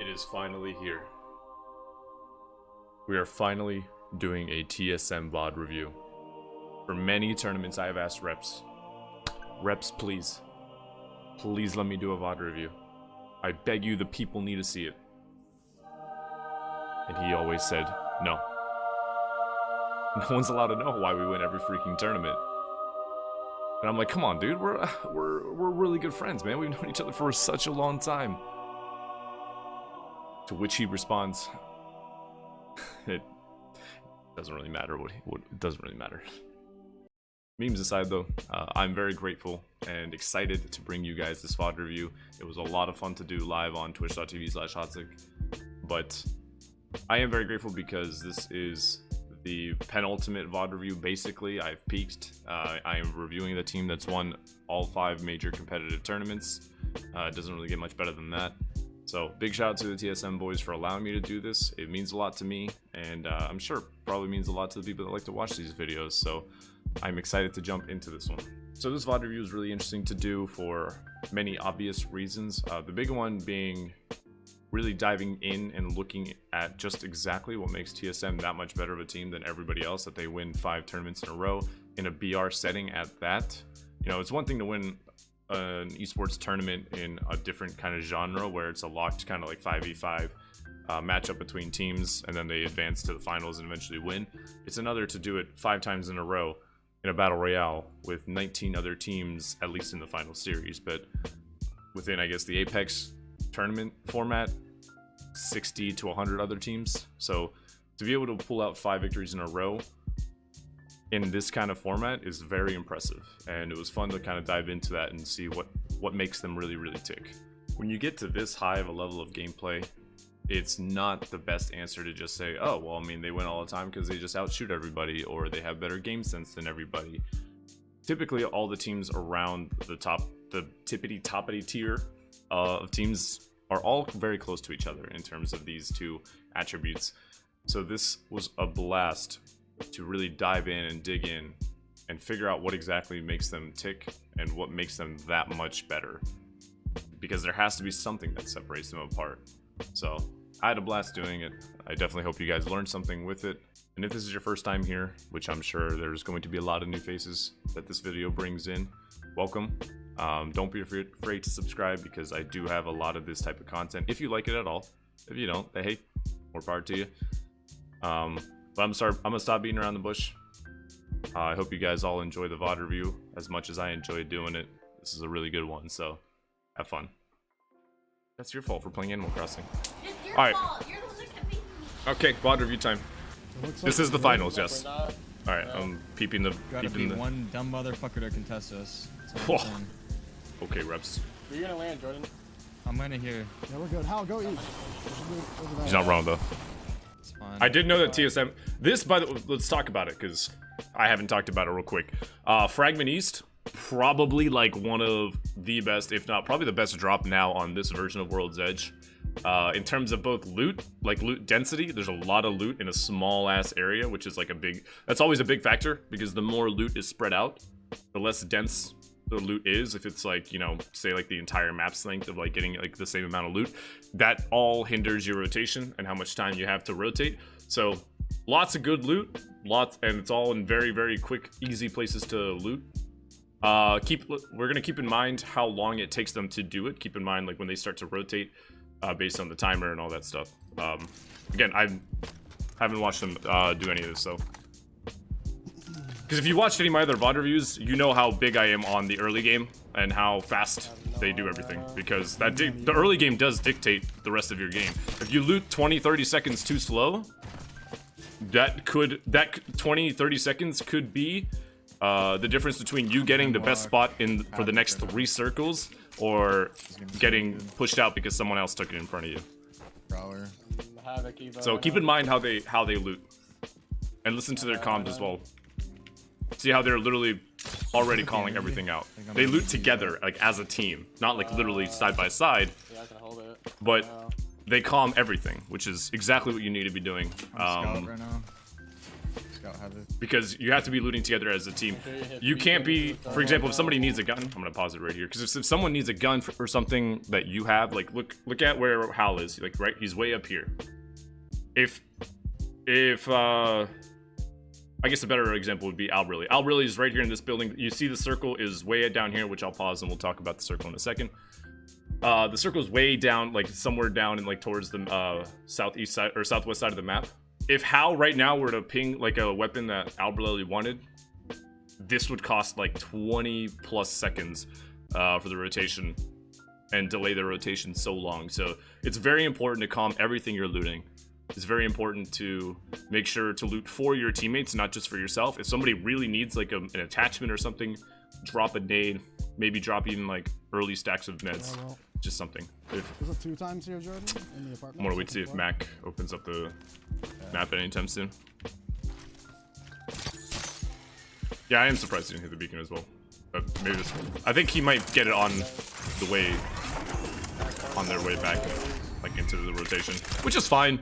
It is finally here. We are finally doing a TSM VOD review. For many tournaments I have asked reps, please. Please let me do a VOD review. I beg you, the people need to see it. And he always said, no. No one's allowed to know why we win every freaking tournament. And I'm like, come on, dude, we're really good friends, man. We've known each other for such a long time. To which he responds, it doesn't really matter what it doesn't really matter. Memes aside though, I'm very grateful and excited to bring you guys this VOD review. It was a lot of fun to do live on twitch.tv/hodsic, but I am very grateful because this is the penultimate VOD review. Basically, I've peaked. I am reviewing the team that's won all 5 major competitive tournaments. It doesn't really get much better than that. So big shout out to the TSM boys for allowing me to do this. It means a lot to me, and I'm sure probably means a lot to the people that like to watch these videos. So I'm excited to jump into this one. So this VOD review is really interesting to do for many obvious reasons. The big one being really diving in and looking at just exactly what makes TSM that much better of a team than everybody else, that they win 5 tournaments in a row in a BR setting at that. You know, it's one thing to win an esports tournament in a different kind of genre where it's a locked kind of like 5v5 matchup between teams and then they advance to the finals and eventually win. It's another to do it 5 times in a row in a battle royale with 19 other teams, at least in the final series, but within, I guess, the Apex tournament format, 60 to 100 other teams. So to be able to pull out 5 victories in a row in this kind of format is very impressive, and it was fun to kind of dive into that and see what makes them really tick. When you get to this high of a level of gameplay, it's not the best answer to just say, oh well, I mean, they win all the time because they just outshoot everybody or they have better game sense than everybody. Typically all the teams around the tippity-toppity tier of teams are all very close to each other in terms of these 2 attributes. So this was a blast to really dive in and dig in and figure out what exactly makes them tick and what makes them that much better, because there has to be something that separates them apart. So I had a blast doing it. I definitely hope you guys learned something with it, and if this is your first time here, which I'm sure there's going to be a lot of new faces that this video brings in, welcome. Don't be afraid to subscribe, because I do have a lot of this type of content if you like it at all. If you don't, hey, more power to you. But I'm gonna stop beating around the bush. I hope you guys all enjoy the VOD review as much as I enjoyed doing it. This is a really good one, so have fun. That's your fault for playing Animal Crossing. It's your Alright. fault. You're the one that beat me. Okay, VOD review time. This is the finals, yes. Alright, I'm peeping the... Gotta be one dumb motherfucker to contest us. Whoa. Okay, reps. You're gonna land, Jordan. I'm gonna hear. Yeah, we're good. Hal, go eat. He's not wrong, though. It's fine. I did know that TSM... This, by the way, let's talk about it, because I haven't talked about it real quick. Fragment East, probably like one of the best, if not probably the best drop now on this version of World's Edge. In terms of both loot, like loot density, there's a lot of loot in a small ass area, which is like that's always a big factor, because the more loot is spread out, the less dense the loot is. If it's like, you know, say like the entire map's length of like getting like the same amount of loot, that all hinders your rotation and how much time you have to rotate. So lots of good loot, and it's all in very quick, easy places to loot. We're gonna keep in mind how long it takes them to do it. Keep in mind like when they start to rotate, based on the timer and all that stuff. Again, I haven't watched them do any of this, so. Because if you watched any of my other VOD reviews, you know how big I am on the early game and how fast they do everything. Because the early game does dictate the rest of your game. If you loot 20-30 seconds too slow, that 20-30 seconds could be the difference between you getting the best spot for the next 3 circles or getting pushed out because someone else took it in front of you. So keep in mind how they loot, and listen to their comms as well. See how they're literally already calling everything out. They loot together, like as a team, not like literally side by side, but they calm everything, which is exactly what you need to be doing. I'm scout right now. scout havoc. because you have to be looting together as a team. You can't be, for example, if somebody needs a gun, I'm gonna pause it right here, because if someone needs a gun for something that you have, like look at where Hal is, like right, he's way up here. If I guess a better example would be Albrily. Albrily is right here in this building. You see the circle is way down here, which I'll pause and we'll talk about the circle in a second. The circle is way down, like somewhere down in like towards the southeast side or southwest side of the map. If Hal right now were to ping like a weapon that Albrily wanted, this would cost like 20 plus seconds for the rotation and delay the rotation so long. So it's very important to calm everything you're looting. It's very important to make sure to loot for your teammates, not just for yourself. If somebody really needs like an attachment or something, drop a nade, maybe drop even like early stacks of meds, just something. Is it 2 times here, Jordan? In the apartment? I'm gonna wait to see if Mac opens up the map anytime soon. Yeah, I am surprised he didn't hit the beacon as well. But maybe this, I think he might get it on the way, on their way back, like into the rotation, which is fine.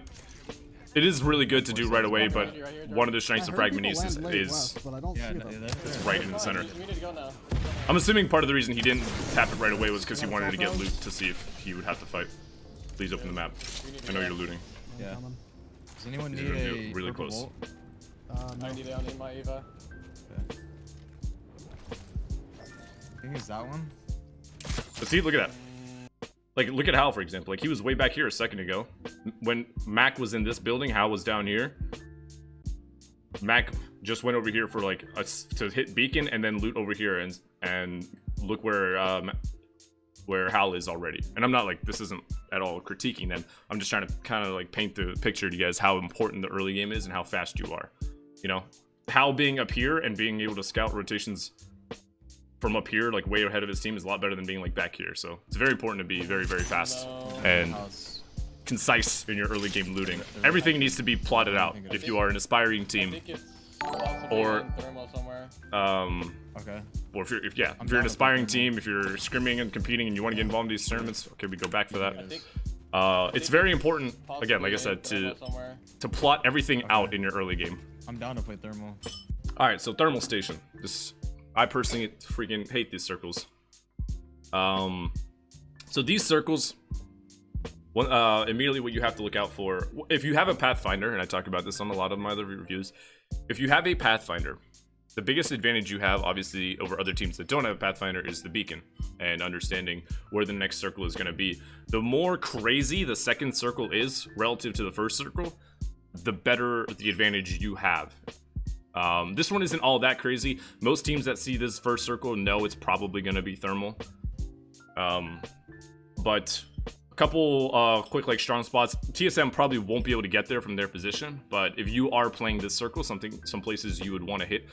It is really good to do right away, but one of the strengths of Fragmentese is it's right in the center. I'm assuming part of the reason he didn't tap it right away was because he wanted to get loot to see if he would have to fight. Please open the map. I know you're looting. Yeah. Does anyone These need are a really purple close. bolt? No. I need my Eva. Okay. I think it's that one. But see, look at that. Like, look at Hal, for example. Like, he was way back here a second ago. When Mac was in this building, Hal was down here. Mac just went over here for, like, to hit beacon and then loot over here and look where Hal is already. And I'm not, like, this isn't at all critiquing them. I'm just trying to kind of, like, paint the picture to you guys how important the early game is and how fast you are. You know? Hal being up here and being able to scout rotations from up here, like way ahead of his team, is a lot better than being like back here. So it's very important to be very, very fast and concise in your early game looting. Everything needs to be plotted out if you are an aspiring team, or Okay. or if you're an aspiring team, if you're scrimming and competing and you want to get involved in these tournaments. Okay, we go back for that. It's very important, again, like I said, to plot everything out in your early game. I'm down to play thermal. All right, so thermal station. I personally freaking hate these circles. So these circles, immediately what you have to look out for, if you have a Pathfinder, and I talk about this on a lot of my other reviews, if you have a Pathfinder, the biggest advantage you have, obviously, over other teams that don't have a Pathfinder is the beacon and understanding where the next circle is going to be. The more crazy the second circle is relative to the first circle, the better the advantage you have. This one isn't all that crazy. Most teams that see this first circle know it's probably going to be thermal. But a couple quick like strong spots. TSM probably won't be able to get there from their position, but if you are playing this circle, some places you would want to hit.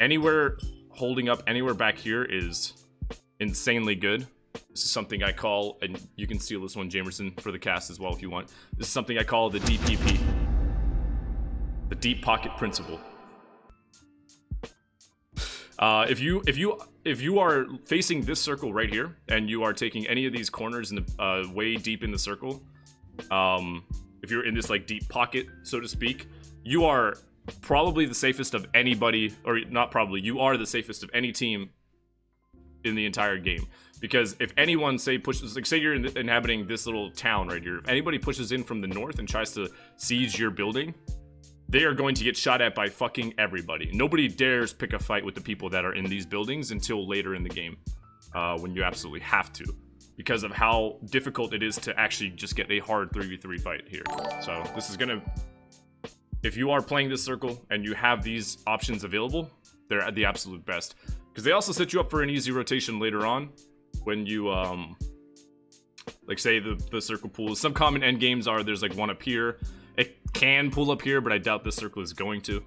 Anywhere holding up anywhere back here is insanely good. This is something I call, and you can steal this one, Jamerson, for the cast as well if you want. This is something I call the DPP, the deep pocket principle. If you are facing this circle right here and you are taking any of these corners in the way deep in the circle, if you're in this like deep pocket, so to speak, you are probably the safest of anybody, or not probably, you are the safest of any team in the entire game. Because if anyone pushes, like say you're inhabiting this little town right here, if anybody pushes in from the north and tries to siege your building, they are going to get shot at by fucking everybody. Nobody dares pick a fight with the people that are in these buildings until later in the game, when you absolutely have to, because of how difficult it is to actually just get a hard 3v3 fight here. So this is gonna, if you are playing this circle and you have these options available, they're the absolute best, because they also set you up for an easy rotation later on when you like say the circle pools. Some common end games are there's like one up here. It can pull up here, but I doubt this circle is going to.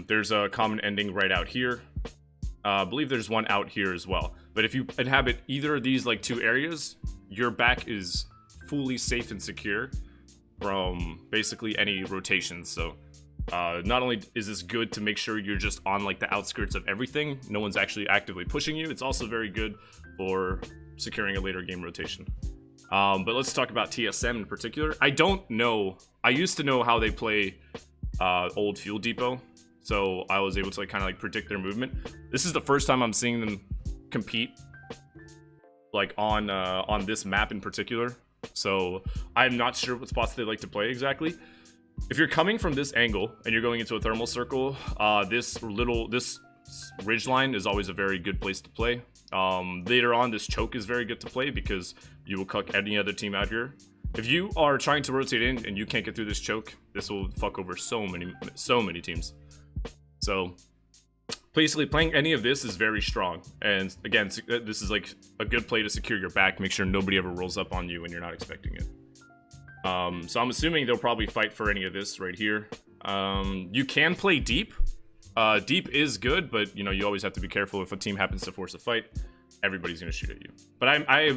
There's a common ending right out here. I believe there's one out here as well. But if you inhabit either of these like two areas, your back is fully safe and secure from basically any rotations. So not only is this good to make sure you're just on like the outskirts of everything, no one's actually actively pushing you, it's also very good for securing a later game rotation. But let's talk about TSM in particular. I don't know. I used to know how they play old fuel depot, so I was able to like kind of like predict their movement. This is the first time I'm seeing them compete like on this map in particular, so I'm not sure what spots they like to play exactly. If you're coming from this angle and you're going into a thermal circle, this ridge line is always a very good place to play. Later on, this choke is very good to play because you will cuck any other team out here. If you are trying to rotate in and you can't get through this choke, this will fuck over so many teams. So basically, playing any of this is very strong. And again, this is like a good play to secure your back. Make sure nobody ever rolls up on you when you're not expecting it. So I'm assuming they'll probably fight for any of this right here. You can play deep. Deep is good, but you know you always have to be careful. If a team happens to force a fight, everybody's gonna shoot at you. But I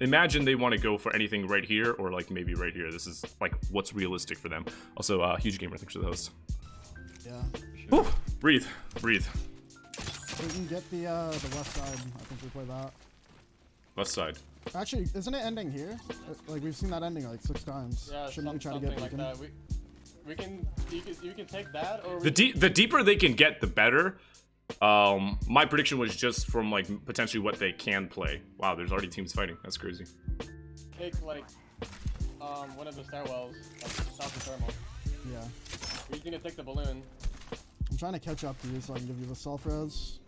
imagine they want to go for anything right here or like maybe right here. This is like what's realistic for them. Also, huge gamer, thanks for the host. Yeah. Whew. Breathe. We can get the west side. I think we play that. Left side. Actually, isn't it ending here? Like we've seen that ending like 6 times. Yeah, Shouldn't we try to get something like beacon? that. We can. You can take that, or The deeper they can get, the better. My prediction was just from like potentially what they can play. Wow, there's already teams fighting. That's crazy. take like one of the stairwells, like south of thermal. Yeah. We're just gonna take the balloon. I'm trying to catch up to you so I can give you the self-res.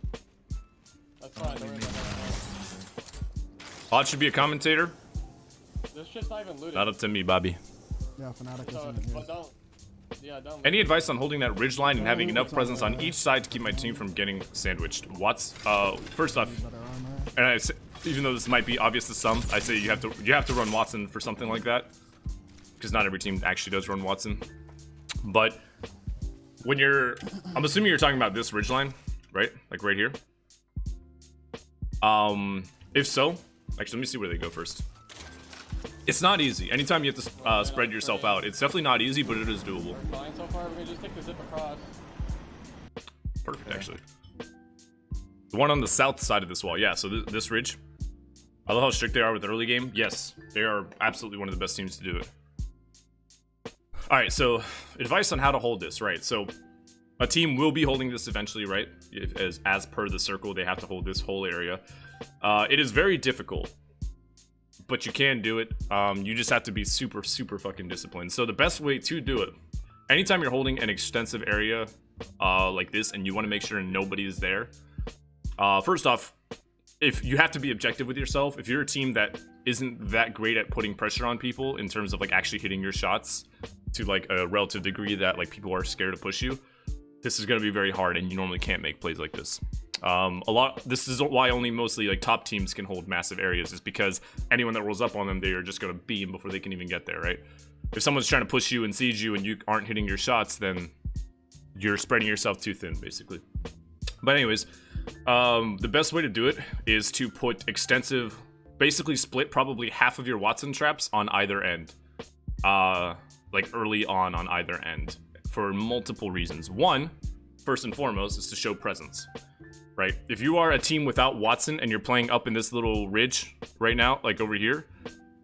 That's fine. Don't worry about that. Odd should be a commentator. This shit's not even looted. Not up to me, Bobby. Yeah, Fnatic So, isn't but here. don't. Yeah, don't. Any advice on holding that ridge line and having enough it's on presence on the- each side to keep my team from getting sandwiched? What's first off, Better armor. and I say, even though this might be obvious to some, I say you have to run Watson for something like that, because not every team actually does run Watson. But when I'm assuming you're talking about this ridge line, right? Like right here. If so, actually, let me see where they go first. It's not easy. Anytime you have to spread yourself out, it's definitely not easy, but it is doable. We're fine so far. We're gonna just take the zip across. Perfect, actually. The one on the south side of this wall, yeah, so this ridge. I love how strict they are with early game. Yes, they are absolutely one of the best teams to do it. Alright, so advice on how to hold this, right? So a team will be holding this eventually, right? As per the circle, they have to hold this whole area. It is very difficult, but you can do it. You just have to be super, super fucking disciplined. So the best way to do it, anytime you're holding an extensive area like this and you want to make sure nobody is there, first off, if you have to be objective with yourself, if you're a team that isn't that great at putting pressure on people in terms of like actually hitting your shots to like a relative degree that like people are scared to push you, this is going to be very hard and you normally can't make plays like this. This is why only mostly like top teams can hold massive areas, is because anyone that rolls up on them, they are just going to beam before they can even get there, right? If someone's trying to push you and siege you and you aren't hitting your shots, then you're spreading yourself too thin, basically. But anyways, the best way to do it is to put extensive, basically split probably half of your Watson traps on either end. Like early on either end, for multiple reasons. One, first and foremost, is to show presence, right? If you are a team without Watson and you're playing up in this little ridge right now, like over here,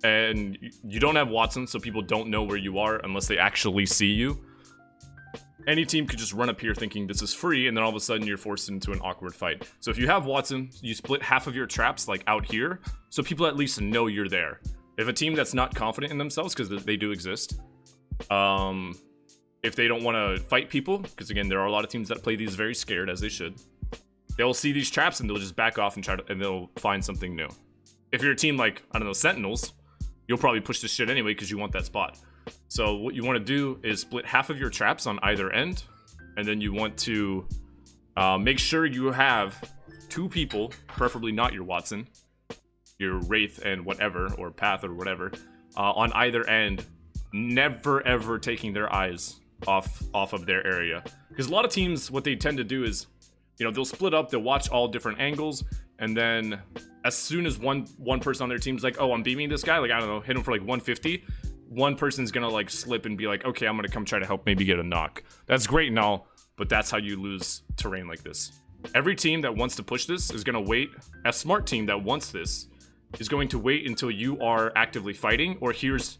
and you don't have Watson, so people don't know where you are unless they actually see you, any team could just run up here thinking this is free, and then all of a sudden you're forced into an awkward fight. So if you have Watson, you split half of your traps like out here, so people at least know you're there. If a team that's not confident in themselves, because they do exist, if they don't want to fight people, because again, there are a lot of teams that play these very scared, as they should, they'll see these traps and they'll just back off and and they'll find something new. If you're a team like, I don't know, Sentinels, you'll probably push this shit anyway because you want that spot. So what you want to do is split half of your traps on either end, and then you want to make sure you have two people, preferably not your Watson, your Wraith and whatever, or Path or whatever, on either end, never ever taking their eyes off of their area. Because a lot of teams, what they tend to do is, you know, they'll split up, they'll watch all different angles, and then as soon as one person on their team's like, oh, I'm beaming this guy, like, I don't know, hit him for like 150, one person's gonna like slip and be like, okay, I'm gonna come try to help maybe get a knock. That's great and all, but that's how you lose terrain like this. Every team that wants to push this is gonna wait. A smart team that wants this is going to wait until you are actively fighting or hears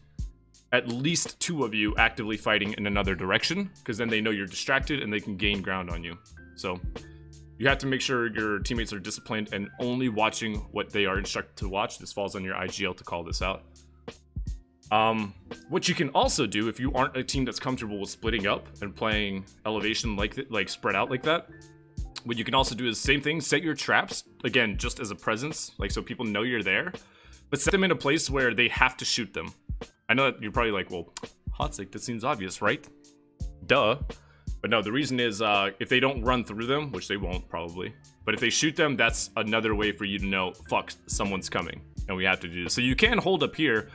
at least 2 of you actively fighting in another direction, because then they know you're distracted and they can gain ground on you. So you have to make sure your teammates are disciplined and only watching what they are instructed to watch. This falls on your IGL to call this out. What you can also do if you aren't a team that's comfortable with splitting up and playing elevation like spread out like that, what you can also do is same thing, set your traps, again, just as a presence, like so people know you're there, but set them in a place where they have to shoot them. I know that you're probably like, well, hodsic, that seems obvious, right? Duh. But no, the reason is if they don't run through them, which they won't probably, but if they shoot them, that's another way for you to know, fuck, someone's coming, and we have to do this. So you can hold up here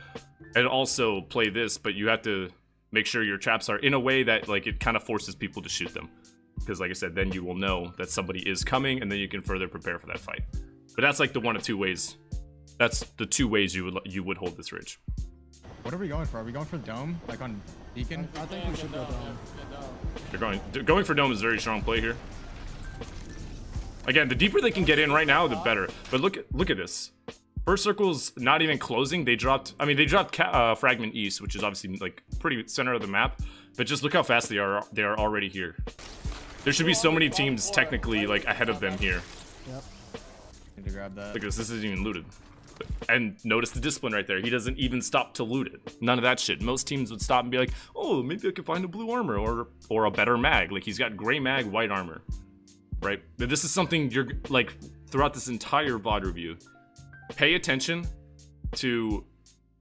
and also play this, but you have to make sure your traps are in a way that like it kind of forces people to shoot them. Because like I said, then you will know that somebody is coming, and then you can further prepare for that fight. But that's like the 1 of 2 ways. That's the 2 ways you would hold this ridge. What are we going for? Are we going for dome? Like on beacon? I think we should go down. They're going for dome is a very strong play here. Again, the deeper they can get in right now, the better. But look at this. First circle's not even closing. They dropped fragment east, which is obviously like pretty center of the map. But just look how fast they are. They are already here. There should be so many teams technically like ahead of them here. Yep. Need to grab that. Look at this. This isn't even looted. And notice the discipline right there. He doesn't even stop to loot it. None of that shit. Most teams would stop and be like, oh, maybe I could find a blue armor or a better mag. Like he's got gray mag, white armor, right? But this is something you're like throughout this entire VOD review. Pay attention to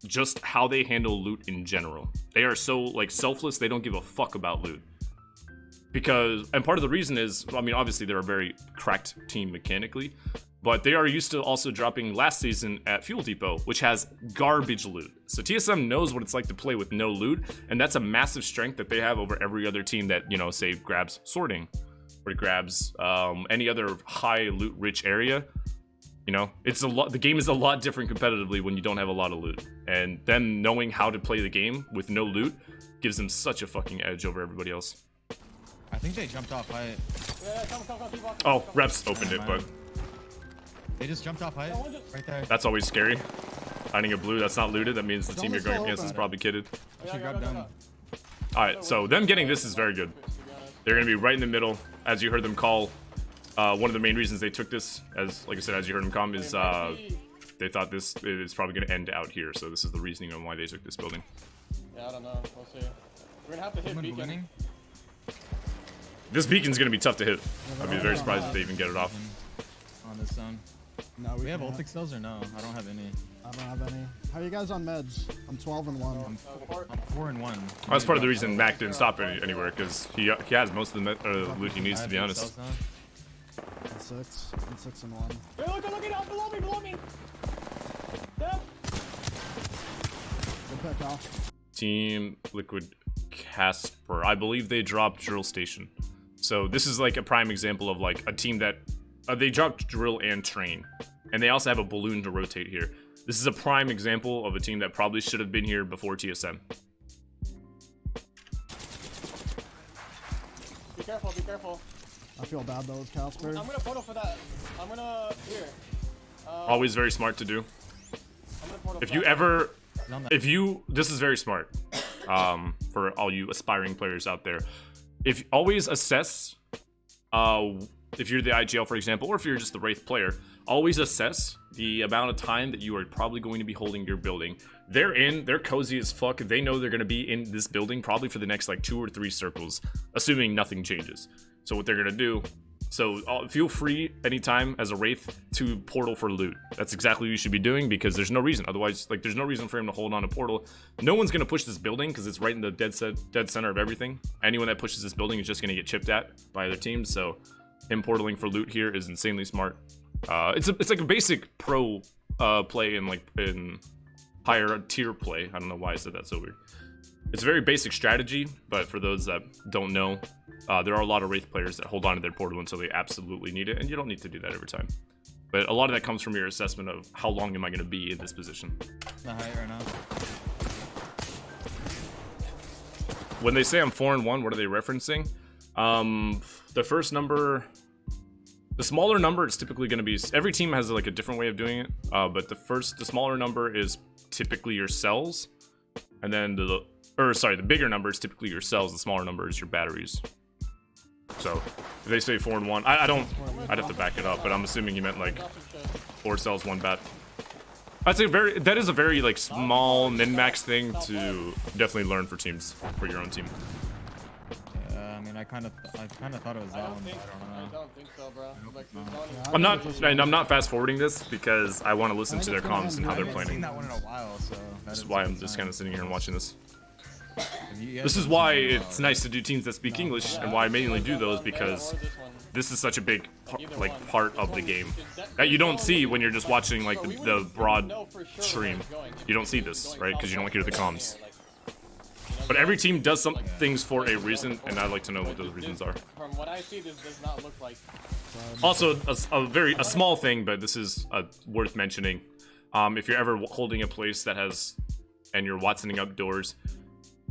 just how they handle loot in general. They are so like selfless. They don't give a fuck about loot. Because, and part of the reason is, I mean, obviously they're a very cracked team mechanically, but they are used to also dropping last season at Fuel Depot, which has garbage loot. So TSM knows what it's like to play with no loot, and that's a massive strength that they have over every other team that, you know, say grabs sorting or grabs any other high loot rich area. You know, it's a lot. The game is a lot different competitively when you don't have a lot of loot, and them knowing how to play the game with no loot gives them such a fucking edge over everybody else. I think they jumped off height. Yeah, come, keep walking. Oh, reps opened it, but They just jumped off height. Right there. that's always scary. Finding a blue that's not looted, that means the team you're going against is probably kitted. You should grab dome. Alright, so them getting this is very good. They're going to be right in the middle, as you heard them call. One of the main reasons they took this, as like I said, as you heard them come, is they thought this is probably going to end out here. So this is the reasoning on why they took this building. Yeah, I don't know. We'll see. We're gonna have to hit Someone beacon. winning? This beacon's going to be tough to hit. I'd be very surprised if they even get it off. On this zone. No, We have can't. ultic cells or no? I don't have any. I don't have any. How are you guys on meds? I'm 12 and 1. I'm 4 and 1. That's part of the reason Mac didn't stop anywhere, because he has most of the loot he needs, to be honest. I'm 6. I'm 6 and 1. Hey, look it out below me. Yep. Good pick, Al. Team Liquid Casper. I believe they dropped Drill Station. So this is like a prime example of like a team that they dropped Drill and Train, and they also have a balloon to rotate here. This is a prime example of a team that probably should have been here before TSM. Be careful. I feel bad though with Casper. I'm gonna portal for that. I'm gonna here. Always very smart to do. I'm gonna portal If for you that. ever, this is very smart for all you aspiring players out there. If always assess, if you're the IGL, for example, or if you're just the Wraith player, always assess the amount of time that you are probably going to be holding your building. They're cozy as fuck. They know they're going to be in this building probably for the next like 2 or 3 circles, assuming nothing changes. So what they're going to do, feel free anytime as a Wraith to portal for loot. That's exactly what you should be doing, because there's no reason. Otherwise, like, there's no reason for him to hold on to portal. No one's going to push this building because it's right in the dead center of everything. Anyone that pushes this building is just going to get chipped at by other teams. So him portaling for loot here is insanely smart. It's like a basic pro play in higher tier play. I don't know why I said that so weird. It's a very basic strategy, but for those that don't know, there are a lot of Wraith players that hold on to their portal until they absolutely need it, and you don't need to do that every time. But a lot of that comes from your assessment of how long am I going to be in this position. The height right now. When they say I'm 4 and 1, what are they referencing? The first number, the smaller number is typically going to be, every team has like a different way of doing it, but the smaller number is typically your cells. And then the bigger number is typically your cells. The smaller number is your batteries. So if they say 4 and 1, I'd have to back it up, but I'm assuming you meant like 4 cells, 1 bat. I'd say that is a very like small min-max thing to definitely learn for teams, for your own team. I mean, I kind of thought it was that one, but I I don't know. don't think so, bro. Like, I'm not fast forwarding this because I want to listen to their comms and how I they're haven't planning. seen that one in a while, so This is why I'm just kind of sitting here and watching this. of. This is why it's nice to do teams that speak English, and why I mainly do those, because this is such a big part of the game that you don't see when you're just watching like the broad stream. You don't see this, right? Because you don't hear the comms. But every team does some things for a reason, and I'd like to know what those reasons are. From what I see, this does not look like. Also, a small thing, but this is worth mentioning. If you're ever holding a place that has, and you're Watsoning up doors,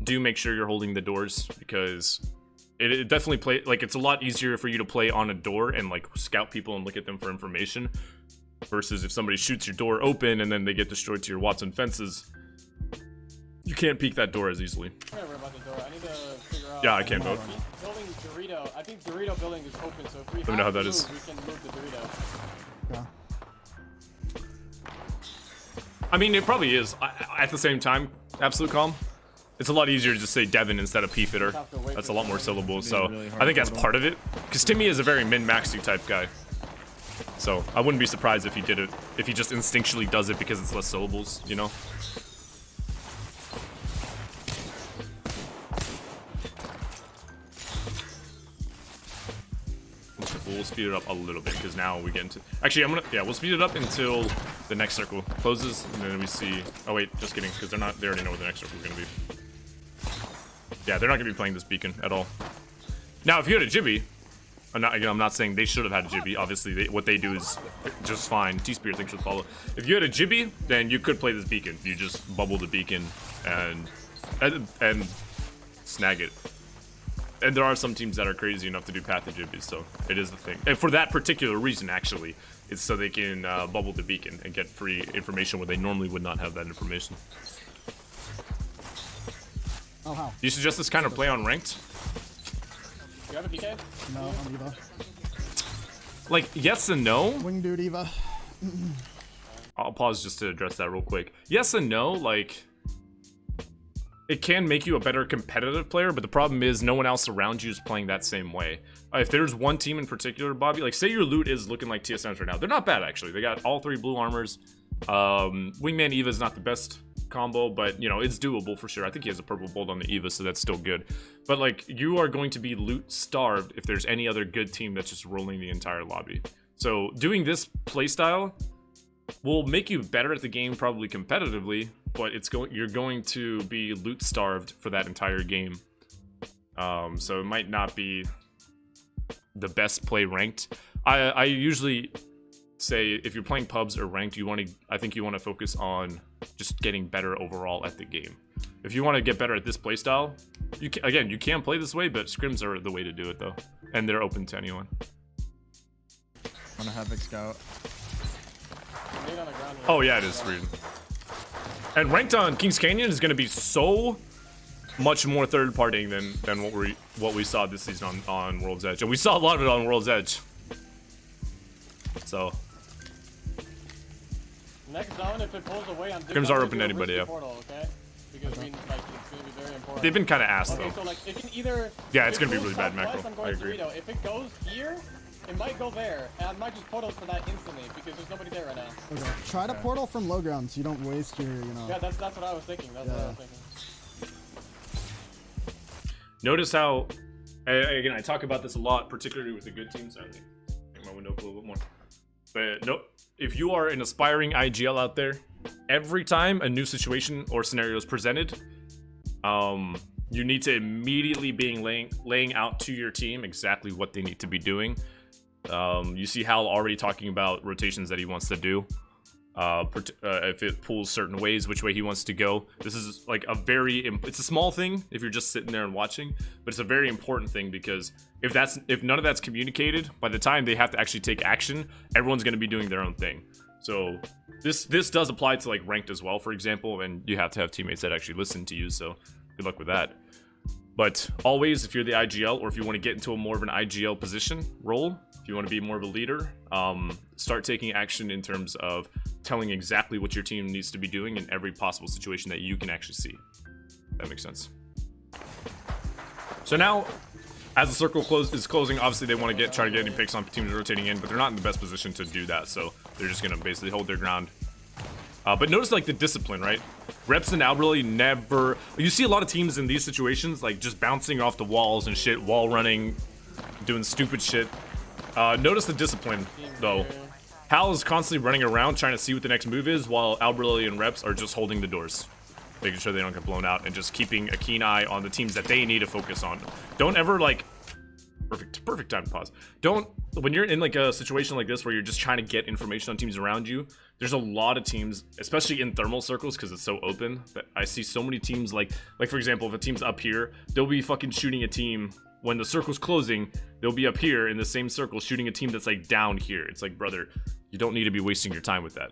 do make sure you're holding the doors, because it definitely it's a lot easier for you to play on a door and like scout people and look at them for information, versus if somebody shoots your door open and then they get destroyed to your Watson fences. You can't peek that door as easily. I'm not worried about the door. I need to figure out. Yeah, I can't vote. Building Dorito. I think Dorito building is open, so if we Let me know how that move, is. we can move the Dorito. Yeah. I mean, it probably is. At the same time, absolute calm. It's a lot easier to just say Devin instead of P-Fitter. That's a lot more syllables, so I think that's part of it. Because Timmy is a very min-maxy type guy. So I wouldn't be surprised if he did it, if he just instinctually does it because it's less syllables, you know? We'll speed it up a little bit, because now we get into... Actually, we'll speed it up until the next circle closes, and then we see... Oh wait, just kidding, because they already know where the next circle is going to be. Yeah, they're not going to be playing this beacon at all. Now, if you had a Jibby... I'm not saying they should have had a Jibby. Obviously, what they do is just fine. T-Spirit thing should follow. If you had a Jibby, then you could play this beacon. You just bubble the beacon and snag it. And there are some teams that are crazy enough to do path to Jibbies, so it is the thing. And for that particular reason, actually, is so they can bubble the beacon and get free information where they normally would not have that information. Oh, how? Do you suggest this kind of play on ranked? Do you have a PK? No, on Eva. Like, yes and no. Wing dude Eva. I'll pause just to address that real quick. Yes and no, like... It can make you a better competitive player, but the problem is no one else around you is playing that same way. If there's one team in particular, Bobby, like say your loot is looking like TSM's right now. They're not bad, actually. They got all 3 blue armors. Wingman Eva is not the best combo, but, you know, it's doable for sure. I think he has a purple bolt on the Eva, so that's still good. But, like, you are going to be loot starved if there's any other good team that's just rolling the entire lobby. So doing this playstyle will make you better at the game, probably competitively, but you're going to be loot starved for that entire game. So it might not be the best play ranked. I usually say if you're playing pubs or ranked, I think you want to focus on just getting better overall at the game. If you want to get better at this playstyle, you can play this way, but scrims are the way to do it though, and they're open to anyone. I'm gonna have Vic Scout. Oh yeah, it is free. And ranked on Kings Canyon is going to be so much more third partying than what we saw this season on World's Edge, and we saw a lot of it on World's Edge. So next zone, if it pulls away, I'm scrims are open to anybody, yeah. Portal, okay? Because it's gonna be very important. They've been kind of ass though. So like, it can either. Yeah, it's gonna be goes really bad southwest, macro. I'm going I agree. Dorito. If it goes here, it might go there, and I might just portal for that instantly because there's nobody there right now. Okay. Try to portal from low ground so you don't waste your, Yeah, that's what I was thinking. That's what I was thinking. Notice how, again, I talk about this a lot, particularly with the good teams. I think make my window up a little bit more. But no, if you are an aspiring IGL out there, every time a new situation or scenario is presented, you need to immediately be laying out to your team exactly what they need to be doing. You see Hal already talking about rotations that he wants to do. If it pulls certain ways, which way he wants to go. This is like it's a small thing if you're just sitting there and watching, but it's a very important thing because if none of that's communicated, by the time they have to actually take action, everyone's going to be doing their own thing. So this does apply to like ranked as well, for example, and you have to have teammates that actually listen to you. So good luck with that. But always, if you're the IGL, or if you want to get into a more of an IGL position role, if you want to be more of a leader, start taking action in terms of telling exactly what your team needs to be doing in every possible situation that you can actually see. That makes sense. So now, as the circle is closing, obviously they want to try to get any picks on teams rotating in, but they're not in the best position to do that, so they're just gonna basically hold their ground. But notice like the discipline, right? Reps and Albrily never. You see a lot of teams in these situations like just bouncing off the walls and shit, wall running, doing stupid shit. Notice the discipline though. Hal is constantly running around trying to see what the next move is, while Albrily and Reps are just holding the doors, making sure they don't get blown out, and just keeping a keen eye on the teams that they need to focus on. Don't ever like perfect time to pause. Don't, when you're in like a situation like this where you're just trying to get information on teams around you, there's a lot of teams, especially in thermal circles because it's so open, that I see so many teams like for example, if a team's up here, they'll be fucking shooting a team when the circle's closing. They'll be up here in the same circle shooting a team that's like down here. It's like, brother, you don't need to be wasting your time with that.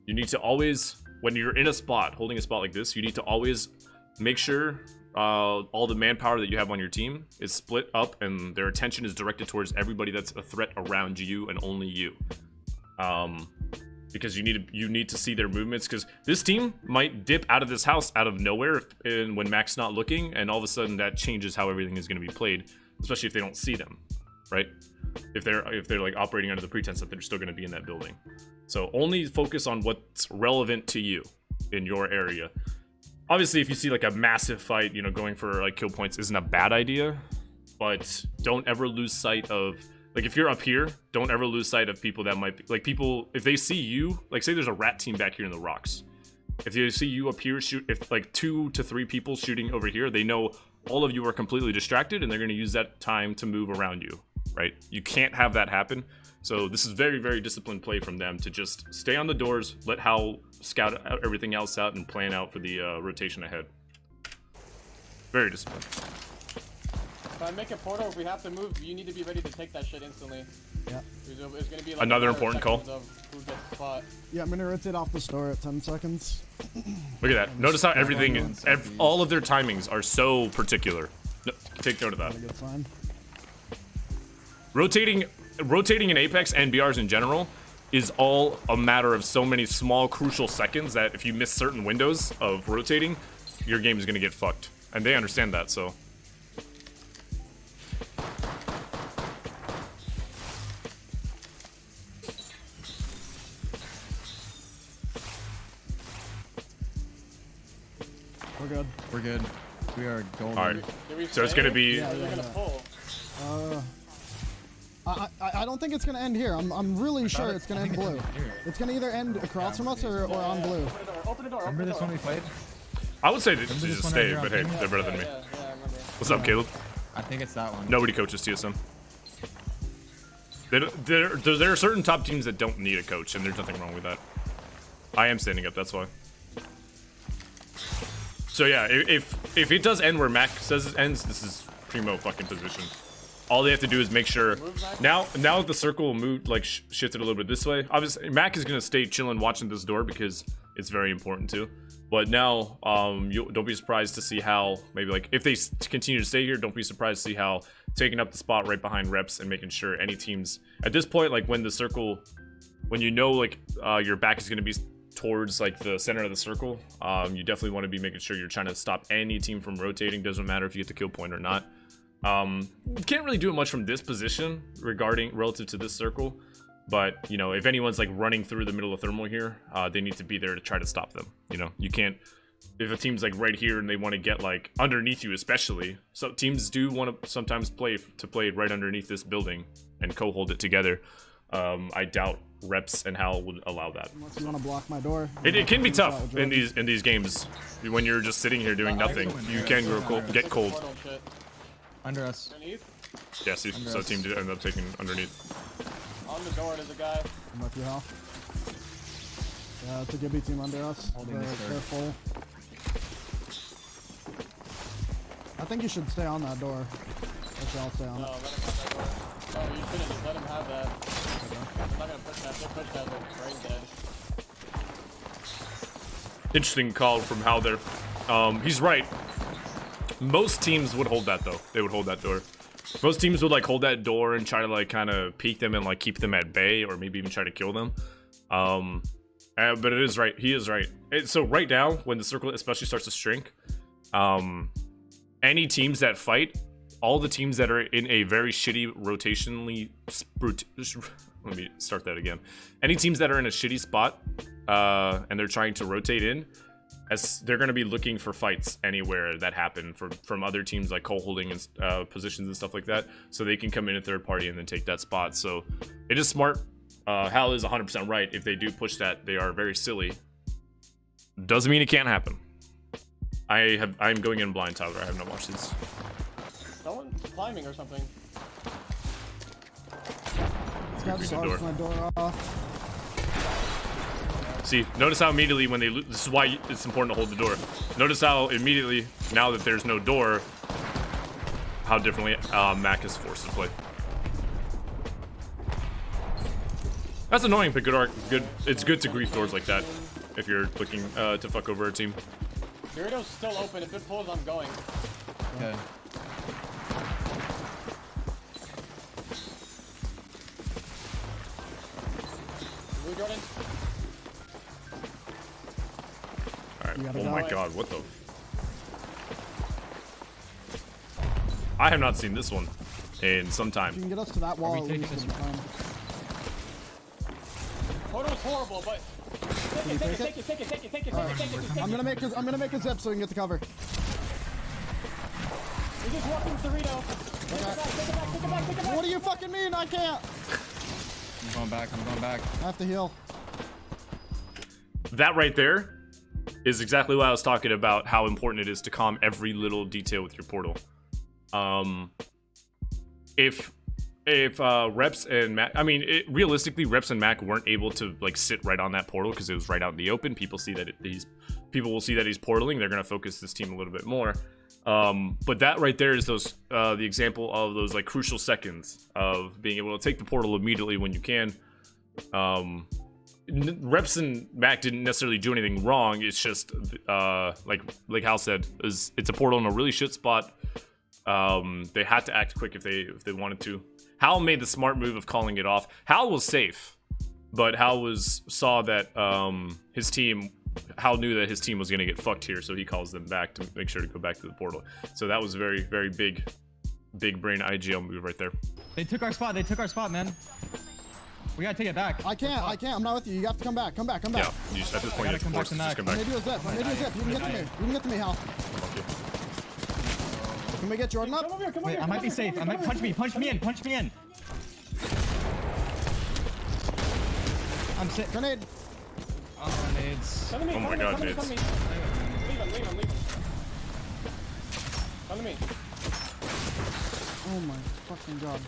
You need to always, when you're in a spot, holding a spot like this, you need to always make sure all the manpower that you have on your team is split up and their attention is directed towards everybody that's a threat around you and only you. Because you need to see their movements, because this team might dip out of this house out of nowhere and when Mac's not looking, and all of a sudden that changes how everything is going to be played, especially if they don't see them, right? If they're like operating under the pretense that they're still going to be in that building. So only focus on what's relevant to you in your area. Obviously, if you see like a massive fight, you know, going for like kill points isn't a bad idea, but don't ever lose sight of, like, if you're up here, don't ever lose sight of people that might be, like, people, if they see you, like, say there's a rat team back here in the rocks. If they see you up here, if like 2 to 3 people shooting over here, they know all of you are completely distracted and they're going to use that time to move around you, right? You can't have that happen. So this is very, very disciplined play from them to just stay on the doors, let Hal scout everything else out and plan out for the rotation ahead. Very disciplined. If I make a portal, if we have to move, you need to be ready to take that shit instantly. Yeah. It's gonna be like Another important call. of who gets the spot. Yeah, I'm gonna rotate off the store at 10 seconds. Look at that. Notice how everything, all of their timings are so particular. No, take note of that. Not a good sign. Rotating in Apex and BRs in general is all a matter of so many small crucial seconds that if you miss certain windows of rotating, your game is going to get fucked. And they understand that, so. We're good. We're good. We are golden. All right. Did we So it's say? going to be... Yeah, We're gonna pull. I don't think it's gonna end here. I'm really sure it's gonna end blue. Here. It's gonna either end across from us or on blue. Open the door. Remember this one we played? I would say that to Remember this just one stay, right here on but hey, camera? they're better than me. Yeah, I remember. What's up, Caleb? I think it's that one. Nobody coaches TSM. There are certain top teams that don't need a coach, and there's nothing wrong with that. I am standing up, that's why. So yeah, if it does end where Mac says it ends, this is primo fucking position. All they have to do is make sure. Now that the circle moved, like shifted a little bit this way. Obviously, Mac is gonna stay chilling, watching this door because it's very important too. But now, don't be surprised to see how maybe like if they continue to stay here, don't be surprised to see how taking up the spot right behind Reps and making sure any teams at this point, like when the circle, when you know like your back is gonna be towards like the center of the circle, you definitely want to be making sure you're trying to stop any team from rotating. Doesn't matter if you get the kill point or not. Can't really do much from this position relative to this circle, but you know, if anyone's like running through the middle of thermal here, they need to be there to try to stop them. You know, you can't, if a team's like right here and they want to get like underneath you, especially, so teams do want to sometimes play right underneath this building and co-hold it together. I doubt Reps and Hal would allow that. Unless you want to block my door. It can be tough in these games when you're just sitting here doing nothing. You can get cold. Portal shit. Under us. Underneath? Yeah, see, so the team did end up taking underneath. On the door, there's a guy. I'm with you, Hal. Yeah, it's a Gibby team under us. Holding this They're door. full. I think you should stay on that door. Or shall I stay on No, it? let him out that door. Oh, you should've just let him have that. I'm not gonna push that. They'll push that. They're brain dead. Interesting call from how they're. He's right. Most teams would hold that though. They would hold that door. Most teams would like hold that door and try to like kind of peek them and like keep them at bay, or maybe even try to kill them. But it is right. He is right. So right now, when the circle especially starts to shrink, any teams that fight, all the teams that are in a very shitty rotationally. Let me start that again. Any teams that are in a shitty spot, and they're trying to rotate in, as they're going to be looking for fights anywhere that happen from other teams like co-holding and positions and stuff like that, so they can come in a third party and then take that spot. So it is smart. Hal is 100% right. If they do push that, they are very silly. Doesn't mean it can't happen. I'm going in blind, Tyler. I have not watched this. Someone's climbing or something. This guy just arced my door off. See, notice how immediately when they lose, this is why it's important to hold the door. Notice how immediately, now that there's no door, how differently Mac is forced to play. That's annoying, but good. It's good to grief doors like that if you're looking to fuck over a team. Doritos still open. If it pulls, I'm going. Okay. Blue Jordan. Alright, oh my god, what the... I have not seen this one in some If time. you can get us to that wall, we at taking least this we'll be fine. Photo's horrible, but take it. I'm gonna make a zip so we can get the cover. You're just walking Dorito. Take it back. What do you fucking mean? I can't. I'm going back. I have to heal. That right there is exactly what I was talking about, how important it is to calm every little detail with your portal. If Reps and Mac, I mean, realistically, Reps and Mac weren't able to like sit right on that portal because it was right out in the open. People see that people will see that he's portaling. They're gonna focus this team a little bit more. But that right there is those the example of those like crucial seconds of being able to take the portal immediately when you can. Reps and Mac didn't necessarily do anything wrong. It's just like Hal said, it's a portal in a really shit spot. They had to act quick if they wanted to. Hal made the smart move of calling it off. Hal was safe, but Hal saw that Hal knew that his team was gonna get fucked here, so he calls them back to make sure to go back to the portal. So that was a very, very big brain IGL move right there. They took our spot, man. We gotta take it back. I can't. I'm not with you. You have to come back. Come back. Yeah, you just, at this point you have to come back force to it. Just Mac. come I back. made you a zip. You can get to me. Hal. Can we get Jordan up? Come over here. Wait, I might be safe. I might punch me in. I'm sick. Grenade. Oh, nades. Oh my god, Leave nades. him. Come to me. Oh my fucking god.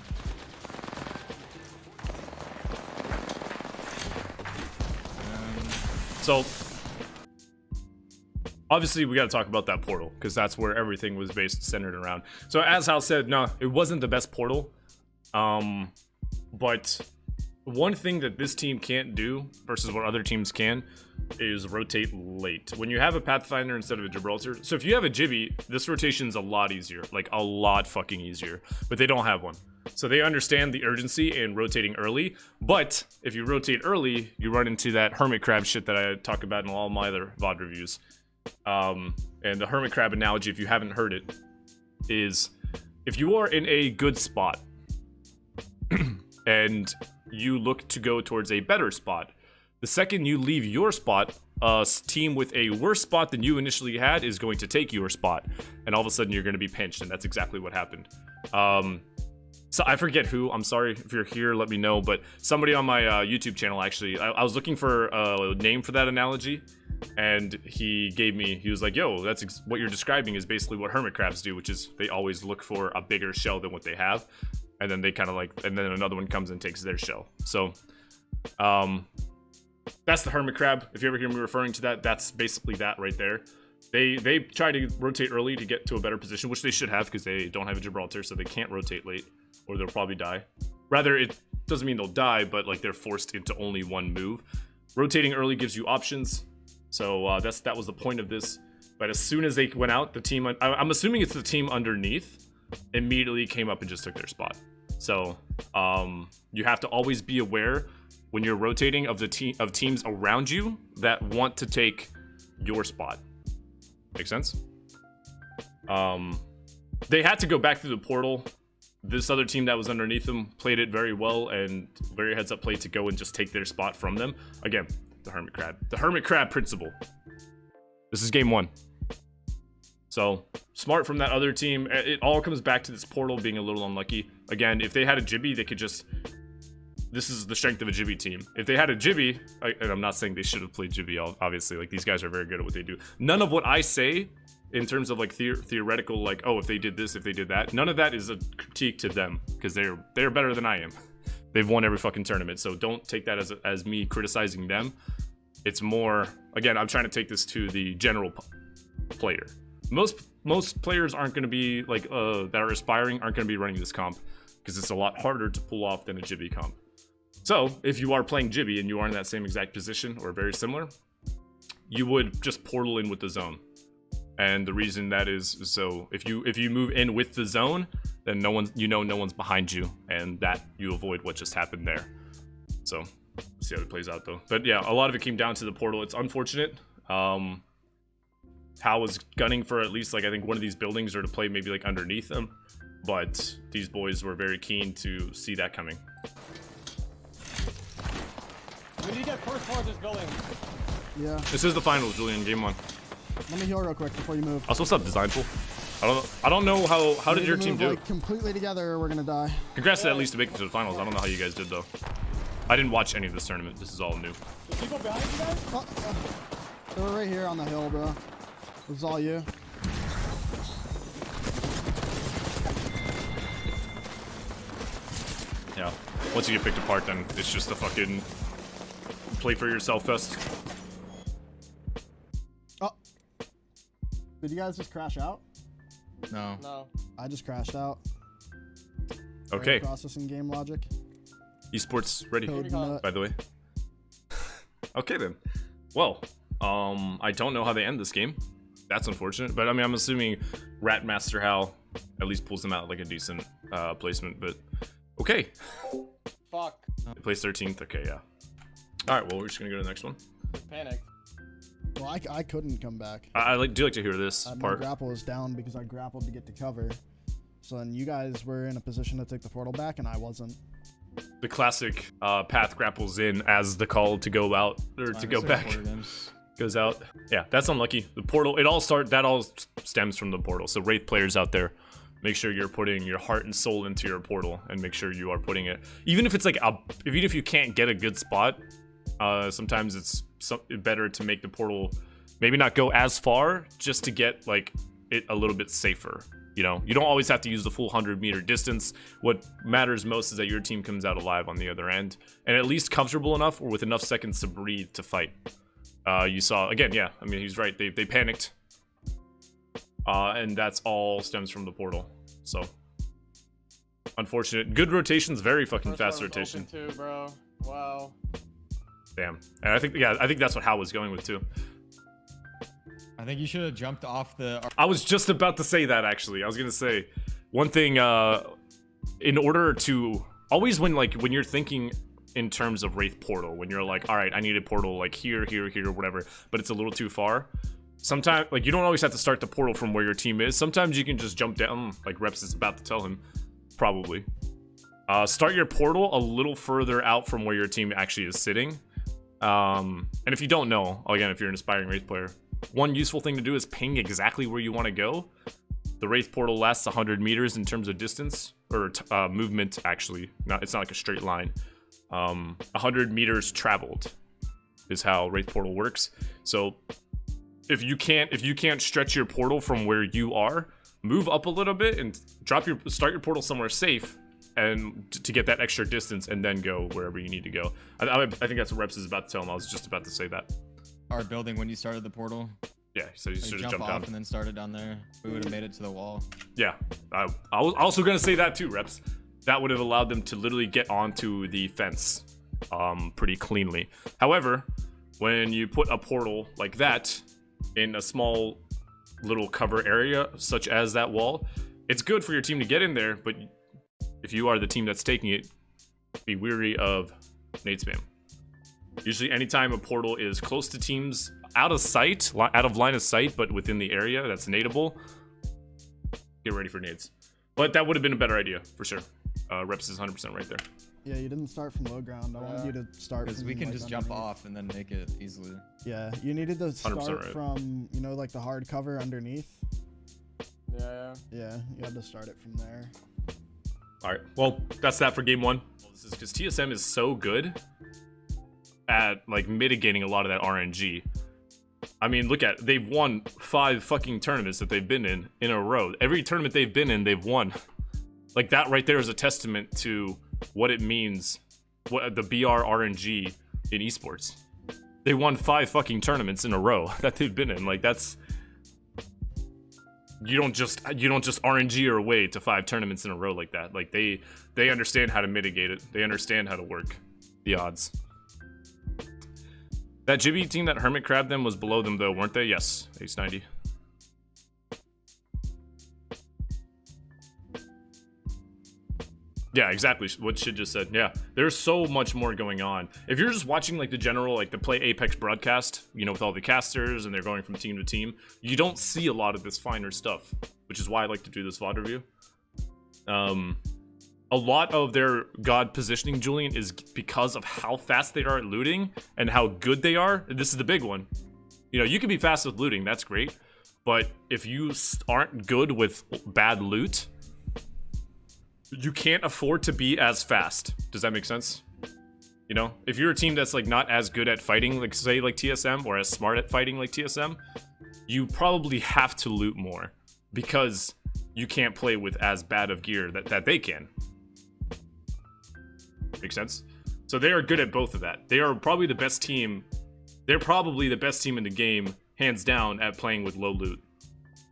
So, obviously, we got to talk about that portal because that's where everything was centered around. So, as Hal said, no, it wasn't the best portal. But one thing that this team can't do versus what other teams can is rotate late. When you have a Pathfinder instead of a Gibraltar, so if you have a Jibby, this rotation's a lot easier, like a lot fucking easier. But they don't have one. So they understand the urgency in rotating early, but if you rotate early, you run into that hermit crab shit that I talk about in all my other VOD reviews. And the hermit crab analogy, if you haven't heard it, is if you are in a good spot and you look to go towards a better spot, the second you leave your spot, a team with a worse spot than you initially had is going to take your spot, and all of a sudden you're going to be pinched, and that's exactly what happened. So I forget who, I'm sorry if you're here, let me know, but somebody on my YouTube channel actually, I was looking for a name for that analogy, and he was like, yo, that's what you're describing is basically what hermit crabs do, which is they always look for a bigger shell than what they have, and then they kind of like, and then another one comes and takes their shell. So, that's the hermit crab. If you ever hear me referring to that, that's basically that right there. They try to rotate early to get to a better position, which they should have because they don't have a Gibraltar, so they can't rotate late, or they'll probably die. rather, it doesn't mean they'll die, but like they're forced into only one move. Rotating early gives you options, so that was the point of this. But as soon as they went out, the team, I'm assuming it's the team underneath, immediately came up and just took their spot. So you have to always be aware when you're rotating of teams around you that want to take your spot. Make sense? They had to go back through the portal. This other team that was underneath them played it very well and very heads up play to go and just take their spot from them. Again, the Hermit Crab. The Hermit Crab principle. This is game 1. So, smart from that other team. It all comes back to this portal being a little unlucky. Again, if they had a Jibby, they could just... This is the strength of a Jibby team. If they had a Jibby, and I'm not saying they should have played Jibby, obviously. Like, these guys are very good at what they do. None of what I say, in terms of, like, theoretical, like, oh, if they did this, if they did that, none of that is a critique to them. Because they're better than I am. They've won every fucking tournament. So don't take that as me criticizing them. It's more... Again, I'm trying to take this to the general player. Most players aren't going to be like that are aspiring aren't going to be running this comp because it's a lot harder to pull off than a Jibby comp. So if you are playing Jibby and you are in that same exact position or very similar, you would just portal in with the zone. And the reason that is so if you move in with the zone, then no one's behind you, and that you avoid what just happened there. So see how it plays out though. But yeah, a lot of it came down to the portal. It's unfortunate. Hal was gunning for at least like I think one of these buildings or to play maybe like underneath them, but these boys were very keen to see that coming. We need to get first floor of this building. Yeah. This is the finals, Julian. Game 1. Let me heal real quick before you move. Also, what's up, Design Pool? I don't know how did your team do? Like, completely together, or we're gonna die. Congrats to at least making it to the finals. I don't know how you guys did though. I didn't watch any of this tournament. This is all new. There's people behind you guys? They were right here on the hill, bro. This is all you. Yeah. Once you get picked apart, then it's just a fucking play for yourself fest. Oh. Did you guys just crash out? No. No. I just crashed out. Okay. Processing game logic. Esports ready, Code nut. by the way. Okay then. Well, I don't know how they end this game. That's unfortunate, but I mean, I'm assuming Ratmaster Hal at least pulls them out like a decent placement, but okay. Fuck. They placed 13th, okay, yeah. Alright, well, we're just gonna go to the next one. Panic. Well, I couldn't come back. I do like to hear this My part. grapple was down because I grappled to get to cover. So then you guys were in a position to take the portal back, and I wasn't. The classic path grapples in as the call to go out, or to go back. Goes out. Yeah, that's unlucky. The portal, that all stems from the portal. So Wraith players out there, make sure you're putting your heart and soul into your portal, and make sure you are putting it. Even if it's like even if you can't get a good spot, sometimes it's better to make the portal maybe not go as far, just to get like it a little bit safer. You know, you don't always have to use the full 100-meter distance. What matters most is that your team comes out alive on the other end, and at least comfortable enough or with enough seconds to breathe to fight. You saw, again, yeah, I mean, he's right. They panicked. And that's all stems from the portal. So, unfortunate. Good rotations, very fucking fast rotation. Too, bro. Wow. Damn. And I think that's what Hal was going with, too. I think you should have jumped off the... I was just about to say that, actually. I was going to say, one thing, in order to... Always when you're thinking... in terms of Wraith portal, when you're like, all right, I need a portal like here, whatever, but it's a little too far. Sometimes, like, you don't always have to start the portal from where your team is. Sometimes you can just jump down, like Reps is about to tell him, probably. Start your portal a little further out from where your team actually is sitting. And if you don't know, again, if you're an aspiring Wraith player, one useful thing to do is ping exactly where you want to go. The Wraith portal lasts 100 meters in terms of distance, or movement, actually. It's not like a straight line. 100 meters traveled is how Wraith portal works. So if you can't stretch your portal from where you are, move up a little bit and start your portal somewhere safe, and to get that extra distance, and then go wherever you need to go. I think that's what Reps is about to tell him. I was just about to say that. Our building when you started the portal. Yeah, so you should have jumped off down and then started down there. We would have made it to the wall. Yeah, I was also gonna say that too, Reps. that would have allowed them to literally get onto the fence pretty cleanly. However, when you put a portal like that in a small little cover area, such as that wall, it's good for your team to get in there, but if you are the team that's taking it, be wary of nade spam. Usually anytime a portal is close to teams, out of sight, out of line of sight, but within the area that's nadeable, get ready for nades. But that would have been a better idea, for sure. Reps is 100% right there. Yeah, you didn't start from low ground. I wanted you to start because from, we can like, just jump underneath. off and then make it easily. Yeah, you needed to start right. from, you know, like the hard cover underneath. Yeah. Yeah, you had to start it from there. Alright, well, that's that for game one. This is because TSM is so good at, like, mitigating a lot of that RNG. I mean, look at, they've won 5 fucking tournaments that they've been in a row. Every tournament they've been in, they've won. Like, that right there is a testament to what it means, what the BR RNG in esports. They won 5 fucking tournaments in a row that they've been in. Like, that's... You don't just RNG your way to 5 tournaments in a row like that. Like, they understand how to mitigate it. They understand how to work the odds. That Jibby team that Hermit grabbed them was below them, though, weren't they? Yes, ace 90. Yeah, exactly what Shid just said. Yeah, there's so much more going on. If you're just watching, like, the general, like, the Play Apex broadcast, you know, with all the casters and they're going from team to team, you don't see a lot of this finer stuff, which is why I like to do this VOD review. A lot of their God positioning, Julian, is because of how fast they are at looting and how good they are. This is the big one. You know, you can be fast with looting, that's great. But if you aren't good with bad loot, you can't afford to be as fast. Does that make sense? You know, if you're a team that's, like, not as good at fighting, like, say, like TSM, or as smart at fighting like TSM, you probably have to loot more because you can't play with as bad of gear that they can. Make sense? So they are good at both of that. They are probably the best team. They're probably the best team in the game, hands down, at playing with low loot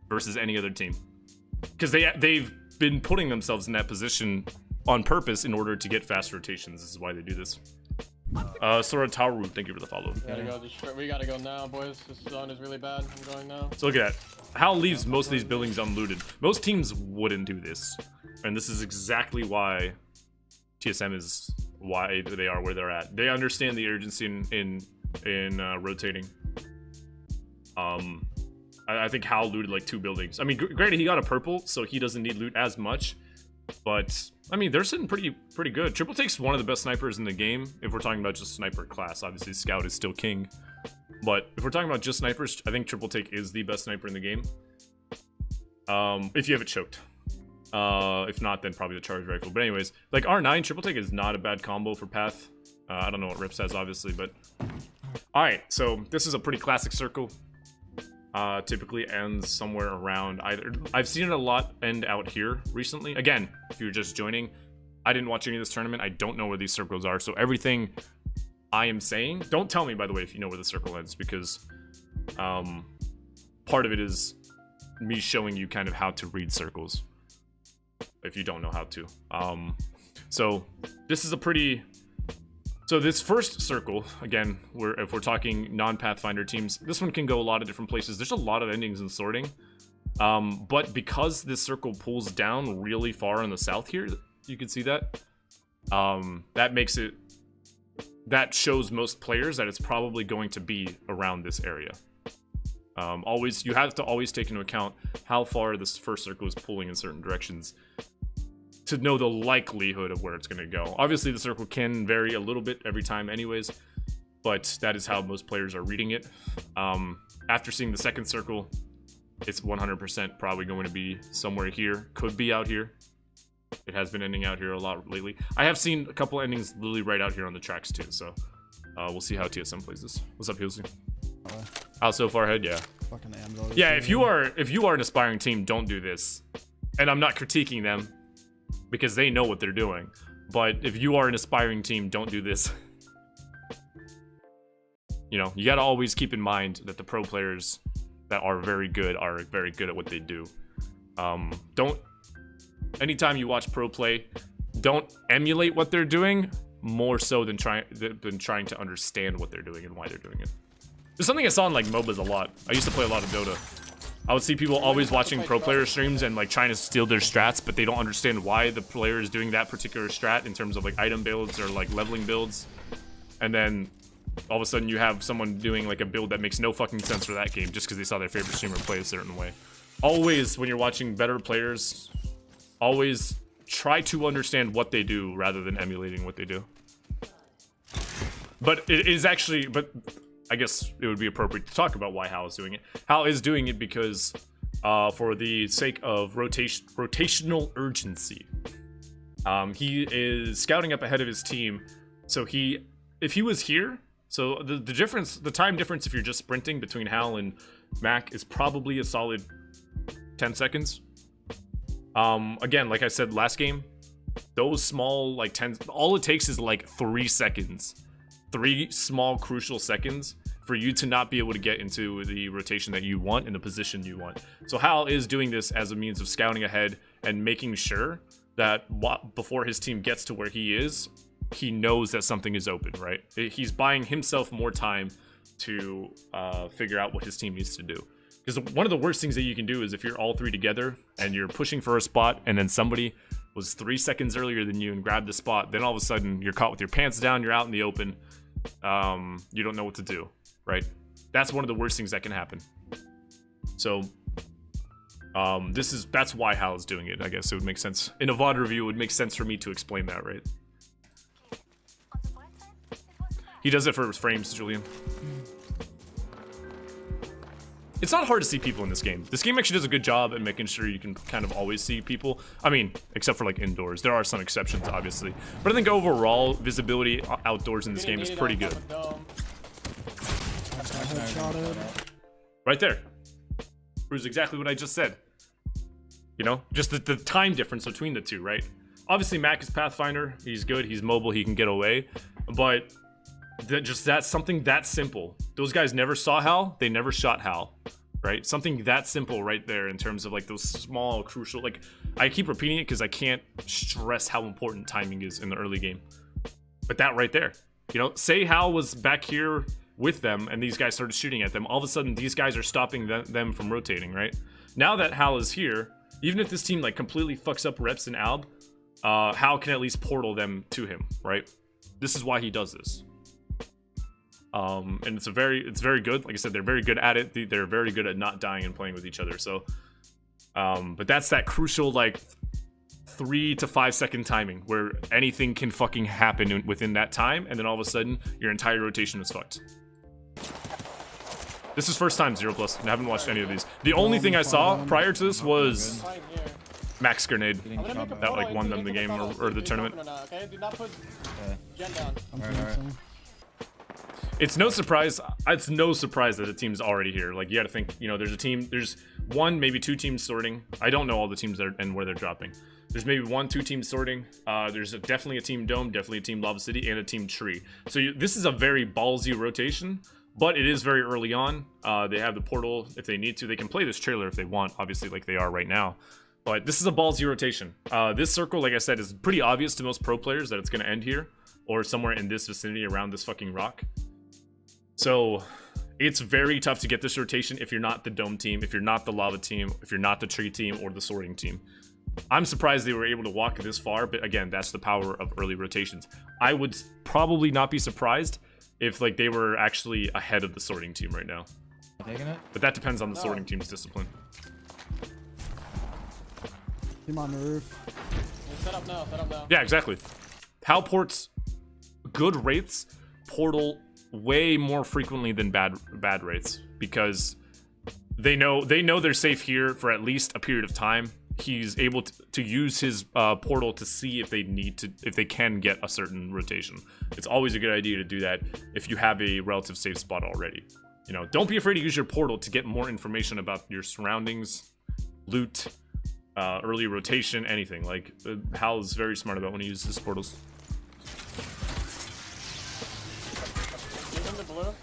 versus any other team. Because they've been putting themselves in that position on purpose in order to get fast rotations. This is why they do this. Sora Tauru, thank you for the follow. We gotta go now, boys. This zone is really bad. I'm going now. So look at that. Hal leaves most of these buildings unlooted. Most teams wouldn't do this. And this is exactly why TSM is why they are where they're at. They understand the urgency in rotating. I think Hal looted like 2 buildings. I mean, granted, he got a purple, so he doesn't need loot as much. But, I mean, they're sitting pretty good. Triple Take's one of the best snipers in the game, if we're talking about just sniper class. Obviously, Scout is still king. But if we're talking about just snipers, I think Triple Take is the best sniper in the game. If you have it choked. If not, then probably the charge rifle. But anyways, like R9, Triple Take is not a bad combo for Path. I don't know what Rips has, obviously, but... Alright, so this is a pretty classic circle. Typically ends somewhere around either... I've seen it a lot end out here recently. Again, if you're just joining, I didn't watch any of this tournament. I don't know where these circles are. So everything I am saying... Don't tell me, by the way, if you know where the circle ends, because part of it is me showing you kind of how to read circles. If you don't know how to. So this is a pretty... So this first circle, again, if we're talking non-Pathfinder teams, this one can go a lot of different places. There's a lot of endings in sorting. But because this circle pulls down really far in the south here, you can see that. That makes it... That shows most players that it's probably going to be around this area. You have to always take into account how far this first circle is pulling in certain directions to know the likelihood of where it's going to go. Obviously, the circle can vary a little bit every time anyways, but that is how most players are reading it. After seeing the second circle, it's 100% probably going to be somewhere here. Could be out here. It has been ending out here a lot lately. I have seen a couple endings literally right out here on the tracks too, so we'll see how TSM plays this. What's up, Hilsey? Out so far ahead, yeah. Fucking Anvil. Yeah, if you are an aspiring team, don't do this. And I'm not critiquing them, because they know what they're doing. But if you are an aspiring team, don't do this. You know, you gotta always keep in mind that the pro players that are very good at what they do. Anytime you watch pro play, don't emulate what they're doing more so than trying to understand what they're doing and why they're doing it. There's something I saw in like MOBAs a lot. I used to play a lot of Dota. I would see people always watching pro player streams and like trying to steal their strats, but they don't understand why the player is doing that particular strat in terms of like item builds or like leveling builds. And then all of a sudden you have someone doing like a build that makes no fucking sense for that game just because they saw their favorite streamer play a certain way. Always, when you're watching better players, always try to understand what they do rather than emulating what they do. But it is actually, I guess it would be appropriate to talk about why Hal is doing it. Hal is doing it because, for the sake of rotational urgency, he is scouting up ahead of his team. So if he was here, so the time difference if you're just sprinting between Hal and Mac is probably a solid 10 seconds. Again, like I said last game, those small like 10, all it takes is like 3 seconds, 3 small crucial seconds for you to not be able to get into the rotation that you want in the position you want. So Hal is doing this as a means of scouting ahead and making sure that before his team gets to where he is, he knows that something is open, right? He's buying himself more time to figure out what his team needs to do. Because one of the worst things that you can do is if you're all 3 together and you're pushing for a spot and then somebody was 3 seconds earlier than you and grabbed the spot, then all of a sudden you're caught with your pants down, you're out in the open, you don't know what to do, right? That's one of the worst things that can happen. So that's why Hal is doing it. I guess it would make sense. In a VOD review, it would make sense for me to explain that, right? He does it for his frames, Julian. It's not hard to see people in this game. This game actually does a good job at making sure you can kind of always see people. I mean, except for like indoors. There are some exceptions, obviously. But I think overall, visibility outdoors in this game is pretty good. Right there. Proves exactly what I just said. You know, just the time difference between the two, right? Obviously, Mac is Pathfinder. He's good. He's mobile. He can get away. But that's something that simple. Those guys never saw Hal. They never shot Hal, right? Something that simple right there in terms of like those small, crucial, like I keep repeating it because I can't stress how important timing is in the early game. But that right there, you know, say Hal was back here with them and these guys started shooting at them. All of a sudden, these guys are stopping them from rotating, right? Now that Hal is here, even if this team like completely fucks up reps and Alb, Hal can at least portal them to him, right? This is why he does this. And it's very good. Like I said, they're very good at it. They're very good at not dying and playing with each other. So, but that's that crucial like 3 to 5 second timing where anything can fucking happen within that time, and then all of a sudden your entire rotation is fucked. This is first time 0+, and I haven't watched any of these. The only thing I saw prior to this was Max Grenade that like won them the game or the tournament. Okay, do not put Gen down. It's no surprise that the team's already here. Like, you gotta think, you know, there's 1, maybe 2 teams sorting. I don't know all the teams and where they're dropping. There's maybe 1, 2 teams sorting. There's definitely a team Dome, definitely a team Lava City, and a team Tree. So this is a very ballsy rotation, but it is very early on. They have the portal if they need to. They can play this trailer if they want, obviously, like they are right now. But this is a ballsy rotation. This circle, like I said, is pretty obvious to most pro players that it's gonna end here, or somewhere in this vicinity around this fucking rock. So it's very tough to get this rotation if you're not the Dome team, if you're not the Lava team, if you're not the Tree team or the Sorting team. I'm surprised they were able to walk this far, but again, that's the power of early rotations. I would probably not be surprised if like they were actually ahead of the Sorting team right now. Taking it? But that depends on the Sorting team's discipline. Team on the roof. Set up now. Yeah, exactly. Hal ports good Wraiths portal way more frequently than bad Wraiths because they know they're safe here for at least a period of time. He's able to use his portal to see if they can get a certain rotation. It's always a good idea to do that if you have a relative safe spot already. You know, don't be afraid to use your portal to get more information about your surroundings, loot, early rotation, anything. Like Hal is very smart about when he uses his portals. Blue.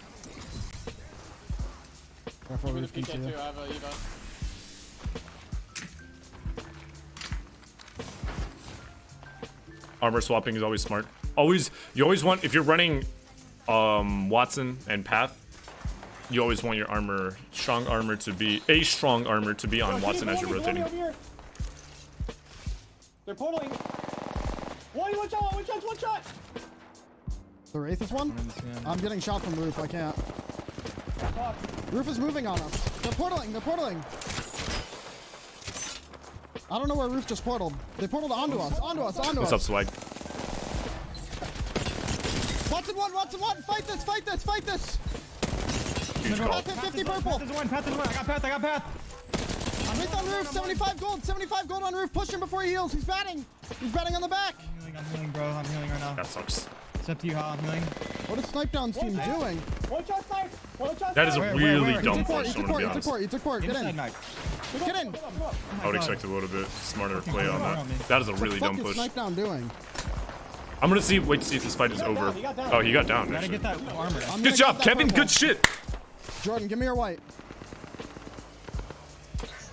Careful, Even roof if you can can see too, I have a Eva. Armor swapping is always smart. You always want, if you're running Watson and Path, you always want your strong armor to be on Watson as you're rotating. They're portaling. One shot. The Wraith is one? I'm getting shot from roof, I can't. Roof is moving on us. They're portaling. I don't know where roof just portaled. They portaled onto us. What's up, Swag? Watson one, fight this. Huge call. Path hit 50 purple. Path is one. I got path. Wraith on roof, 75 gold on roof. Push him before he heals. He's batting on the back. I'm healing, bro. I'm healing right now. That sucks. It's up to you, how I'm healing. What is Snipe Down's team doing? One shot snipe. That is a really dumb He push, I'm gonna be honest. He took port. Get in. Get in. I would expect a little bit smarter play on that. That is a really dumb What the fuck is push. Snipe Down doing? I'm gonna wait to see if this fight is over. Oh, he got down. Gotta Actually. get that armor. Good job, Kevin. Good shit. Jordan, give me your white.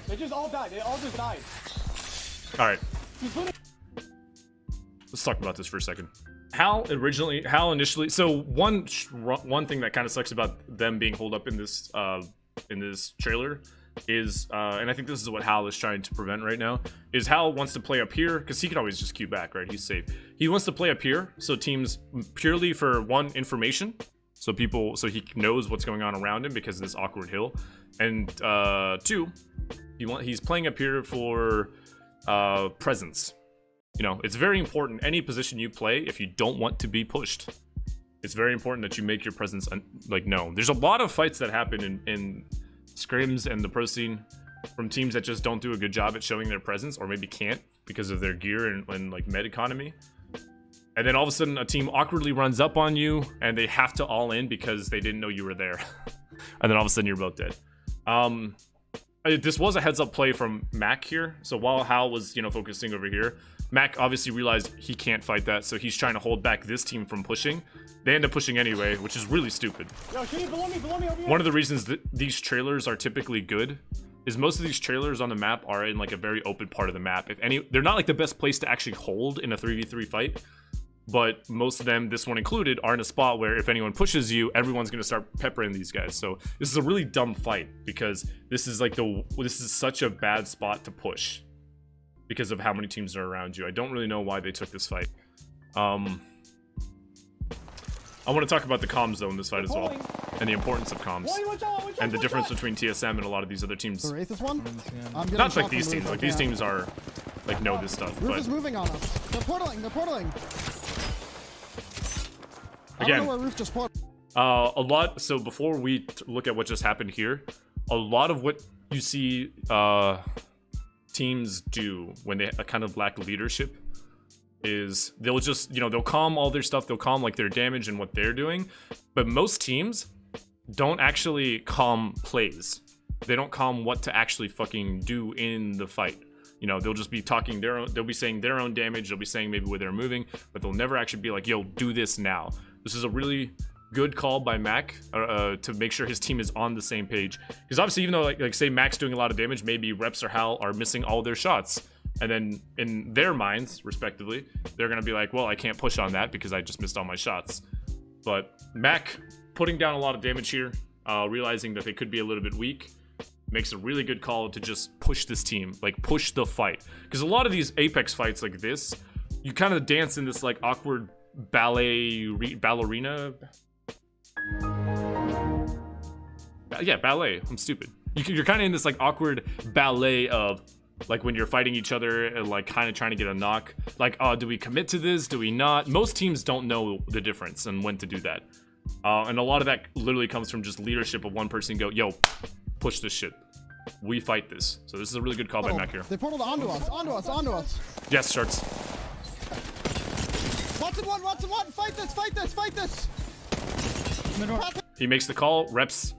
They just all died. They all just died. All right. Let's talk about this for a second. How initially, so one thing that kind of sucks about them being holed up in this trailer is, and I think this is what Hal is trying to prevent right now, is Hal wants to play up here because he can always just queue back, right? He's safe. He wants to play up here, so teams purely for one, information, so he knows what's going on around him because of this awkward hill, and two, he's playing up here for presence. You know, it's very important, any position you play, if you don't want to be pushed, it's very important that you make your presence known. There's a lot of fights that happen in scrims and the pro scene from teams that just don't do a good job at showing their presence, or maybe can't because of their gear and like med economy. And then all of a sudden a team awkwardly runs up on you and they have to all in because they didn't know you were there. And then all of a sudden you're both dead. This was a heads up play from Mac here. So while Hal was, focusing over here, Mac obviously realized he can't fight that, so he's trying to hold back this team from pushing. They end up pushing anyway, which is really stupid. Yo, shoot, below me over here. One of the reasons that these trailers are typically good is most of these trailers on the map are in like a very open part of the map. They're not like the best place to actually hold in a 3v3 fight, but most of them, this one included, are in a spot where if anyone pushes you, everyone's gonna start peppering these guys. So this is a really dumb fight because this is such a bad spot to push because of how many teams are around you. I don't really know why they took this fight. I want to talk about the comms though in this fight as well, and the importance of comms, and the difference between TSM and a lot of these other teams. The Wraith is one? Not like these teams. Like these teams are know this stuff. Roof But is moving on us. They're portaling. I again, don't know where Roof just portaled. a lot. So before we look at what just happened here, a lot of what you see teams do when they kind of lack leadership is they'll just, they'll calm all their stuff, they'll calm like their damage and what they're doing, but most teams don't actually calm plays. They don't calm what to actually fucking do in the fight. They'll just be talking they'll be saying their own damage, they'll be saying maybe where they're moving, but they'll never actually be like, yo, do this now. This is a really good call by Mac to make sure his team is on the same page, because obviously even though like say Mac's doing a lot of damage, maybe Reps or Hal are missing all their shots, and then in their minds respectively they're gonna be like, well, I can't push on that because I just missed all my shots. But Mac putting down a lot of damage here, realizing that they could be a little bit weak, makes a really good call to just push this team, like push the fight, because a lot of these Apex fights like this, you kind of dance in this like awkward ballerina. Yeah, ballet. I'm stupid. You're kind of in this like awkward ballet of like when you're fighting each other and like kind of trying to get a knock. Like, oh, do we commit to this? Do we not? Most teams don't know the difference and when to do that. And a lot of that literally comes from just leadership of one person go, yo, push this shit. We fight this. So this is a really good call by Mac here. They portaled onto us. Yes, Sharks. Watson one, fight this. He makes the call. Reps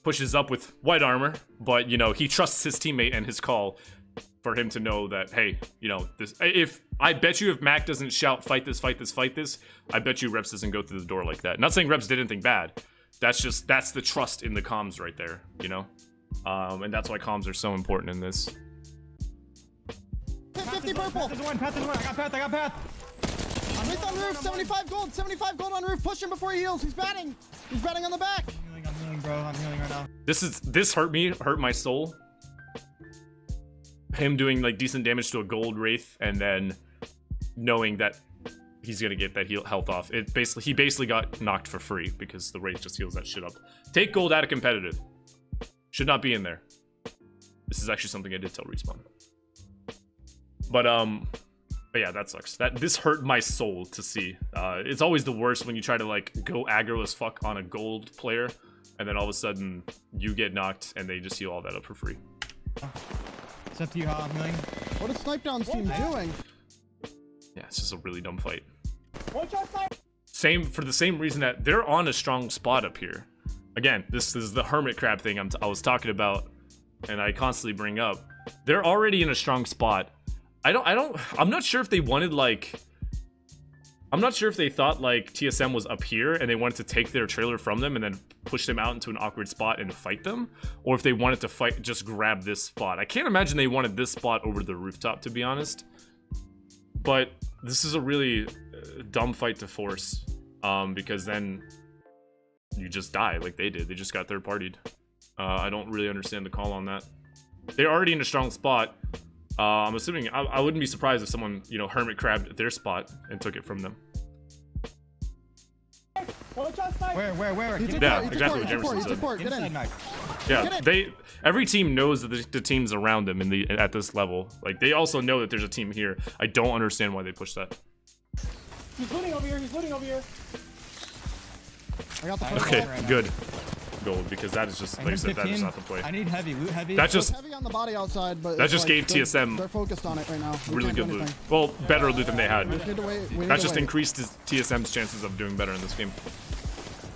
pushes up with white armor, but he trusts his teammate and his call for him to know that, hey, I bet you if Mac doesn't shout fight this, I bet you Reps doesn't go through the door like that. Not saying Reps did anything bad. That's the trust in the comms right there, and that's why comms are so important in this. 50 purple. Path is one. I got path. Wraith on roof, 75 gold, 75 gold on roof. Push him before he heals. He's batting. He's batting on the back. I'm healing, bro. I'm healing right now. This hurt my soul. Him doing like decent damage to a gold Wraith and then knowing that he's gonna get that health off. He basically got knocked for free because the Wraith just heals that shit up. Take gold out of competitive. Should not be in there. This is actually something I did tell Respawn. But yeah, that sucks. This hurt my soul to see. It's always the worst when you try to like go aggro as fuck on a gold player, and then all of a sudden you get knocked and they just heal all that up for free. It's up to you how I'm healing. What is Snipe Down's team doing? Yeah, it's just a really dumb fight. One shot snipe. For the same reason that they're on a strong spot up here. Again, this is the hermit crab thing I was talking about, and I constantly bring up. They're already in a strong spot. I'm not sure if they wanted like. I'm not sure if they thought like TSM was up here and they wanted to take their trailer from them and then push them out into an awkward spot and fight them, or if they wanted to just grab this spot. I can't imagine they wanted this spot over the rooftop, to be honest. But this is a really dumb fight to force, because then you just die like they did. They just got third-partied. I don't really understand the call on that. They're already in a strong spot. I'm assuming I wouldn't be surprised if someone, hermit crabbed their spot and took it from them. One shot snipe. Where? He took Yeah, port, exactly what he took port, Jamerson he took said. port, get Inside in. knife. Yeah, every team knows that the teams around them at this level. Like, they also know that there's a team here. I don't understand why they push that. He's looting over here. He's looting over here. I got the Okay. first Okay, one. right now. good. Gold, because that is just, like I said, that is not the play. I need heavy, loot heavy. That just Heavy on the body outside, but That it's just like gave TSM they're focused on it right now. We really can't do good loot. anything. Well, better loot than they had. We need to wait. We need That to just wait. increased TSM's chances of doing better in this game.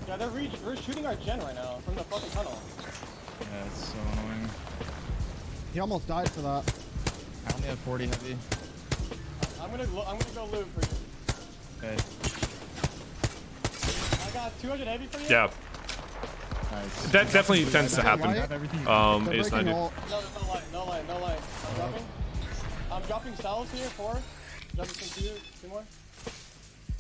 Yeah, they're shooting our gen right now from the fucking tunnel. Yeah, it's so annoying. He almost died for that. I only have 40 heavy. I'm gonna go loot for you. Okay. I got 200 heavy for you. Yeah, Nice. that definitely tends to I happen. have everything. They're Ace breaking 90. all. No, there's no light. I'm dropping cells here. 4. Dropping some 2 more.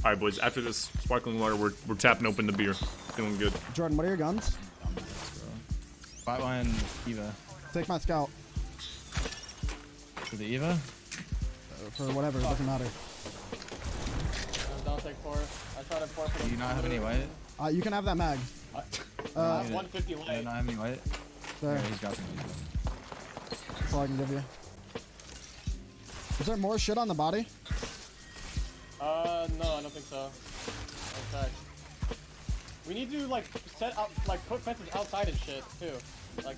All right, boys. After this sparkling water, we're tapping open the beer. Feeling good. Jordan, what are your guns? Flatline Eva. Take my scout. For the Eva? For whatever, it doesn't matter. Don't take 4. I tried to 4 for Do the. you not have any white? You can have that mag. 150 Do you light. not have any white? There, Yeah, he's dropping me. that's all I can give you. Is there more shit on the body? No, I don't think so. Okay. We need to like set up, like put fences outside and shit too. Like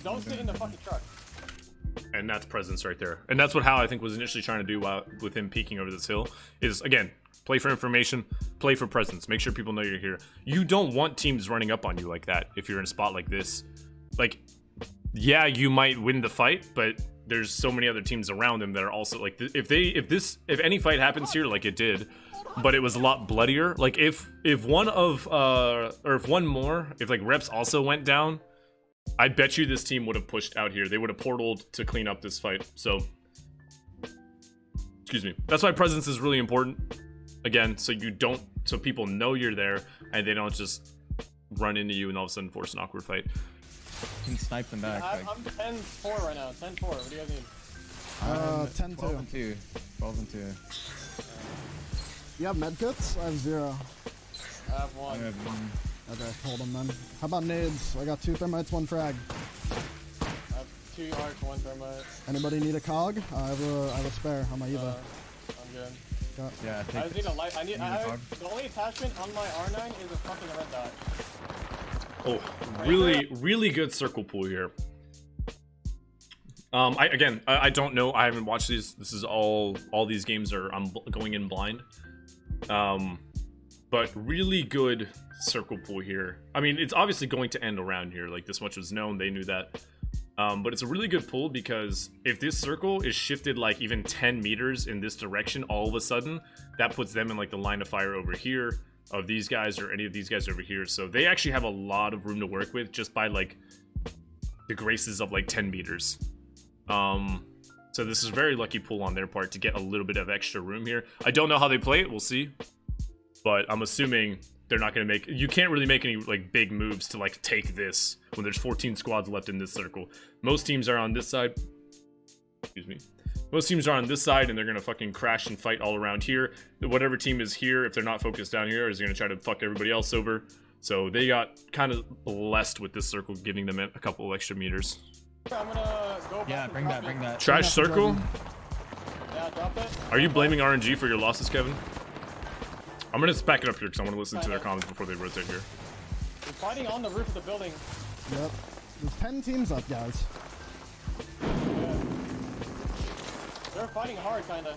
don't sit in the fucking truck. And that's presence right there. And that's what Hal, I think, was initially trying to do with him peeking over this hill. Is, again, play for information, play for presence. Make sure people know you're here. You don't want teams running up on you like that if you're in a spot like this. Like, yeah, you might win the fight, but there's so many other teams around him that are also like, if any fight happens here, like it did, but it was a lot bloodier. Like if like Reps also went down, I bet you this team would have pushed out here. They would have portaled to clean up this fight. So, excuse me. That's why presence is really important. Again, so people know you're there and they don't just run into you and all of a sudden force an awkward fight. You can snipe them back. I'm 10-4 right now. 10-4. What do you guys need? 10-2. 12 and 2. 12 and 2. You have medkits? I have 0. I have 1. I have 1. Okay, hold them then. How about nades? I got 2 thermites, 1 frag. I have 2 arcs, 1 thermite. Anybody need a cog? I have a spare on my Eva. I'm good. Yeah, I just need a light. need a cog? The only attachment on my R9 is a fucking red dot. Oh, really good circle pool here. I don't know. I haven't watched these. This is all these games are I'm going in blind. But really good circle pool here. I mean, it's obviously going to end around here. Like, this much was known. They knew that. But it's a really good pull because if this circle is shifted like even 10 meters in this direction, all of a sudden, that puts them in like the line of fire over here of these guys or any of these guys over here. So they actually have a lot of room to work with just by like the graces of like 10 meters. So this is a very lucky pull on their part to get a little bit of extra room here. I don't know how they play it, we'll see. But I'm assuming they're not going to make... You can't really make any like big moves to like take this when there's 14 squads left in this circle. Most teams are on this side. Excuse me. Most teams are on this side and they're going to fucking crash and fight all around here. Whatever team is here, if they're not focused down here, is going to try to fuck everybody else over. So they got kind of blessed with this circle, giving them a couple of extra meters. I'm gonna go back. Yeah, and bring drop that, bring that. Trash circle? Yeah, drop it. Are you blaming RNG for your losses, Kevin? I'm gonna back it up here because I want to listen to their comments before they rotate here. We're fighting on the roof of the building. Yep. There's 10 teams up, guys. They're fighting hard, kinda.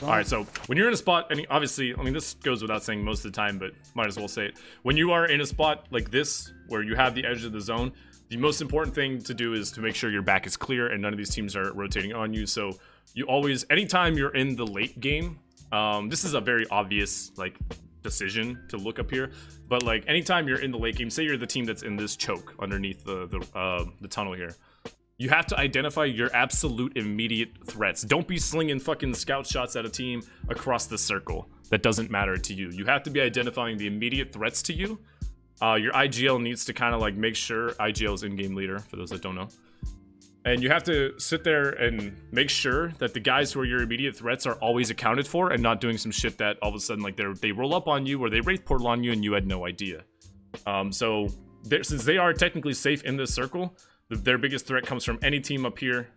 Alright, so when you're in a spot, and obviously, I mean, this goes without saying most of the time, but might as well say it. When you are in a spot like this, where you have the edge of the zone, the most important thing to do is to make sure your back is clear and none of these teams are rotating on you. So you always, anytime you're in the late game, this is a very obvious, like, decision to look up here, but like anytime you're in the late game, say you're the team that's in this choke underneath the tunnel here, you have to identify your absolute immediate threats. Don't be slinging fucking scout shots at a team across the circle. That doesn't matter to you. You have to be identifying the immediate threats to you. Your IGL needs to kind of like make sure, IGL is in-game leader for those that don't know. And you have to sit there and make sure that the guys who are your immediate threats are always accounted for and not doing some shit that all of a sudden like they roll up on you or they Wraith portal on you and you had no idea. So since they are technically safe in this circle, their biggest threat comes from any team up here.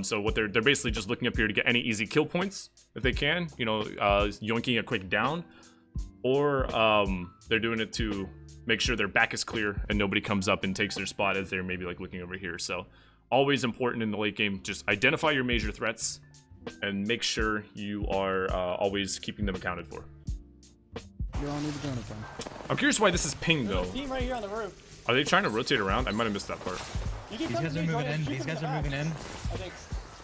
So what they're basically just looking up here to get any easy kill points if they can, you know, yoinking a quick down, or they're doing it to make sure their back is clear and nobody comes up and takes their spot as they're maybe like looking over here. So always important in the late game, just identify your major threats and make sure you are always keeping them accounted for. You all need to go anything. I'm curious why this is pinged though. There's a team right here on the roof. Are they trying to rotate around? I might have missed that part. You can These come guys to are me, moving Jordan. in. Shoot These them guys in are the moving in. back, I think.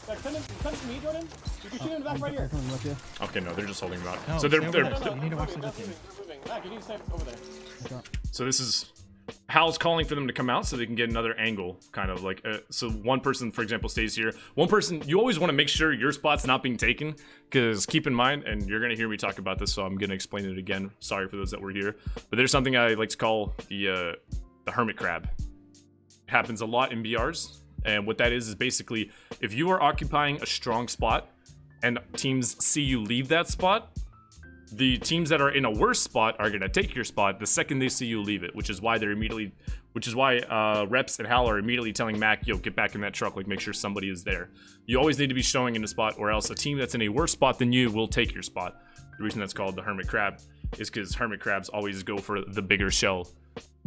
Like, send to me, Jordan. You can shoot him in the back right here. Coming with you. Okay, no, they're just holding them out. No, So they're stay over they're there. You need to watch the They're team. moving. Mac, you need to stay over there. Okay. So this is Hal's calling for them to come out so they can get another angle, kind of like so one person, for example, stays here. One person, you always want to make sure your spot's not being taken, because keep in mind, and you're gonna hear me talk about this, so I'm gonna explain it again. Sorry for those that were here, but there's something I like to call the Hermit crab. It happens a lot in BRs, and what that is basically if you are occupying a strong spot and teams see you leave that spot, the teams that are in a worse spot are gonna take your spot the second they see you leave it, which is why Reps and Hal are immediately telling Mac, yo, get back in that truck, like make sure somebody is there. You always need to be showing in a spot, or else a team that's in a worse spot than you will take your spot. The reason that's called the Hermit crab is because Hermit crabs always go for the bigger shell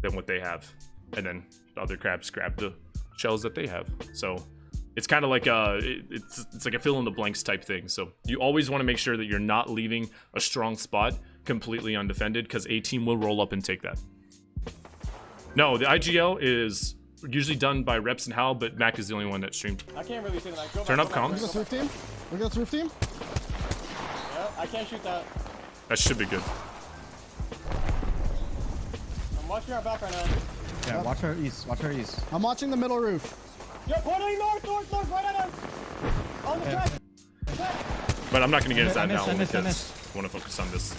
than what they have, and then the other crabs grab the shells that they have. So it's kind of like it's like a fill in the blanks type thing. So you always want to make sure that you're not leaving a strong spot completely undefended, because a team will roll up and take that. No, the IGL is usually done by Reps and Hal, but Mac is the only one that streamed. I can't really see that. Turn up comms. Look at this roof team. Look at this roof team. Yeah, I can't shoot that. That should be good. I'm watching our back right now. Yeah, watch our east. Watch our east. I'm watching the middle roof. Yo, pointing north, right at us. On the track. But I'm not going to get into that now I because missed. I want to focus on this.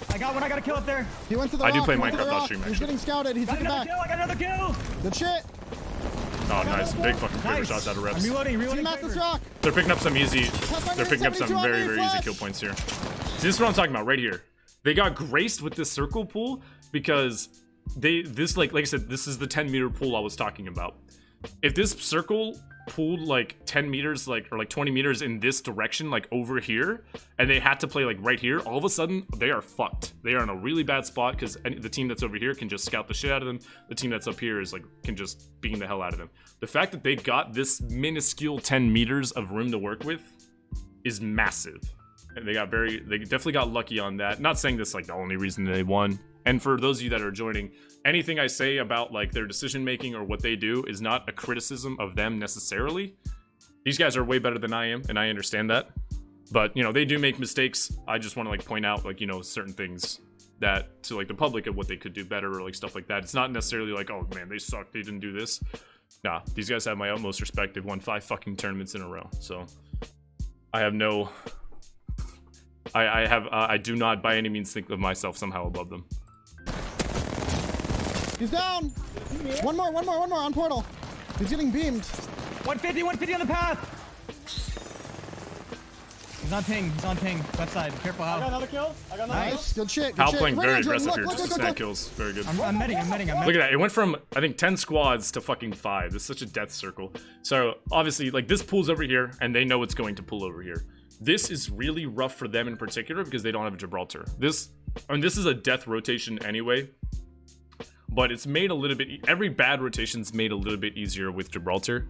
I got one. I got a kill up there. He went to the I rock. do play he went to the Minecraft off rock. stream, He's actually. getting scouted. He Got took it another back. kill. I got another kill. Good shit. Oh, nice. Big fucking favor Nice. shots out of I'm Reps. reloading. Team at this rock. They're picking up some easy. They're picking up some very, very easy kill points here. See, this is what I'm talking about right here. They got graced with this circle pool because like I said, this is the 10-meter pool I was talking about. If this circle pooled like 10 meters, or 20 meters in this direction, like over here, and they had to play like right here, all of a sudden they are fucked. They are in a really bad spot because the team that's over here can just scout the shit out of them. The team that's up here is like can just beam the hell out of them. The fact that they got this minuscule 10 meters of room to work with is massive. And they definitely got lucky on that. Not saying this like the only reason they won. And for those of you that are joining, anything I say about like their decision making or what they do is not a criticism of them necessarily. These guys are way better than I am, and I understand that. But you know, they do make mistakes. I just want to like point out like, you know, certain things that to like the public of what they could do better or like stuff like that. It's not necessarily like, oh man, they suck, they didn't do this. Nah, these guys have my utmost respect. They've won 5 fucking tournaments in a row. So I have no... I do not by any means think of myself somehow above them. He's down. One more on portal. He's getting beamed. 150 on the path. He's on ping, left side. Careful, I got Hal. another kill. Nice, good shit. Hal playing Right very on, Jordan, aggressive here, look, just look, to snag look. kills. Very good. I'm meding. Look at that. It went from, I think, 10 squads to fucking 5. This is such a death circle. So, obviously, like, this pool's over here, and they know it's going to pool over here. This is really rough for them in particular because they don't have a Gibraltar. This is a death rotation anyway, but it's made a little bit... Every bad rotation's made a little bit easier with Gibraltar.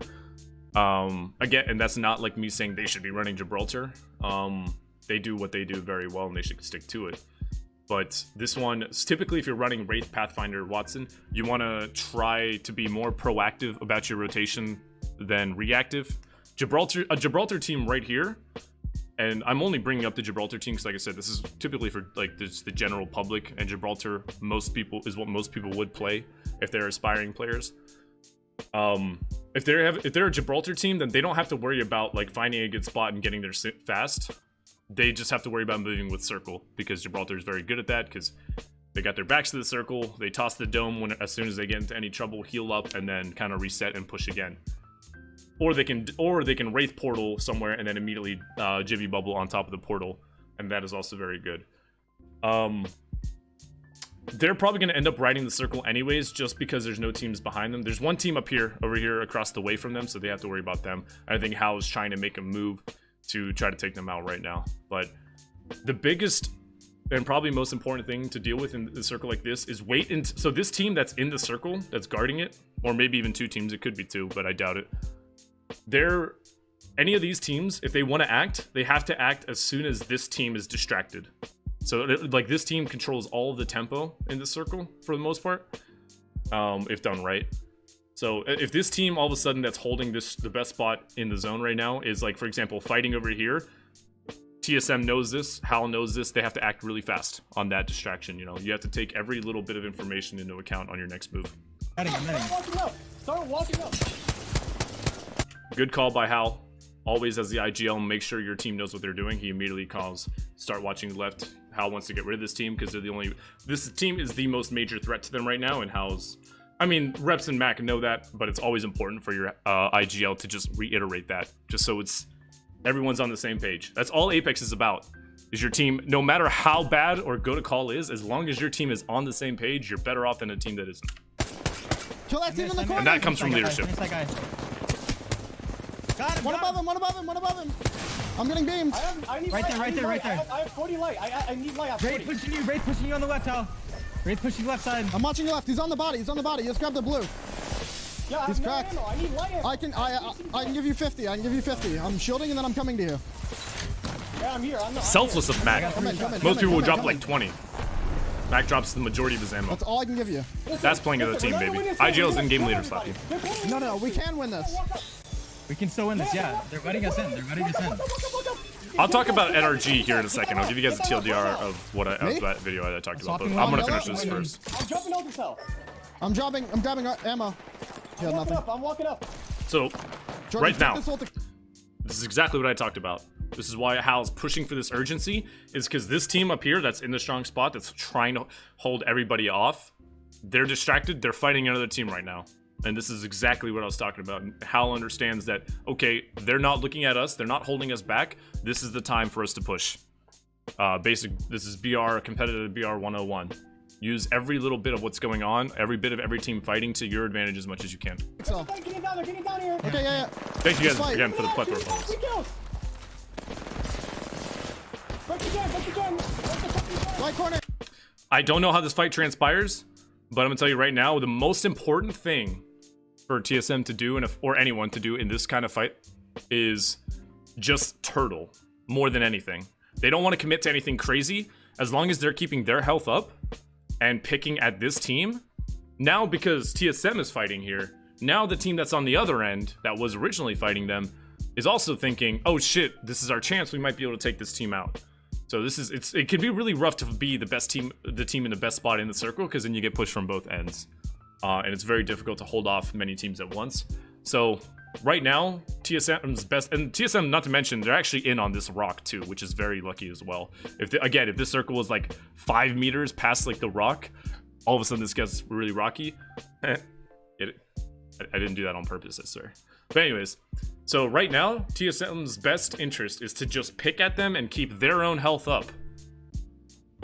Again, and that's not like me saying they should be running Gibraltar. They do what they do very well, and they should stick to it. But this one, typically if you're running Wraith, Pathfinder, Watson, you want to try to be more proactive about your rotation than reactive. A Gibraltar team right here, and I'm only bringing up the Gibraltar team because, like I said, this is typically for like the general public, and Gibraltar, is what most people would play if they're aspiring players. If they're a Gibraltar team, then they don't have to worry about like finding a good spot and getting there fast. They just have to worry about moving with circle, because Gibraltar is very good at that, because they got their backs to the circle, they toss the dome as soon as they get into any trouble, heal up, and then kind of reset and push again. Or they can Wraith portal somewhere and then immediately Jivvy bubble on top of the portal, and that is also very good. They're probably going to end up riding the circle anyways, just because there's no teams behind them. There's one team over here across the way from them, so they have to worry about them. I think Hal is trying to make a move to try to take them out right now. But the biggest and probably most important thing to deal with in a circle like this is wait until... So this team that's in the circle, that's guarding it, or maybe even 2 teams, it could be 2, but I doubt it. Any of these teams, if they want to act, they have to act as soon as this team is distracted. So, like, this team controls all of the tempo in the circle, for the most part, if done right. So, if this team, all of a sudden, that's holding the best spot in the zone right now, is, like, for example, fighting over here, TSM knows this, Hal knows this, they have to act really fast on that distraction, you know? You have to take every little bit of information into account on your next move. Start walking up. Good call by Hal. Always as the IGL, make sure your team knows what they're doing. He immediately calls, start watching left. Hal wants to get rid of this team because they're the only... This team is the most major threat to them right now, and Hal's... I mean, Reps and Mac know that, but it's always important for your IGL to just reiterate that, just so everyone's on the same page. That's all Apex is about, is your team, no matter how bad or good a call is, as long as your team is on the same page, you're better off than a team that isn't. Kill that team in the corner. And that comes from leadership. Got him, One above him. I'm getting beamed. I need Right light. there. I have 40 light. I need light. I have 40. Wraith pushing you on the left, Hal. Wraith pushing left side. I'm watching your left. He's on the body. Just grab the blue. Yeah, He's I have no cracked. ammo. I need light. I can give you 50. I'm shielding and then I'm coming to you. Yeah, I'm here. Selfless of Mac. Come in. Most people will drop like 20. Mac drops the majority of his ammo. That's all I can give you. That's playing as a team, baby. IGL's in-game leader, Slappy. No, we can win this. We can still win this, yeah. They're letting us in. I'll talk about NRG here in a second. I'll give you guys a TLDR of that video I talked about, but I'm gonna finish this first. I'm jumping out this hell. I'm grabbing ammo. Yeah, nothing. I'm walking up. So, Jordan, right now, this is exactly what I talked about. This is why Hal's pushing for this urgency, is because this team up here that's in the strong spot, that's trying to hold everybody off, they're distracted, they're fighting another team right now. And this is exactly what I was talking about. Hal understands that, okay, they're not looking at us, they're not holding us back, this is the time for us to push. This is BR, competitive BR 101. Use every little bit of what's going on, every bit of every team fighting to your advantage as much as you can. So. Getting down here. Okay, yeah. Thank you guys again for the plethora of follows. Right corner. I don't know how this fight transpires, but I'm gonna tell you right now, the most important thing for TSM to do, or anyone to do in this kind of fight, is just turtle more than anything. They don't want to commit to anything crazy, as long as they're keeping their health up and picking at this team. Now, because TSM is fighting here, now the team that's on the other end, that was originally fighting them, is also thinking, oh shit, this is our chance, we might be able to take this team out. So it can be really rough to be the team in the best spot in the circle, because then you get pushed from both ends. and it's very difficult to hold off many teams at once. So right now, TSM's best, and TSM, not to mention, they're actually in on this rock too, which is very lucky as well. If again, if this circle was like 5 meters past like the rock, all of a sudden this gets really rocky. I didn't do that on purpose, I swear. But anyways, so right now, TSM's best interest is to just pick at them and keep their own health up.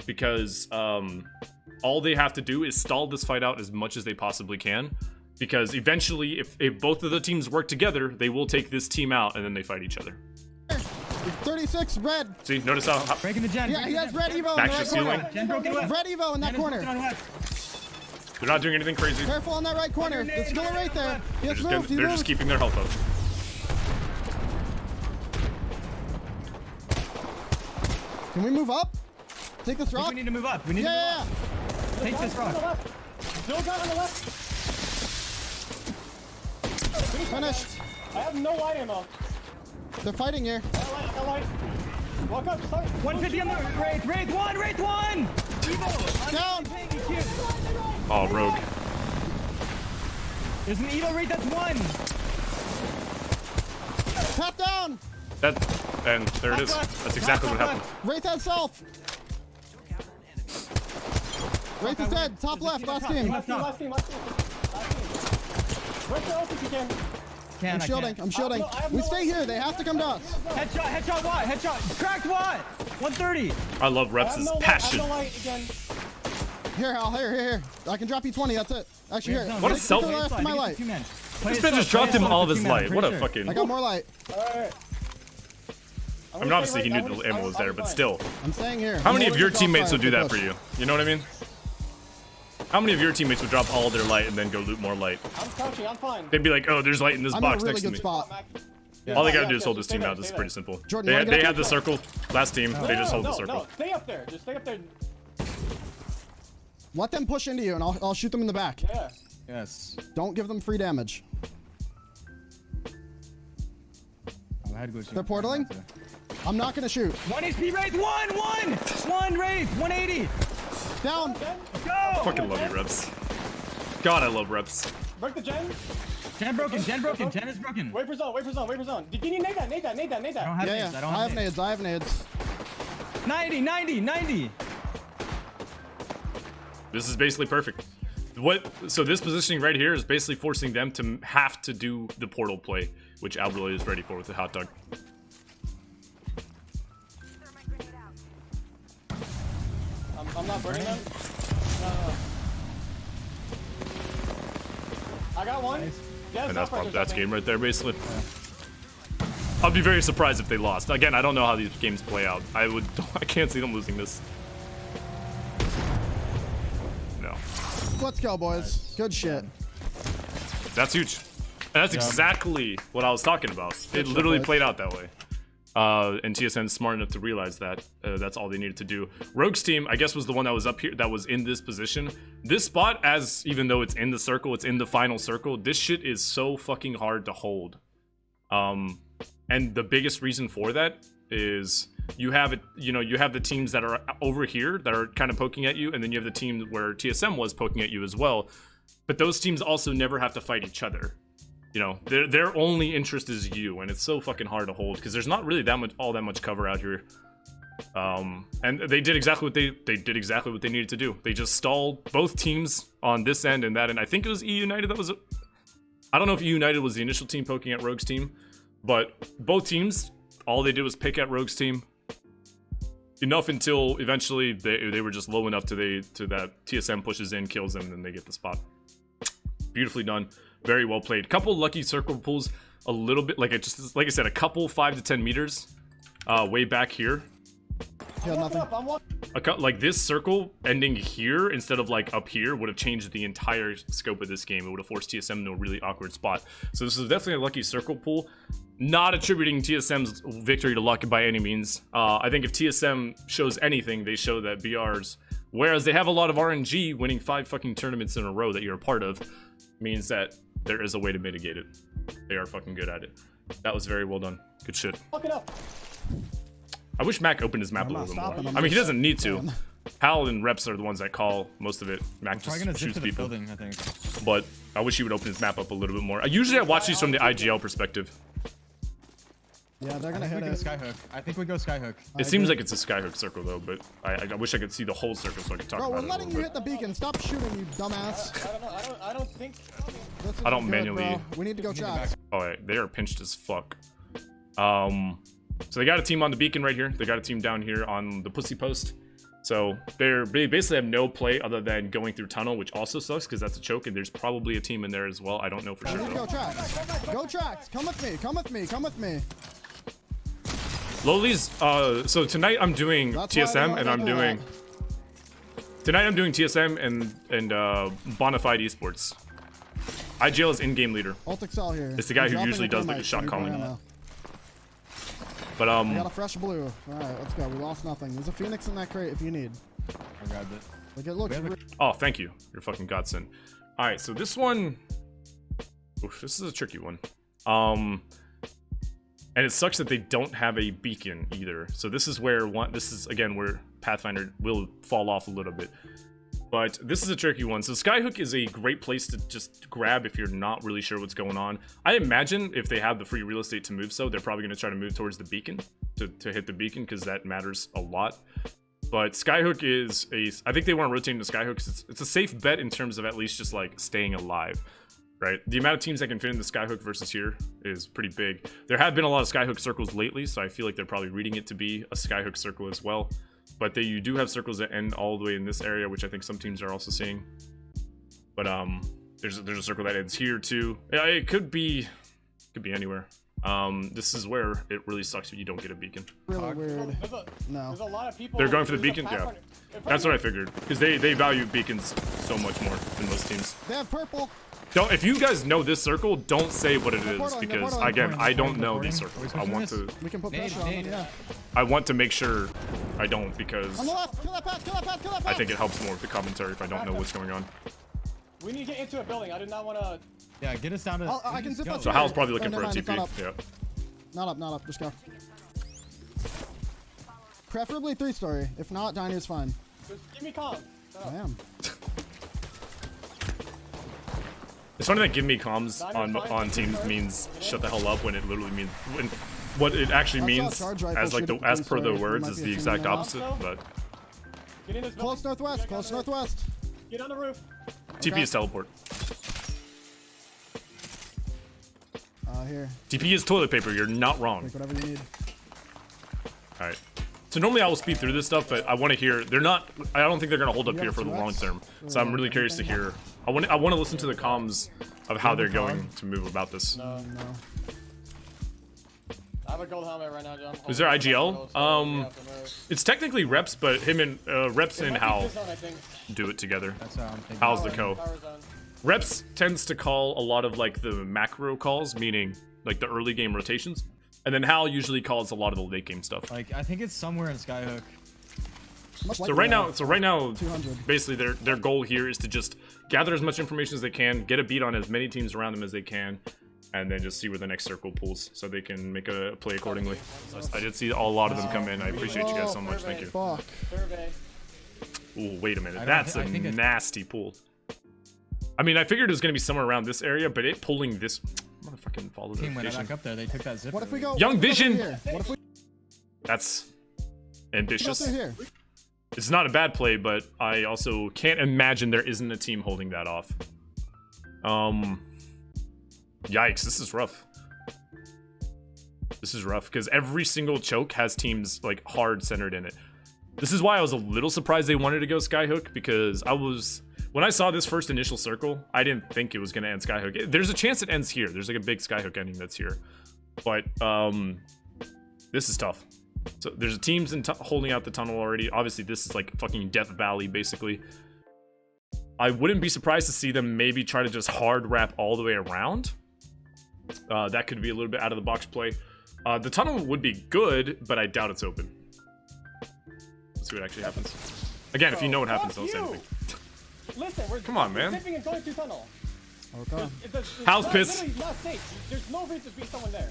Because all they have to do is stall this fight out as much as they possibly can. Because eventually, if both of the teams work together, they will take this team out and then they fight each other. 36 red. See, notice how Breaking the gen. Yeah, he has red Evo in the Max right just healing. corner. Gen broken left. Red Evo in that Gen is corner. broken on left. they're not doing anything crazy. Careful on that right corner. There's still a right there. He has moved. He They're just moved. keeping their health up. Can we move up? Take this I think rock? we need to move up. We need to Yeah, move yeah, up. Take this On the rock. left. Still got on the left. Finished. I have no light ammo. They're fighting here. I got light. Walk up. Start. 150 on the Wraith. Wraith 1. Wraith 1. Evo. Down. Ping, EQ. Oh, Rogue. There's an Evo Wraith. That's 1. Tap down. And there it is. That's exactly what happened. Wraith has self. Wraith is dead. Top left. Last team. Last team. Last team. Break the ult if you can. I'm shielding. I'm shielding. I have We no stay idea. here. They have to come to us. Headshot. Headshot Watt. Headshot. Cracked Watt. 130. I love I Reps' have no light. passion. I have no light again. Here, Al. Here. I can drop you 20. That's it. Actually, here. What a Take self- the last of my light. This man just dropped him all of his light. What a fucking... I got more light. Alright. I mean, obviously he knew the ammo was there, but still. I'm staying here. How many I'm of your holding the teammates would do crossfire that for push. you? You know what I mean? How many of your teammates would drop all their light and then go loot more light? I'm crouching. I'm fine. They'd be like, oh, there's light in this I'm in a box really next to good me. spot. All they gotta Yeah, do is hold yeah, this stay team there, out. This is stay pretty there. simple. Jordan, you wanna They get had up the there? circle. Last team, they just hold the circle. No, stay up there. Just stay up there. Let them push into you, and I'll shoot them in the back. Yeah. Yes. Don't give them free damage. I had to go shoot. They're portaling? I'm not gonna shoot. 1 HP Wraith. 1 Wraith. 180. Down. Go. Fucking love you, Reps. God, I love Reps. Break the gen. Gen broken. Gen broken. Gen is broken. Wait for zone. Wait for zone. Wait for zone. Can you nade that? Nade that. Nade that. Nade I don't that. have Yeah, nades. yeah. I don't I have have nades. I have nades. 90. This is basically perfect. So this positioning right here is basically forcing them to have to do the portal play, which Alberoy is ready for with the hot dog. I'm not burning them. No. I got one. Yeah, And that's game right there, basically. I'd be very surprised if they lost. Again, I don't know how these games play out. I can't see them losing this. No. Let's go, boys. Good shit. That's huge. And that's exactly what I was talking about. It shit, literally boys. played out that way. And TSM's smart enough to realize that that's all they needed to do. Rogue's team, I guess, was the one that was up here, that was in this position. This spot, even though it's in the circle, it's in the final circle, this shit is so fucking hard to hold. And the biggest reason for that is you have the teams that are over here that are kind of poking at you, and then you have the team where TSM was poking at you as well. But those teams also never have to fight each other. You know, their only interest is you, and it's so fucking hard to hold because there's not really all that much cover out here. And they did exactly what they needed to do. They just stalled both teams on this end and that end. I think it was E United that was. I don't know if E United was the initial team poking at Rogue's team, but both teams, all they did was pick at Rogue's team. Enough until eventually they were just low enough to that TSM pushes in, kills them, and then they get the spot. Beautifully done. Very well played. Couple lucky circle pulls, a little bit like I said, a couple 5 to 10 meters, way back here. Yeah, nothing. Like this circle ending here instead of like up here would have changed the entire scope of this game. It would have forced TSM into a really awkward spot. So this is definitely a lucky circle pull. Not attributing TSM's victory to luck by any means. I think if TSM shows anything, they show that BR's, whereas they have a lot of RNG, winning 5 fucking tournaments in a row that you're a part of, means that there is a way to mitigate it. They are fucking good at it. That was very well done. Good shit. Fuck it up. I wish Mac opened his map I'm a not little bit more. stopping, I'm I mean, he just doesn't need to, saying. Hal and Reps are the ones that call most of it. Mac Probably just gonna zip shoots to the people. building, I think. But I wish he would open his map up a little bit more. Usually I watch these from the IGL perspective. Yeah, they're I gonna think we hit go it. skyhook. I think we go skyhook. It seems like it's a skyhook circle though, but I wish I could see the whole circle so I could talk Bro, about we're it a letting little you bit. hit the beacon. Stop shooting, you dumbass. I don't know. I don't think. This I don't isn't good, manually- bro. We need to go track. Oh, wait, they are pinched as fuck. So they got a team on the beacon right here. They got a team down here on the pussy post. So they basically have no play other than going through tunnel, which also sucks because that's a choke, and there's probably a team in there as well. I don't know for We sure need to go though. tracks. Go tracks. Come with me. Come with me. Come with me. Lowly's, so tonight I'm doing That's why I TSM don't and wanna I'm do doing... Tonight I'm doing TSM and Bonafide Esports. IGL is in-game leader. Alt Excel here. It's the guy I'm who dropping usually does, like, thermite, the shot so calling. we know. But I got a fresh blue. Alright, let's go. We lost nothing. There's a Phoenix in that crate if you need. I grabbed it. Like, it looks We have a- re- Oh, thank you. You're fucking godsend. Alright, so this one... Oof, this is a tricky one. And it sucks that they don't have a beacon either. So this is where this is again where Pathfinder will fall off a little bit. But this is a tricky one. So Skyhook is a great place to just grab if you're not really sure what's going on. I imagine if they have the free real estate to move so, they're probably going to try to move towards the beacon to hit the beacon because that matters a lot. But Skyhook is I think they want to rotate into Skyhook because it's a safe bet in terms of at least just like staying alive. Right, the amount of teams that can fit in the Skyhook versus here is pretty big. There have been a lot of Skyhook circles lately, so I feel like they're probably reading it to be a Skyhook circle as well. But you do have circles that end all the way in this area, which I think some teams are also seeing. But there's a circle that ends here too. Yeah, it could be anywhere. This is where it really sucks when you don't get a beacon. really weird. There's a lot of people. They're going for the there's a beacon, yeah. Pathfinder- That's what I figured because they value beacons so much more than most teams. They have purple. Don't, if you guys know this circle, don't say what it is portal, the because portal, again, the I don't portal, know the these portal. circles. Are I we want pushing to, We can put Nade, pressure on them, nade. yeah. I want to make sure I don't because On the left. Kill that path. Kill that path. Kill that path. I think it helps more with the commentary if I don't know what's going on. We need to get into a building. I do not want to. Yeah, get us down to. I can zip go. up So here. Hal's probably Oh, looking for never a mind, it's not TP. up. Yeah. Not up. Just go. Preferably 3-story. If not, diner's fine. Just give me calm. I am. It's funny that give me comms on teams means shut the hell up when it literally means when what it actually I saw a means charge rifle as like shoot the at as per the 3-story. words There is might the be a exact team in opposite. But Get in this building. Close northwest. Get Close on the roof. northwest. Get on the roof. TP is teleport. Here. TP is toilet paper. You're not wrong. Take whatever you need. All right. So normally I will speed through this stuff, but I want to hear. They're not. I don't think they're gonna hold up You here have for the two long X? term. So I'm really curious to hear. I want to listen to the comms of how they're going to move about this. No. No. I have a gold helmet right now, John. Is there IGL? Yeah, so move. It's technically Reps, but him and Reps It and might be Hal this zone, I think. do it together. That's how I'm thinking. Hal's the co. Power zone. Reps tends to call a lot of like the macro calls, meaning like the early game rotations, and then Hal usually calls a lot of the late game stuff. Like, I think it's somewhere in Skyhook. Much So right now, 200. basically their goal here is to just gather as much information as they can, get a beat on as many teams around them as they can, and then just see where the next circle pulls, so they can make a play accordingly. I did see a lot of them come in. I appreciate you guys so much. Thank you. Fuck. Survey. Ooh, wait a minute. don't That's thi- a I think it's- nasty pull. I mean, I figured it was gonna be somewhere around this area, but it pulling this. I'm gonna fucking follow the Team went notification. back up there. They took that zip. What if we go? Young what if we go Vision! through here? What if we That's go ambitious. through here? It's not a bad play, but I also can't imagine there isn't a team holding that off. Yikes, this is rough. This is rough, because every single choke has teams, like, hard centered in it. This is why I was a little surprised they wanted to go Skyhook, because when I saw this first initial circle, I didn't think it was going to end Skyhook. There's a chance it ends here. There's, like, a big Skyhook ending that's here. But, this is tough. So there's teams holding out the tunnel already. Obviously, this is like fucking Death Valley, basically. I wouldn't be surprised to see them maybe try to just hard wrap all the way around. That could be a little bit out of the box play. The tunnel would be good, but I doubt it's open. Let's see what actually happens. Again, if you know what happens, don't say anything. Listen, we're Come on, man. zipping and going through tunnel. Okay. It's How's not- piss? literally not safe. There's no reason to be someone there.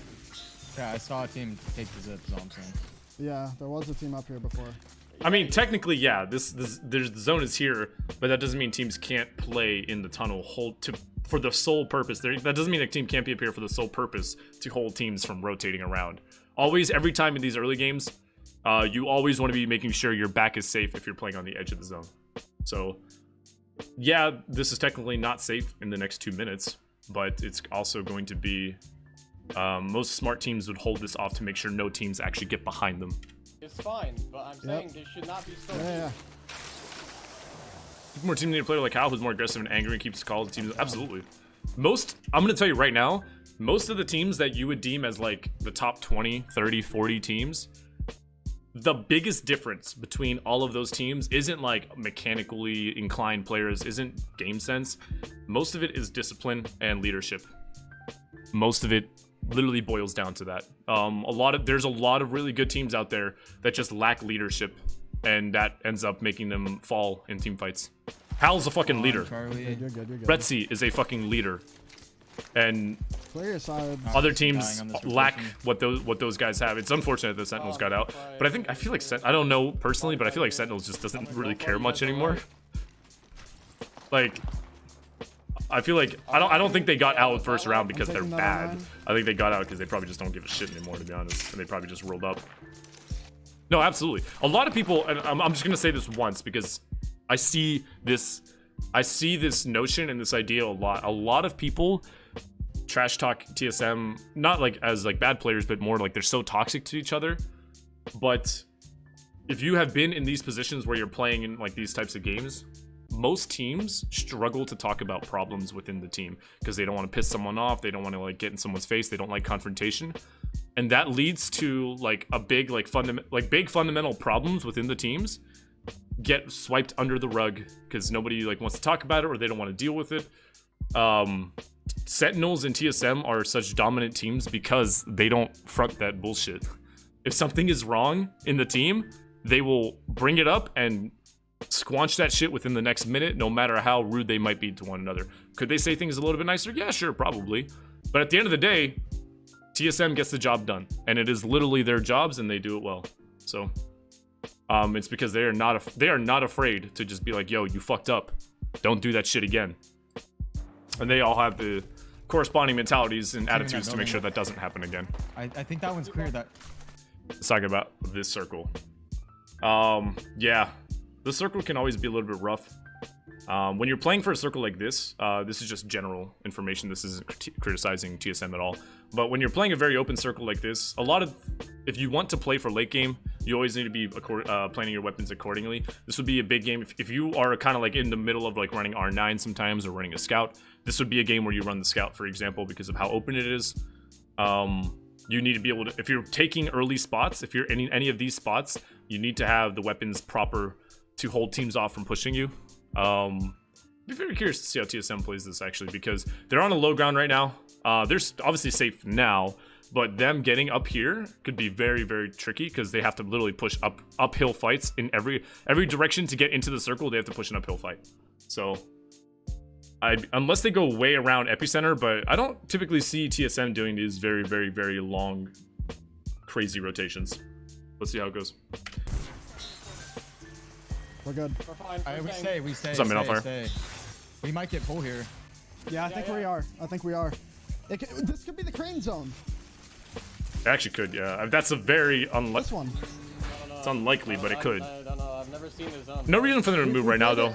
Yeah, I saw a team take the zip. Is all I'm saying. Yeah, there was a team up here before. I mean, technically, yeah. The zone is here, but that doesn't mean teams can't play in the tunnel for the sole purpose. That doesn't mean a team can't be up here for the sole purpose to hold teams from rotating around. Always, every time in these early games, you always want to be making sure your back is safe if you're playing on the edge of the zone. So, yeah, this is technically not safe in the next 2 minutes, but it's also going to be. Most smart teams would hold this off to make sure no teams actually get behind them. It's fine, but I'm saying they should not be so Yeah. More teams need to play like Hal, who's more aggressive and angry and keeps calls. Teams, absolutely. I'm gonna tell you right now, most of the teams that you would deem as like the top 20, 30, 40 teams, the biggest difference between all of those teams isn't like mechanically inclined players, isn't game sense. Most of it is discipline and leadership. Most of it literally boils down to that. There's a lot of really good teams out there that just lack leadership, and that ends up making them fall in team fights. Hal's a fucking leader. Charlie. You're good. Retzi is a fucking leader, and Play your side. other Dying teams on this lack rotation. what those guys have. It's unfortunate that Sentinels got out, but I feel like I don't know personally, but I feel like Sentinels just doesn't really care much anymore. Like, I feel like I don't think they got out first round because they're taking that bad. online. I think they got out because they probably just don't give a shit anymore, to be honest, and they probably just rolled up. No, absolutely. A lot of people, and I'm just gonna say this once because I see this notion and this idea a lot. A lot of people trash talk TSM, not like as like bad players, but more like they're so toxic to each other. But if you have been in these positions where you're playing in like these types of games, most teams struggle to talk about problems within the team because they don't want to piss someone off, they don't want to like get in someone's face, they don't like confrontation, and that leads to like a big big fundamental problems within the teams get swiped under the rug because nobody like wants to talk about it or they don't want to deal with it. Sentinels and TSM are such dominant teams because they don't front that bullshit. If something is wrong in the team, they will bring it up and squanch that shit within the next minute, no matter how rude they might be to one another. Could they say things a little bit nicer? Yeah, sure, probably. But at the end of the day, TSM gets the job done, and it is literally their jobs, and they do it well. So, it's because they are not afraid to just be like, "Yo, you fucked up. Don't do that shit again." And they all have the corresponding mentalities and attitudes to make sure that doesn't happen again. I think that one's clear. That Let's talk about this circle. Yeah. The circle can always be a little bit rough. When you're playing for a circle like this is just general information. This isn't criticizing TSM at all. But when you're playing a very open circle like this, if you want to play for late game, you always need to be planning your weapons accordingly. This would be a big game. If you are kind of like in the middle of like running R9 sometimes or running a scout, this would be a game where you run the scout, for example, because of how open it is. You need to be able to, if you're taking early spots, if you're in any of these spots, you need to have the weapons proper to hold teams off from pushing you. Be very curious to see how TSM plays this actually, because they're on a low ground right now. They're obviously safe now, but them getting up here could be very, very tricky because they have to literally push uphill fights in every direction to get into the circle. They have to push an uphill fight. So, unless they go way around epicenter, but I don't typically see TSM doing these very, very, very long, crazy rotations. Let's see how it goes. We're good. We're fine. we stay. What's up, man? On fire? Stay. We might get pull here. Yeah, I think we are. This could be the crane zone. It actually could, yeah. That's a very This one. It's unlikely, but it could. I don't know. I've never seen this zone. No reason for them to move right now, though.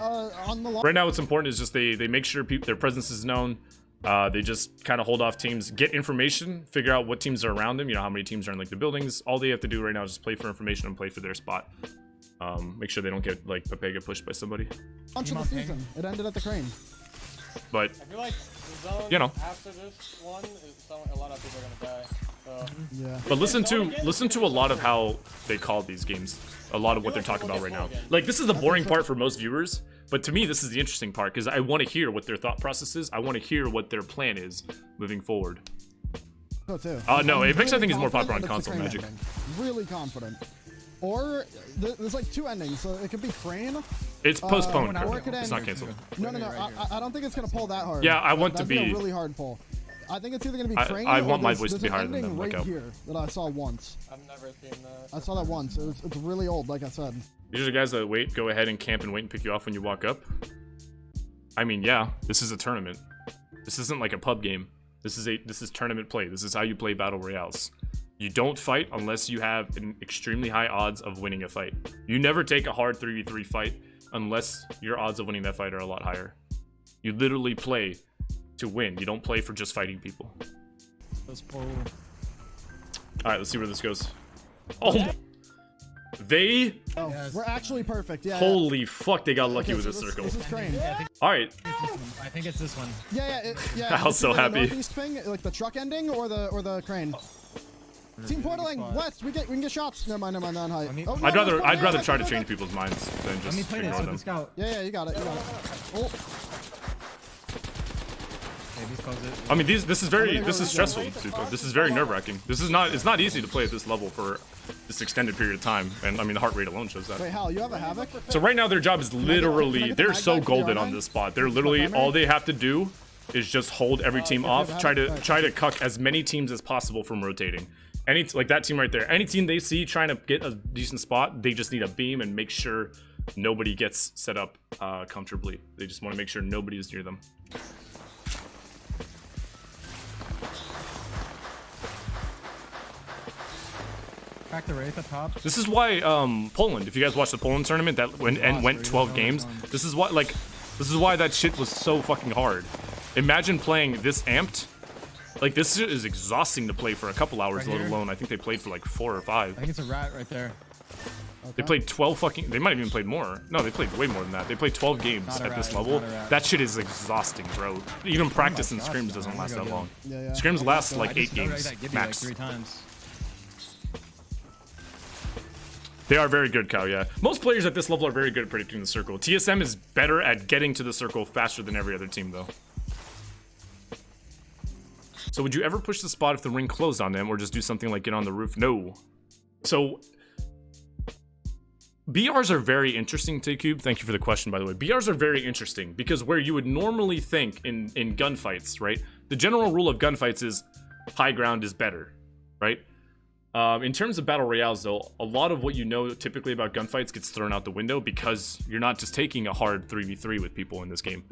On the Right now, what's important is just they make sure their presence is known. They just kind of hold off teams, get information, figure out what teams are around them. You know how many teams are in like the buildings. All they have to do right now is just play for information and play for their spot. Make sure they don't get like Pepega pushed by somebody. launch of the season. It ended at the crane. But I feel like the zone you know, after this one, a lot of people are gonna die. So. Yeah. but listen to a lot of how they call these games. A lot of what they're talking about right now. Like this is the boring part for most viewers, but to me this is the interesting part because I want to hear what their thought process is. I want to hear what their plan is moving forward. So too. No, I'm Apex I think is more confident popular on that it's the console crane Magic. ending. Really confident. Or there's like two endings, so it could be crane. It's postponed. or it could It's end. not canceled. No. I don't think it's gonna pull that hard. Yeah, I want to That'd be be. a really hard pull. I think it's either gonna be Crane I or want my there's- voice to there's be an higher than ending them, like right out. here that I saw once. I've never seen that. I saw that once. It's really old, like I said. These are the guys that wait, go ahead and camp and wait and pick you off when you walk up. I mean, yeah, this is a tournament. This isn't like a pub game. This is tournament play. This is how you play battle royales. You don't fight unless you have an extremely high odds of winning a fight. You never take a hard 3v3 fight unless your odds of winning that fight are a lot higher. You literally play to win. You don't play for just fighting people. Alright, let's see where this goes. Oh, they... Oh, we're actually perfect. Yeah. Holy fuck, they got lucky Okay, with so this circle. This is Crane. Alright, I think it's this one. Yeah. I was so It's either the happy. northeast ping, like the truck ending, or the Crane. Team portaling west. We can get shots. Never mind. On height. me- Oh, no, I'd no, rather no, try to no, change people's minds than Let me just play this ignore with them. the scout. Yeah, you got it. Oh, Okay, these close it. I mean, this is stressful. This is very nerve-wracking. It's not easy to play at this level for this extended period of time, and I mean the heart rate alone shows that. wait, Hal, you have a Havoc? So right now their job is can I literally get the they're mag so back for the golden R9? on this spot. They're literally primary? all they have to do is just hold every team if you have off, a try Havoc, to cuck as many teams as possible from rotating. Like that team right there, any team they see trying to get a decent spot, they just need a beam and make sure nobody gets set up comfortably. They just want to make sure nobody is near them. Crack the Wraith up top. This is why Poland, if you guys watched the Poland tournament that went 12 games, this is why that shit was so fucking hard. Imagine playing this amped. Like, this shit is exhausting to play for a couple hours, Right let here? alone I think they played for like 4 or 5. I think it's a rat right there. They played 12 fucking, they might have even played more. No, they played way more than that. They played 12 games Not a at this rat, level. not a rat. That shit is exhausting, bro. Even practice in gosh, scrims man, doesn't I'm last gonna that go long. Yeah. Scrims last I like 8 just know games, that give you max. like 3 times. They are very good, Kyle, yeah. Most players at this level are very good at predicting the circle. TSM is better at getting to the circle faster than every other team, though. So would you ever push the spot if the ring closed on them, or just do something like get on the roof? No. So BRs are very interesting, T-Cube. Thank you for the question, by the way. BRs are very interesting because where you would normally think in gunfights, right? The general rule of gunfights is high ground is better, right? In terms of battle royales, though, a lot of what you know typically about gunfights gets thrown out the window because you're not just taking a hard 3v3 with people in this game.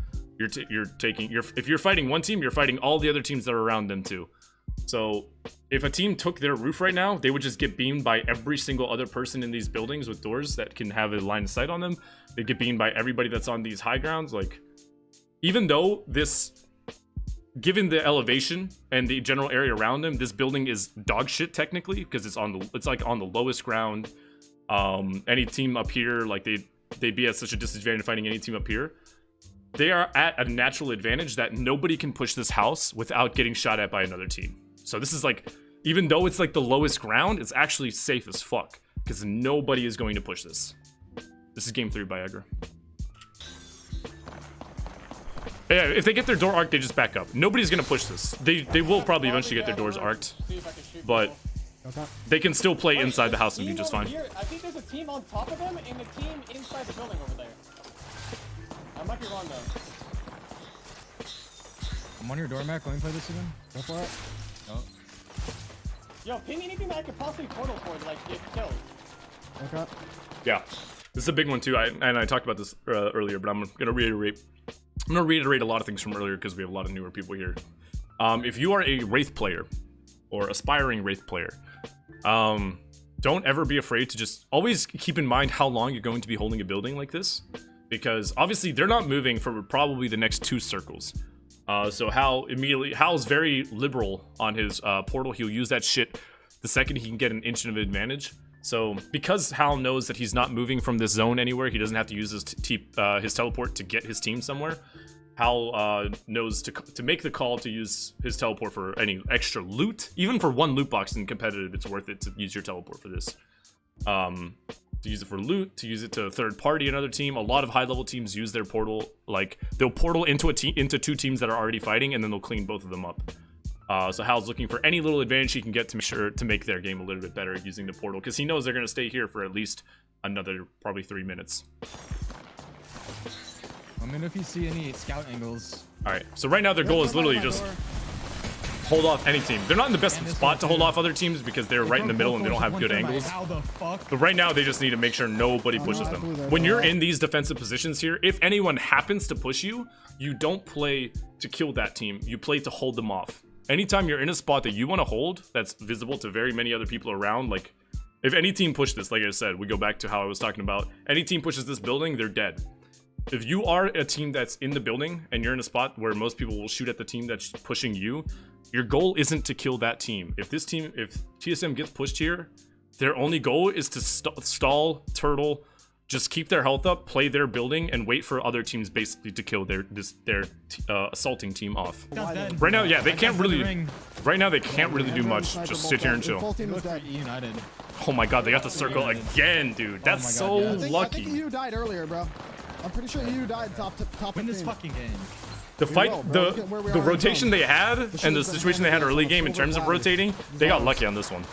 If you're fighting one team, you're fighting all the other teams that are around them too. So if a team took their roof right now, they would just get beamed by every single other person in these buildings with doors that can have a line of sight on them. They get beamed by everybody that's on these high grounds. Like, even though this, given the elevation and the general area around them, this building is dog shit technically because it's like on the lowest ground. Any team up here, like they'd be at such a disadvantage fighting any team up here. They are at a natural advantage that nobody can push this house without getting shot at by another team. So this is like, even though it's like the lowest ground, it's actually safe as fuck because nobody is going to push this. This is game 3 by Edgar. Yeah, if they get their door arced, they just back up. Nobody's gonna push this. They will probably eventually get their doors arced, but they can still play inside the house and be just fine. I think there's a team on top of them and a team inside the building over there. I might be wrong though. I'm on your doormat. Let me play this again. Go for it. Oh. Yo, ping anything that I could possibly portal for, like, get killed. Okay. Yeah, this is a big one too. I talked about this earlier, but I'm gonna reiterate a lot of things from earlier because we have a lot of newer people here. If you are a Wraith player or aspiring Wraith player, don't ever be afraid to just always keep in mind how long you're going to be holding a building like this, because obviously they're not moving for probably the next 2 circles. So Hal's very liberal on his portal. He'll use that shit the second he can get an inch of advantage. So because Hal knows that he's not moving from this zone anywhere, he doesn't have to use his teleport to get his team somewhere. Hal knows to make the call to use his teleport for any extra loot. Even for 1 loot box in competitive, it's worth it to use your teleport for this. To use it for loot, to use it to third party another team. A lot of high level teams use their portal, like they'll portal into 2 teams that are already fighting, and then they'll clean both of them up. So Hal's looking for any little advantage he can get to make their game a little bit better using the portal, because he knows they're going to stay here for at least another probably 3 minutes. Let me know if you see any scout angles. All right, so right now their goal is literally just hold off any team. They're not in the best spot to hold off other teams because they're right in the middle and they don't have good angles. How the fuck? But right now, they just need to make sure nobody pushes them. When you're in these defensive positions here, if anyone happens to push you, you don't play to kill that team. You play to hold them off. Anytime you're in a spot that you want to hold, that's visible to very many other people around, like, if any team pushed this, like I said, we go back to how I was talking about, any team pushes this building, they're dead. If you are a team that's in the building and you're in a spot where most people will shoot at the team that's pushing you, your goal isn't to kill that team. If TSM gets pushed here, their only goal is to stall, turtle, just keep their health up, play their building, and wait for other teams basically to kill their assaulting team off. Right now, yeah, they can't really. Right now, they can't really do much. Just sit here and chill. Full team is dead. United. Oh my god, they got the circle again, dude. That's so lucky. I think you died earlier, bro. I'm pretty sure you died top Win this 15. fucking game. The fight, will, bro. Look at where we the are in rotation zone. they had and the situation they had early game in terms of rotating, they got lucky on this one.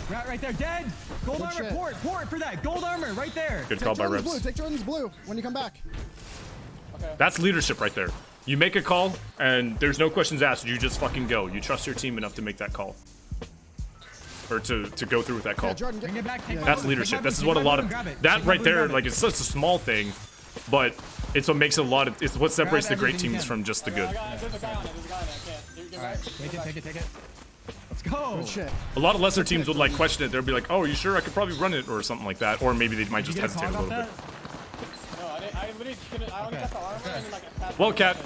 Right there, dead. Gold Good armor, shit. port for that. Gold armor, right there. Good call by Jordan's blue. Reps. Take Jordan's blue when you come back. That's leadership right there. You make a call and there's no questions asked. You just fucking go. You trust your team enough to make that call. Or to go through with that call. Yeah, Jordan, Bring it back. Take my That's blue, leadership. take my This is blue, what a take my lot blue of and grab it. that Take my right blue, there, grab like it. it's such a small thing, but it's what makes a lot of it's what separates the Grab great everything you teams can. from just the good. There's a guy on it. There's a guy on it. I can't. You're All right, right. take it. Let's go. Good shit. A lot of lesser teams would like question it. They'll be like, "Oh, are you sure I could probably run it?" or something like that, or maybe they might just Did you get hesitate a cog little off bit. that? No, I literally couldn't. I only got the armor and like a pass. Well, Cat,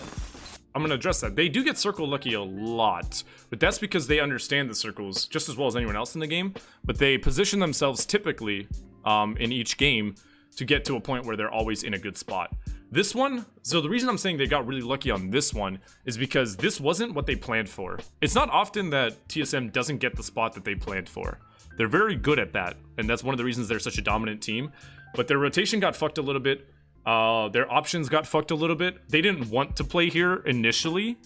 I'm gonna address that. They do get circle lucky a lot, but that's because they understand the circles just as well as anyone else in the game. But they position themselves typically in each game to get to a point where they're always in a good spot. This one, so the reason I'm saying they got really lucky on this one is because this wasn't what they planned for. It's not often that TSM doesn't get the spot that they planned for. They're very good at that, and that's one of the reasons they're such a dominant team. But their rotation got fucked a little bit. Their options got fucked a little bit. They didn't want to play here initially.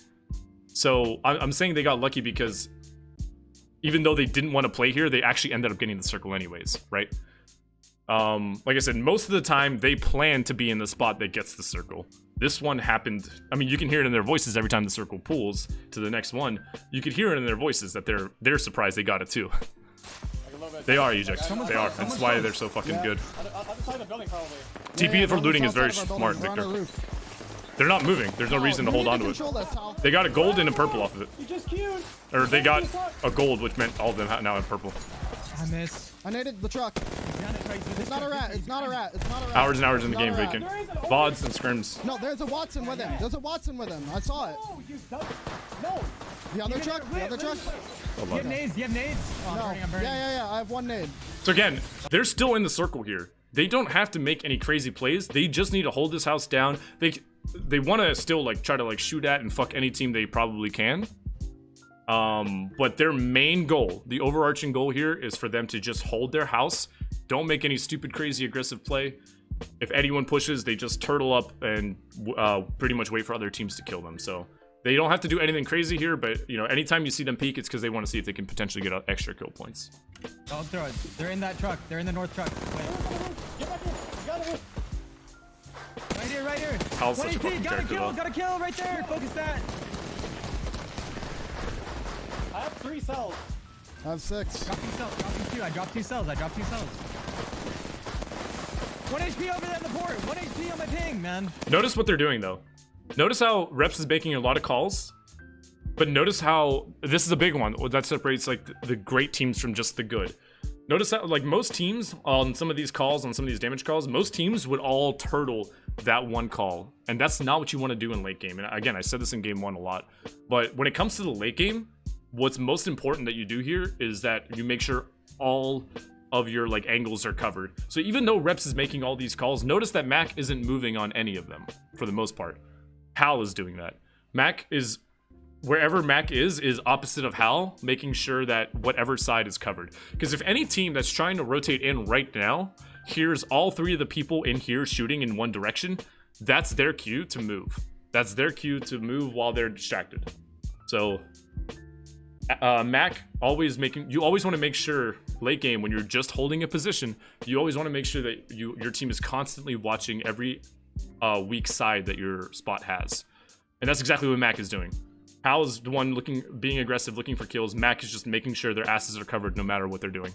So I'm saying they got lucky because even though they didn't want to play here, they actually ended up getting the circle anyways, right? Like I said, most of the time they plan to be in the spot that gets the circle. This one happened, I mean, you can hear it in their voices every time the circle pulls to the next one. You could hear it in their voices that they're surprised they got it too. They are Eject. They are. That's why they're so fucking good. Other side of the building, probably. TP for looting is very Outside of our smart, building. We're on Victor. our roof. They're not moving. There's no reason to You hold need on to it. control this, Hal. They got a gold and a purple off of it. You just queued. Or they got a gold, which meant all of them now have purple. I miss. I naded the truck. It's not a rat. It's not a rat. It's not a rat. Hours and hours in the It's game, not a rat. vacant. VoDs and scrims. No, there's a Watson with him. There's a Watson with him. I saw it. No, you don't. No. The other truck? The other truck? You have nades? You have nades? Oh, No. I'm burning. Yeah. I have one nade. So again, they're still in the circle here. They don't have to make any crazy plays. They just need to hold this house down. They want to still like try to like shoot at and fuck any team they probably can. But their main goal, the overarching goal here, is for them to just hold their house. Don't make any stupid, crazy, aggressive play. If anyone pushes, they just turtle up and pretty much wait for other teams to kill them. So they don't have to do anything crazy here, but you know, anytime you see them peek, it's because they want to see if they can potentially get extra kill points. Don't throw it. They're in that truck. They're in the north truck. Wait. Get back here. You got it. Right here. Hal's 1 such a HP, fucking got a character, kill, though. got a kill right there. Focus that. I have 3 cells. I have 6. Drop 2 cells. I dropped 2 cells. 1 HP over there in the port. 1 HP on my ping, man. Notice what they're doing though. Notice how Reps is making a lot of calls, but notice how this is a big one that separates like the great teams from just the good. Notice how like most teams on some of these calls, on some of these damage calls, most teams would all turtle that one call, and that's not what you want to do in late game. And again, I said this in game 1 a lot, but when it comes to the late game, what's most important that you do here is that you make sure all of your like angles are covered. So even though Reps is making all these calls, notice that Mac isn't moving on any of them for the most part. Hal is doing that. Mac is wherever Mac is opposite of Hal, making sure that whatever side is covered. Because if any team that's trying to rotate in right now hears all 3 of the people in here shooting in one direction, that's their cue to move. That's their cue to move while they're distracted. So Mac always you always want to make sure late game when you're just holding a position, you always want to make sure that your team is constantly watching every weak side that your spot has. And that's exactly what Mac is doing. Hal is the one being aggressive, looking for kills. Mac is just making sure their asses are covered no matter what they're doing.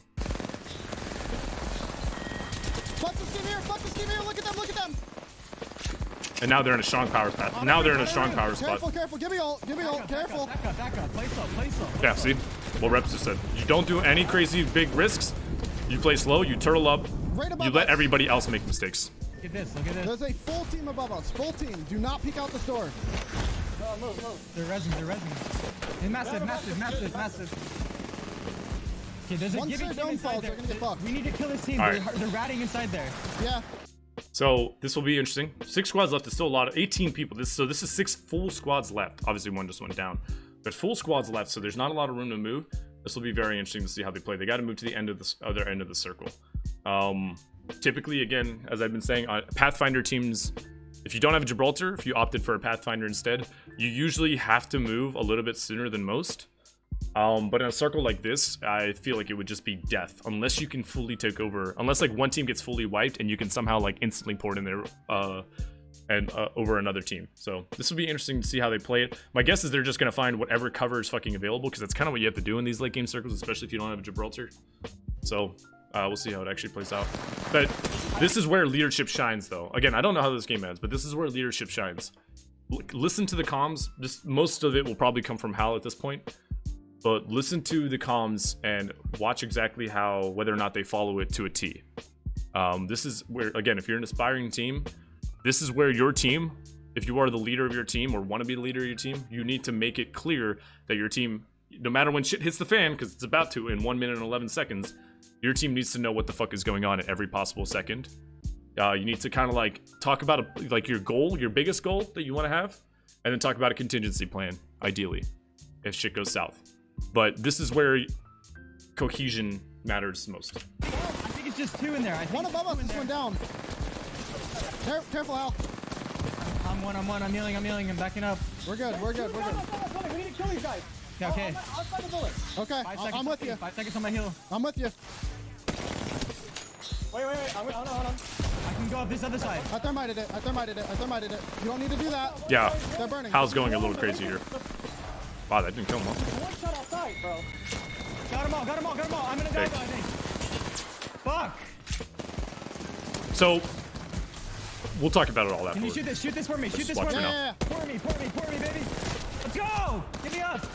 Fuck this team here! Fuck this team here! Look at them! Look at them! And now they're in a strong power spot. Now they're in a strong power spot. Careful, careful! Give me ult! Give me ult! Careful! Back up. Play slow. Yeah, see? What Reps just said. You don't do any crazy big risks. You play slow, you turtle up, Right above you let us. everybody else make mistakes. Look at this. There's a full team above us. Full team. Do not peek out this door. No, move. They're resing. Hey, massive. Okay, there's a Once giving their team dome inside falls, there. they're gonna get fucked. We need to kill this team. All right. They're ratting inside there. Yeah. So this will be interesting. 6 squads left. It's still a lot of 18 people. This is 6 full squads left. Obviously one just went down, but full squads left. So there's not a lot of room to move. This will be very interesting to see how they play. They got to move to the end of the other end of the circle. Typically, again, as I've been saying, Pathfinder teams, if you don't have a Gibraltar, if you opted for a Pathfinder instead, you usually have to move a little bit sooner than most. But in a circle like this, I feel like it would just be death unless you can fully take over. Unless like one team gets fully wiped and you can somehow like instantly pour it in there over another team. So this will be interesting to see how they play it. My guess is they're just gonna find whatever cover is fucking available because that's kind of what you have to do in these late game circles, especially if you don't have a Gibraltar. So we'll see how it actually plays out. But this is where leadership shines, though. Again, I don't know how this game ends, but this is where leadership shines. Listen to the comms. Most of it will probably come from Hal at this point. But listen to the comms and watch exactly whether or not they follow it to a T. This is where, again, if you're an aspiring team, this is where your team, if you are the leader of your team or want to be the leader of your team, you need to make it clear that your team, no matter when shit hits the fan, because it's about to in 1 minute and 11 seconds, your team needs to know what the fuck is going on at every possible second. You need to kind of like talk about like your goal, your biggest goal that you want to have, and then talk about a contingency plan, ideally, if shit goes south. But this is where cohesion matters most. I think it's just 2 in there. One above us. This one down. Careful, Al. I'm one. I'm healing. I'm backing up. We're good. We need to kill these guys. Yeah, okay. Outside the bullet. Okay. 5 seconds. I'm with you. 5 seconds on my heal. I'm with you. Wait. Hold on. I can go up this other side. I thermited it. You don't need to do that. Yeah, They're burning. Hal's going a little crazy here. Wow, that didn't kill him. One shot outside, bro. Got them all. I'm gonna die, I think. Fuck. So we'll talk about it all Can you afterwards. shoot this for me? Shoot this watch for it me. now. Yeah. Pour me, baby. Let's go. Get me up.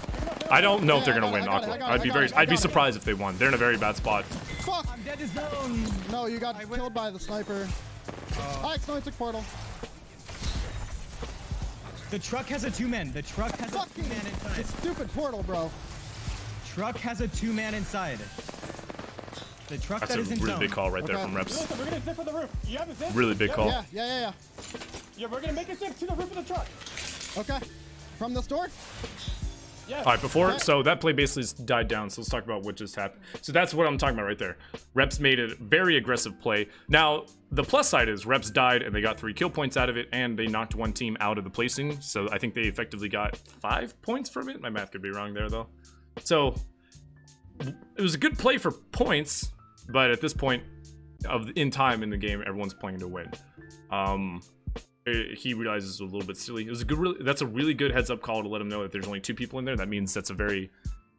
I don't know if they're Yeah, gonna I win got it, Aqua. I got it, I'd be surprised if they won. They're in a very bad spot. Fuck. I'm dead to zone. No, you got killed by the sniper. I accidentally took portal. The truck has a 2-man. The truck has a Fucking 2-man inside. stupid portal, bro. Truck has a 2-man inside. The truck That's that a is in really zone. big call right there Okay. from Reps. Listen, we're gonna zip for the roof. You have a zip? Really big call. Yeah. Yeah, we're gonna make a zip to the roof of the truck. Okay. From this door? Yes. All right, so that play basically died down, so let's talk about what just happened. So that's what I'm talking about right there. Reps made a very aggressive play. Now, the plus side is Reps died and they got 3 kill points out of it, and they knocked one team out of the placing, so I think they effectively got 5 points from it. My math could be wrong there, though. So, it was a good play for points, but at this point in time in the game, everyone's playing to win. He realizes it was a little bit silly. It was that's a really good heads up call to let him know that there's only 2 people in there. That means that's a very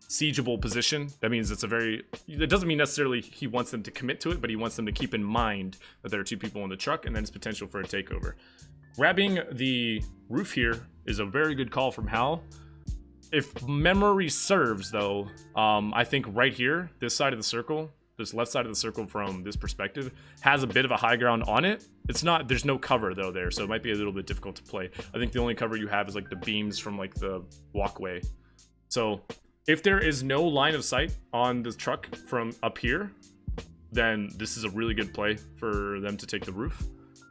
siegeable position. That means it doesn't mean necessarily he wants them to commit to it, but he wants them to keep in mind that there are 2 people in the truck and then it's potential for a takeover. Grabbing the roof here is a very good call from Hal. If memory serves, though, I think right here, this side of the circle, this left side of the circle from this perspective, has a bit of a high ground on it. There's no cover though there, so it might be a little bit difficult to play. I think the only cover you have is like the beams from like the walkway. So if there is no line of sight on the truck from up here, then this is a really good play for them to take the roof,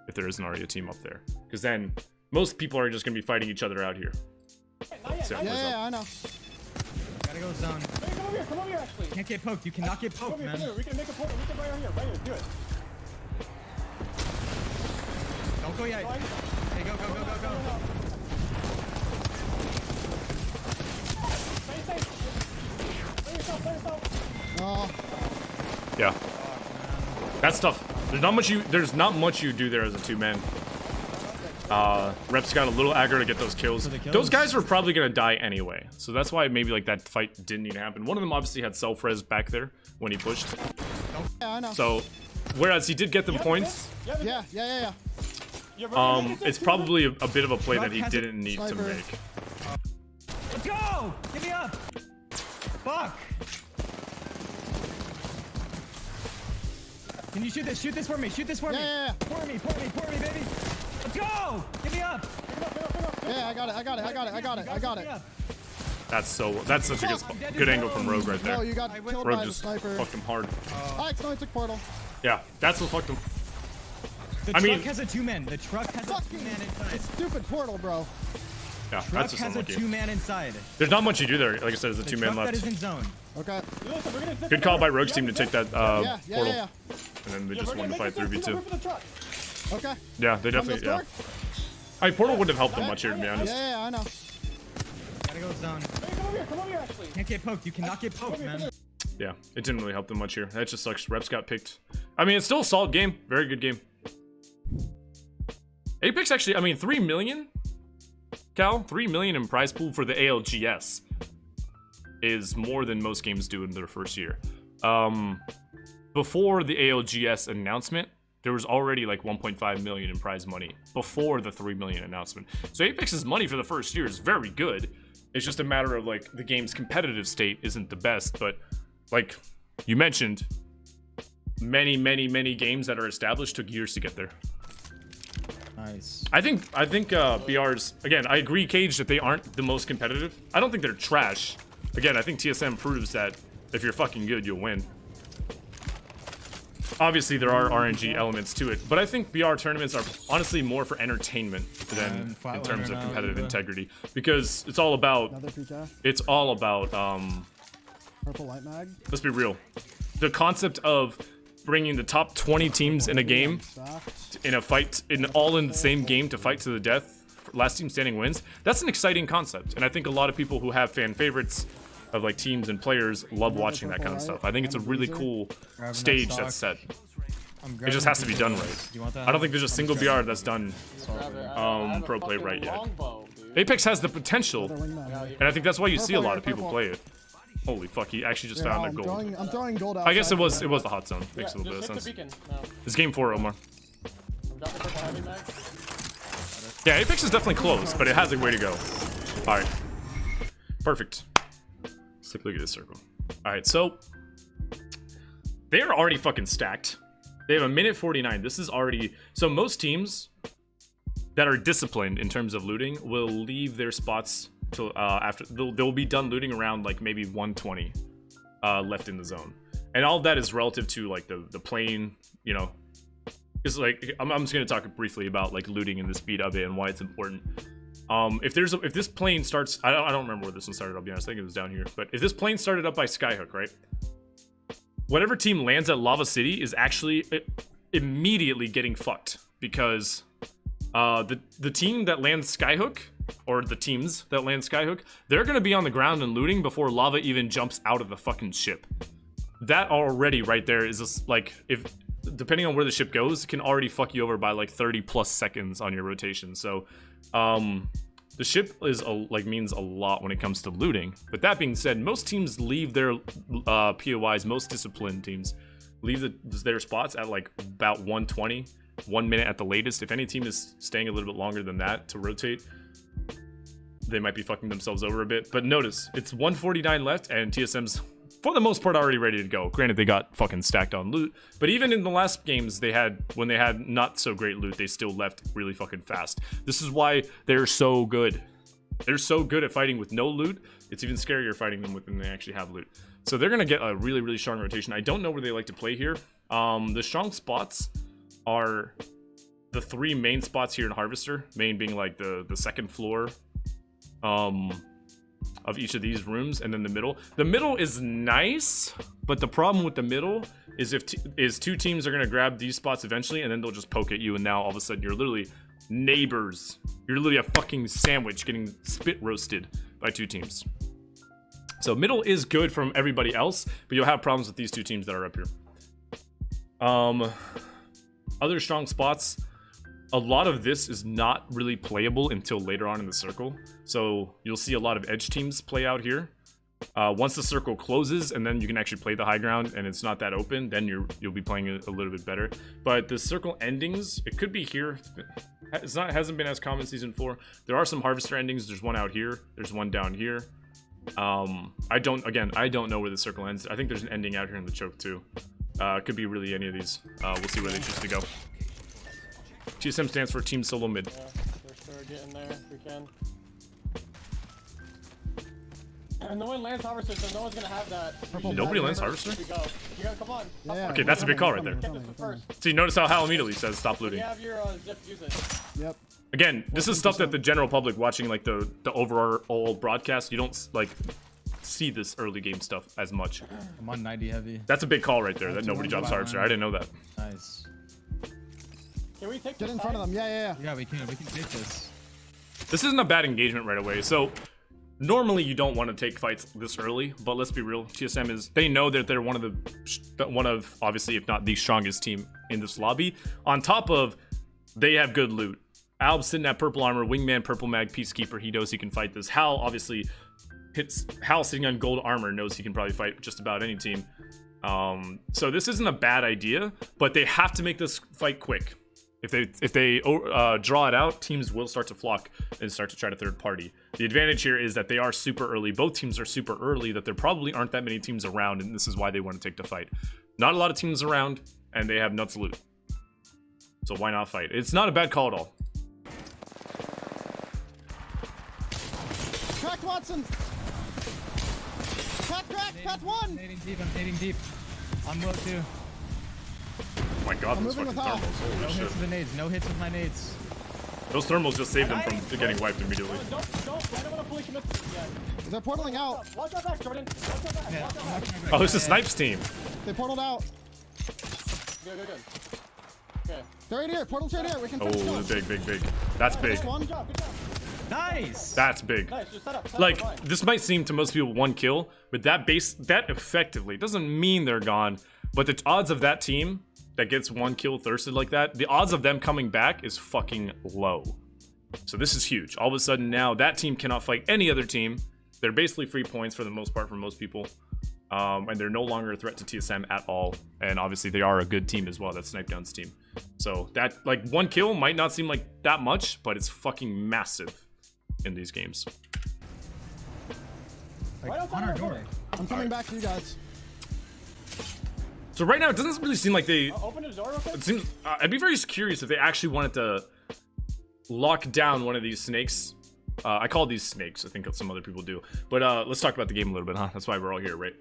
if there isn't already a team up there. Because then most people are just going to be fighting each other out here. So, Yeah, I know. Gotta go zone. Hey, come over here, actually. Can't get poked. You cannot get Come poked, over here, man. come here. We can make a portal. We can right here, do it. Don't go yet. Hey, go. Stay safe. Play yourself. Oh, yeah. That's tough. There's not much you do there as a 2-man. Reps got a little aggro to get those kills. Those guys were probably gonna die anyway, so that's why maybe like that fight didn't need to happen. One of them obviously had self-res back there when he pushed. Yeah, I know. So, whereas he did get them points, Yeah. it's probably a bit of a play that he Has a didn't need to sniper. make. Let's go! Get me up! Fuck! Can you shoot this? Shoot this for me! Shoot this for me! Yeah. Pour me, baby! Let's go! Get me up! Yeah, I got it. That's such a good angle from Rogue right there. No, you got killed Rogue by the just sniper. fucked him hard. No, it's a portal. Yeah, that's what fucked him. The I truck mean- has a 2-man. The truck has a Fucking 2-man inside. stupid portal, bro. Yeah, Truck that's just has a unlucky. 2-man inside. There's not much you do there. Like I said, there's a The 2-man truck that is left. in zone. Okay. Good call by Rogue's team to take that Yeah. portal, and then they just won the fight 3v2. Okay. Yeah, they From definitely. this Yeah. door? I mean, portal wouldn't have helped them much here, to be honest. Yeah, I know. Gotta go zone. Come over here, Ashley. Can't get poked. You cannot get poked, man. Yeah, it didn't really help them much here. That just sucks. Reps got picked. I mean, it's still a solid game. Very good game. Apex actually, I mean, 3 million? Cal? 3 million in prize pool for the ALGS is more than most games do in their first year. Before the ALGS announcement, there was already like 1.5 million in prize money before the 3 million announcement. So Apex's money for the first year is very good. It's just a matter of like the game's competitive state isn't the best, but like you mentioned, many games that are established took years to get there. Nice. I think BR's, again, I agree, Cage, that they aren't the most competitive. I don't think they're trash. Again, I think TSM proves that if you're fucking good, you'll win. Obviously, there are RNG elements to it, but I think BR tournaments are honestly more for entertainment than in terms of competitive integrity, because it's all about, Another PK. Purple light mag. let's be real. The concept of bringing the top 20 teams in a game, in a fight, all in the same game to fight to the death, last team standing wins, that's an exciting concept. And I think a lot of people who have fan favorites of like teams and players love watching that kind of stuff. I think it's a really cool stage that's set. It just has to be done right. I don't think there's a single BR that's done pro play right yet. Apex has the potential, and I think that's why you see a lot of people play it. Holy fuck, he actually just found a gold. I'm throwing gold out. I guess it was the hot zone. Makes a little bit of sense. It's game 4, Omar. Yeah, Apex is definitely close, but it has a way to go. Alright. Perfect. Let's take a look at this circle. Alright, so they are already fucking stacked. They have a minute 49. This is already... So most teams that are disciplined in terms of looting will leave their spots till after... They'll be done looting around like maybe 120 left in the zone. And all of that is relative to like the plane, you know... Because like, I'm just going to talk briefly about like looting and the speed of it and why it's important. If this plane starts... I don't remember where this one started, I'll be honest. I think it was down here. But if this plane started up by Skyhook, right? Whatever team lands at Lava City is actually immediately getting fucked, because the team that lands Skyhook, or the teams that land Skyhook, they're gonna be on the ground and looting before lava even jumps out of the fucking ship. That already right there is just like, if depending on where the ship goes, it can already fuck you over by like 30 plus seconds on your rotation. So the ship is means a lot when it comes to looting. But that being said, most teams leave their POIs, most disciplined teams leave their spots at like about 120, 1 minute at the latest. If any team is staying a little bit longer than that to rotate, they might be fucking themselves over a bit. But notice, it's 149 left, and TSM's for the most part already ready to go. Granted, they got fucking stacked on loot, but even in the last games when they had not so great loot, they still left really fucking fast. This is why they're so good. They're so good at fighting with no loot. It's even scarier fighting them when they actually have loot. So they're gonna get a really, really strong rotation. I don't know where they like to play here. The strong spots are the 3 main spots here in Harvester. Main being like the second floor of each of these rooms, and then the middle. The middle is nice, but the problem with the middle is if 2 teams are gonna grab these spots eventually, and then they'll just poke at you, and now all of a sudden you're literally neighbors. You're literally a fucking sandwich getting spit roasted by 2 teams. So middle is good from everybody else, but you'll have problems with these 2 teams that are up here. Other strong spots. a lot of this is not really playable until later on in the circle. So you'll see a lot of edge teams play out here. Once the circle closes and then you can actually play the high ground and it's not that open, then you'll be playing a little bit better. But the circle endings, it could be here. It hasn't been as common season 4. There are some harvester endings. There's one out here. There's one down here. I don't know where the circle ends. I think there's an ending out here in the choke too. It could be really any of these. We'll see where they choose to go. TSM stands for Team Solo Mid. Yeah, we're sure getting there if we can. And no one lands harvester, so no one's gonna have that. Nobody lands harvester? We go. You gotta come on. Yeah, Okay, that's a big call right there. Get this one first. So you notice how Hal immediately says stop You looting. have your zip, use it. Yep. Again, this is stuff that the general public watching like the overall broadcast, you don't like see this early game stuff as much. I'm on 90 heavy. That's a big call right there that nobody drops harvester. I didn't know that. Nice. Can we take Get in front of them. Yeah. Yeah, we can take this. This isn't a bad engagement right away. So normally you don't want to take fights this early, but let's be real. TSM they know that they're one of obviously if not the strongest team in this lobby. On top of they have good loot. Alb's sitting at purple armor, wingman, purple mag, peacekeeper. He knows he can fight this. Hal obviously Hal sitting on gold armor knows he can probably fight just about any team. So this isn't a bad idea, but they have to make this fight quick. If they draw it out, teams will start to flock and start to try to third party. The advantage here is that they are super early. Both teams are super early, that there probably aren't that many teams around, and this is why they want to take the fight. Not a lot of teams around, and they have nuts loot. So why not fight? It's not a bad call at all. Crack Watson. Crack. Path 1. Nading deep. I'm nading deep. I'm low too. Oh my god, I'm those moving fucking with Hal. thermals. Holy No shit. hits with the nades. No hits with my nades. Those thermals just saved them from getting wiped immediately. Don't, I don't wanna fully commit to this yet. They're portaling out. Watch our back, Jordan. Watch our back, Yeah, watch our I'm not back. gonna go. Oh, it's a snipes team. They portaled out. Good. Okay. They're right here. Portal's right here. We can Oh, finish them. big. That's big. Just one. Good job. Nice. That's big. Nice, just set up. Like, fine. this might seem to most people one kill, but that effectively doesn't mean they're gone. But the odds of that team that gets one kill thirsted like that, the odds of them coming back is fucking low. So this is huge. All of a sudden now, that team cannot fight any other team. They're basically free points for the most part for most people. And they're no longer a threat to TSM at all. And obviously they are a good team as well, that Snipe Down's team. So that, like, one kill might not seem like that much, but it's fucking massive in these games. Right Like, outside on our our door. door. I'm coming back to you guys. So right now, it doesn't really seem like they... Open the door real quick. It seems, I'd be very curious if they actually wanted to lock down one of these snakes. I call these snakes. I think some other people do. But let's talk about the game a little bit, huh? That's why we're all here, right?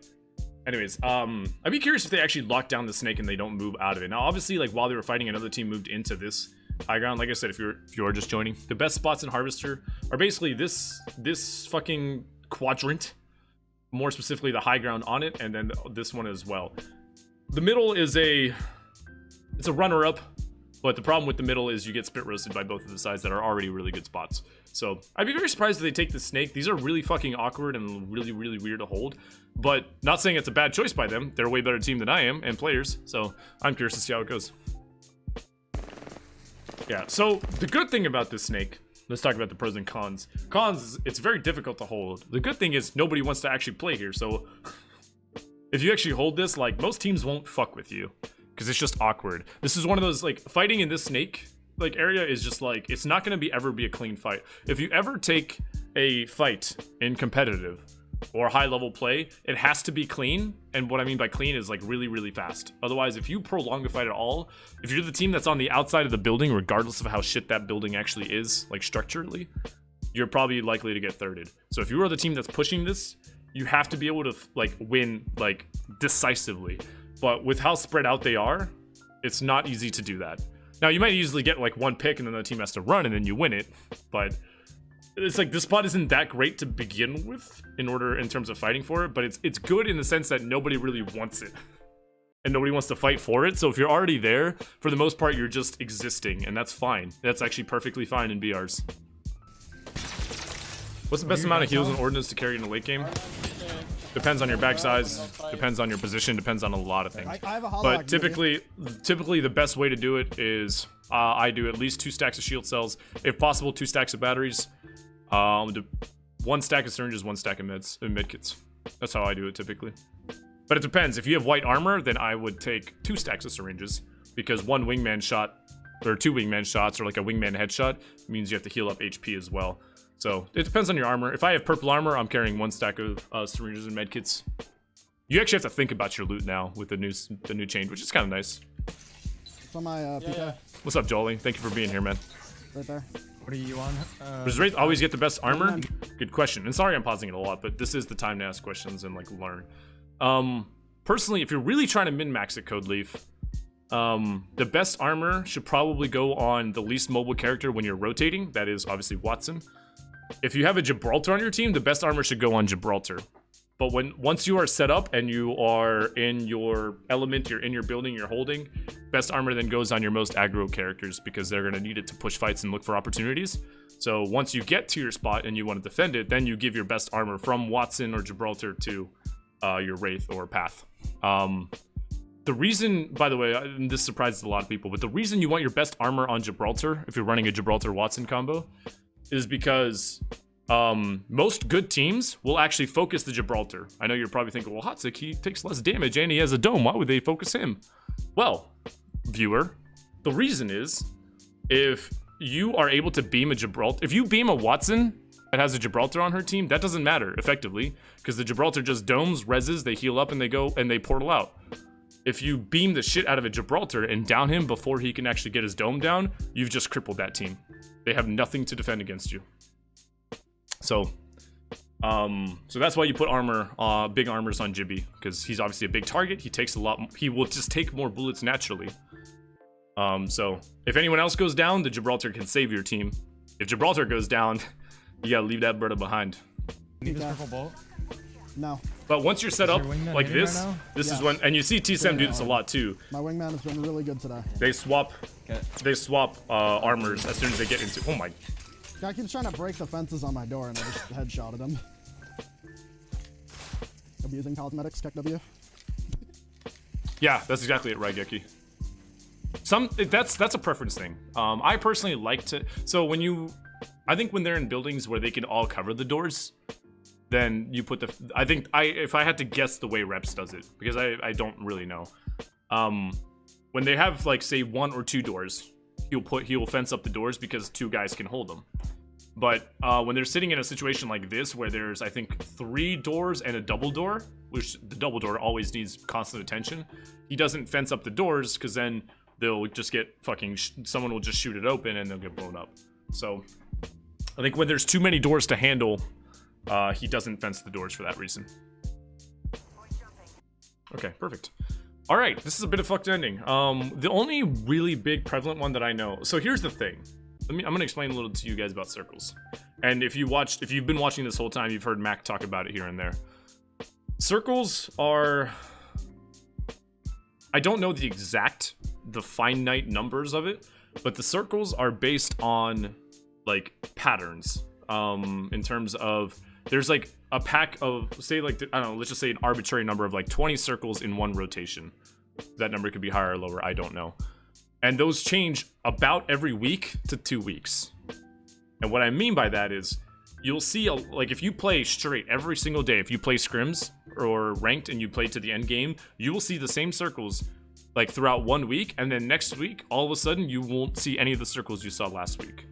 Anyways, I'd be curious if they actually lock down the snake and they don't move out of it. Now, obviously, like, while they were fighting, another team moved into this high ground. Like I said, if you're just joining, the best spots in Harvester are basically this fucking quadrant. More specifically, the high ground on it, and then this one as well. The middle is it's a runner-up, but the problem with the middle is you get spit roasted by both of the sides that are already really good spots. So I'd be very surprised if they take the snake. These are really fucking awkward and really weird to hold, but not saying it's a bad choice by them. They're a way better team than I am and players, so I'm curious to see how it goes. Yeah, so the good thing about this snake, let's talk about the pros and cons. Cons, it's very difficult to hold. The good thing is nobody wants to actually play here, so if you actually hold this, like, most teams won't fuck with you because it's just awkward. This is one of those, like, fighting in this snake like area is just like, it's not going to ever be a clean fight. If you ever take a fight in competitive or high level play, it has to be clean. And what I mean by clean is like really fast. Otherwise, if you prolong a fight at all, if you're the team that's on the outside of the building, regardless of how shit that building actually is, like structurally, you're probably likely to get thirded. So if you are the team that's pushing this, you have to be able to like win like decisively. But with how spread out they are, it's not easy to do that. Now you might easily get like one pick and then the team has to run and then you win it, but it's like this spot isn't that great to begin with in terms of fighting for it, but it's good in the sense that nobody really wants it and nobody wants to fight for it. So if you're already there, for the most part, you're just existing, and that's fine. That's actually perfectly fine in BRs. What's the best amount of heals and ordnance to carry in a late game? Depends on your back size, depends on your position, depends on a lot of things. I have a hollow. But typically the best way to do it is I do at least 2 stacks of shield cells, if possible 2 stacks of batteries, 1 stack of syringes, 1 stack of med kits. That's how I do it typically. But it depends. If you have white armor, then I would take 2 stacks of syringes, because 1 wingman shot, or 2 wingman shots, or like a wingman headshot, means you have to heal up HP as well. So it depends on your armor. If I have purple armor, I'm carrying 1 stack of syringes and medkits. You actually have to think about your loot now with the new change, which is kind of nice. It's on my PK. Yeah. What's up, Jolly? Thank you for being here, man. Right there. What are you on? Does Wraith always get the best armor? Good question. And sorry I'm pausing it a lot, but this is the time to ask questions and like learn. Personally, if you're really trying to min-max it, Code Leaf, the best armor should probably go on the least mobile character when you're rotating. That is obviously Watson. If you have a Gibraltar on your team, the best armor should go on Gibraltar. But once you are set up and you are in your element, you're in your building, you're holding, best armor then goes on your most aggro characters, because they're going to need it to push fights and look for opportunities. So once you get to your spot and you want to defend it, then you give your best armor from Watson or Gibraltar to your Wraith or Path. The reason, by the way, and this surprises a lot of people, but the reason you want your best armor on Gibraltar, if you're running a Gibraltar-Watson combo, is because most good teams will actually focus the Gibraltar. I know you're probably thinking, well, hodsic, he takes less damage and he has a dome. Why would they focus him? Well, viewer, the reason is, if you are able to beam a Gibraltar, if you beam a Watson that has a Gibraltar on her team, that doesn't matter effectively, because the Gibraltar just domes, reses, they heal up, and they go and they portal out. If you beam the shit out of a Gibraltar and down him before he can actually get his dome down, you've just crippled that team. They have nothing to defend against you. So that's why you put armor, big armors on Jibby, because he's obviously a big target. He takes a lot. He will just take more bullets naturally. So if anyone else goes down, the Gibraltar can save your team. If Gibraltar goes down, you gotta leave that brother behind. Need this purple bolt? No. But once you're set Is up your wingman like hitting this, right now? this is Yeah. when, and you see TSM do this a lot too. My wingman has been really good today. They swap Okay. armors as soon as they get into. Oh my. Guy keeps trying to break the fences on my door, and I just headshotted him. Abusing cosmetics, Tech W. Yeah, that's exactly it, Raigeki. That's a preference thing. I personally like to. So I think when they're in buildings where they can all cover the doors, then you put the. If I had to guess the way Reps does it, because I don't really know. When they have like say 1 or 2 doors, he will fence up the doors because 2 guys can hold them. But when they're sitting in a situation like this, where there's I think 3 doors and a double door, which the double door always needs constant attention, he doesn't fence up the doors, because then they'll just get fucking. Someone will just shoot it open and they'll get blown up. So I think when there's too many doors to handle, he doesn't fence the doors for that reason. Okay, perfect. All right, this is a bit of fucked ending. The only really big prevalent one that I know. So here's the thing. I'm gonna explain a little to you guys about circles. And if you've been watching this whole time, you've heard Mac talk about it here and there. Circles are. I don't know the finite numbers of it, but the circles are based on like patterns. In terms of there's like a pack of say like I don't know, let's just say an arbitrary number of like 20 circles in one rotation. That number could be higher or lower, I don't know. And those change about every week to 2 weeks. And what I mean by that is you'll see like if you play straight every single day, if you play scrims or ranked and you play to the end game, you will see the same circles like throughout 1 week, and then next week all of a sudden you won't see any of the circles you saw last week.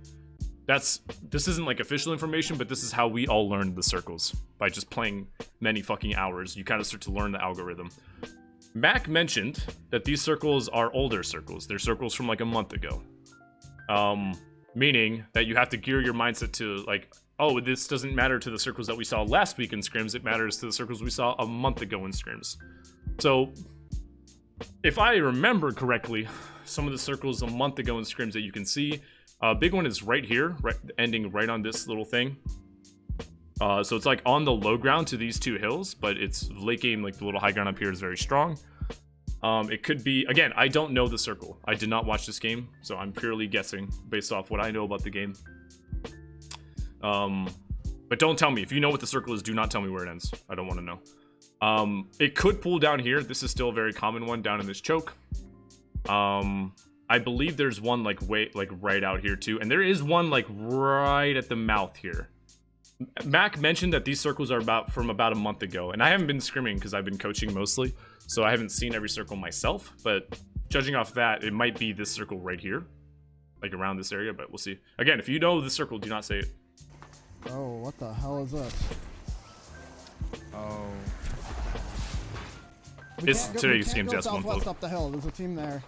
This isn't like official information, but this is how we all learned the circles, by just playing many fucking hours. You kind of start to learn the algorithm. Mac mentioned that these circles are older circles. They're circles from like a month ago. Meaning that you have to gear your mindset to like, oh, this doesn't matter to the circles that we saw last week in scrims, it matters to the circles we saw a month ago in scrims. So if I remember correctly, some of the circles a month ago in scrims that you can see, big one is right here, ending right on this little thing. So it's like on the low ground to these 2 hills, but it's late game, like the little high ground up here is very strong. It could be, again, I don't know the circle. I did not watch this game, so I'm purely guessing based off what I know about the game. But don't tell me. If you know what the circle is, do not tell me where it ends. I don't want to know. It could pull down here. This is still a very common one down in this choke. I believe there's one like right out here too, and there is one like right at the mouth here. Mac mentioned that these circles are from about a month ago, and I haven't been scrimming because I've been coaching mostly, so I haven't seen every circle myself, but judging off that, it might be this circle right here, like around this area, but we'll see. Again, if you know the circle, do not say it. Oh, what the hell is this? Oh. It's today's we game's can't S1 go southwest float. up the hill. There's a team there.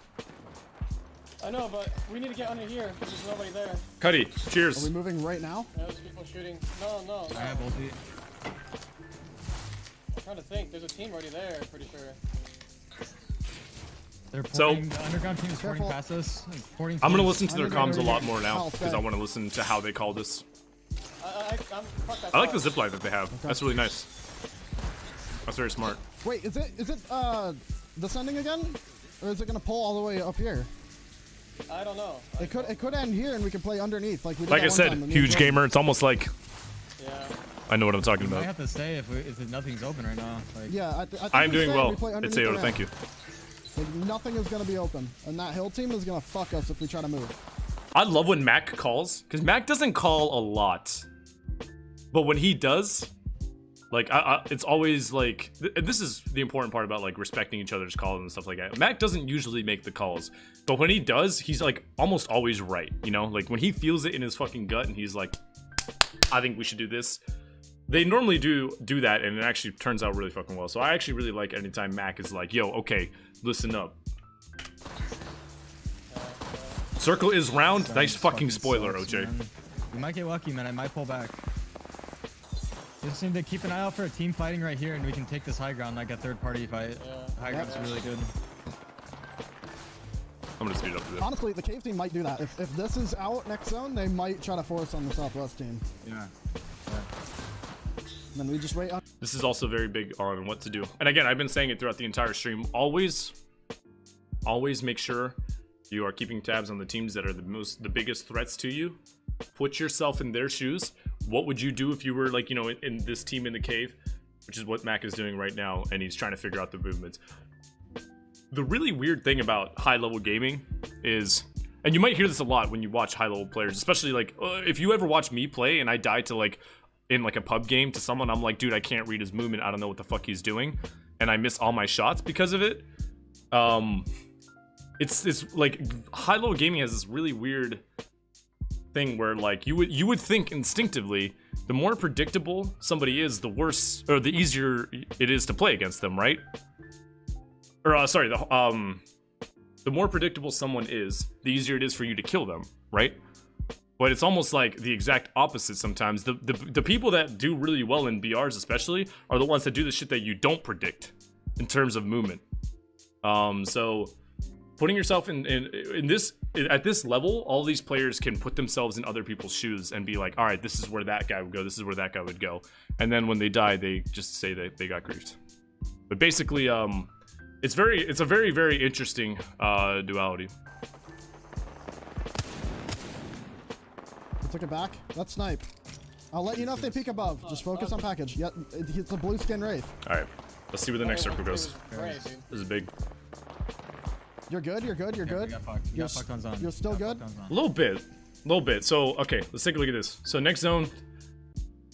I know, but we need to get under here because there's nobody there. Cuddy, Are cheers. we moving right now? There's people shooting. No. I have ulti. I'm trying to think. There's a team already there, pretty sure. They're So- porting, the underground team is porting Careful. past us. Porting I'm gonna towards- listen to their I'm gonna comms go a lot here. more now Oh, because I okay. want to listen to how they call this. Fuck that I like the shot. zip line that they have. That's really nice. That's very smart. Wait, is it descending again, or is it gonna pull all the way up here? I don't know. It could end here, and we can play underneath like we did Like that I one said, time in the huge game. gamer. It's almost like Yeah. I know what I'm talking We might about. have to stay if nothing's open right now. Like, Yeah, I think I'm we doing stay and well. we play It's underneath Aoda, the thank you. ramp. Like, nothing is gonna be open, and that hill team is gonna fuck us if we try to move. I love when Mac calls, because Mac doesn't call a lot. But when he does, like, it's always like, this is the important part about like respecting each other's calls and stuff like that. Mac doesn't usually make the calls, but when he does, he's like almost always right, you know? Like when he feels it in his fucking gut and he's like, I think we should do this. They normally do that, and it actually turns out really fucking well. So I actually really like anytime Mac is like, yo, okay, listen up. Circle is round. that Nice just fucking spoiler, sucks, OJ. man. We might get lucky, man. I might pull back. We just need to keep an eye out for a team fighting right here, and we can take this high ground like a third-party fight. Yeah. High ground's really good. I'm gonna speed up a bit. Honestly, the cave team might do that. If this is out next zone, they might try to force on the southwest team. Yeah. And then we just wait on. This is also very big on what to do. And again, I've been saying it throughout the entire stream. Always make sure you are keeping tabs on the teams that are the biggest threats to you. Put yourself in their shoes. What would you do if you were like, you know, in this team in the cave, which is what Mac is doing right now, and he's trying to figure out the movements. The really weird thing about high-level gaming is, and you might hear this a lot when you watch high-level players, especially like if you ever watch me play and I die to like in like a pub game to someone, I'm like, dude, I can't read his movement. I don't know what the fuck he's doing, and I miss all my shots because of it. It's like high-level gaming has this really weird thing where like you would think instinctively the more predictable somebody is, the worse or the easier it is to play against them, right? Or sorry, the more predictable someone is, the easier it is for you to kill them, right? But it's almost like the exact opposite sometimes. The people that do really well in BRs especially are the ones that do the shit that you don't predict in terms of movement. So putting yourself in this at this level, all these players can put themselves in other people's shoes and be like, all right, this is where that guy would go, this is where that guy would go, and then when they die, they just say that they got griefed. But basically, it's a very interesting duality. Took it back. Let's snipe. I'll let you know if they peek above. Just focus on package. Yep, it's a blue skin Wraith. All right, let's see where the next circle goes. Great, dude. This is big. You're good. You're good. You're Yeah, we good. got fucked. We You're got fucked on zone. you're still We got good? fucked on zone. A little bit. So okay, let's take a look at this. So next zone.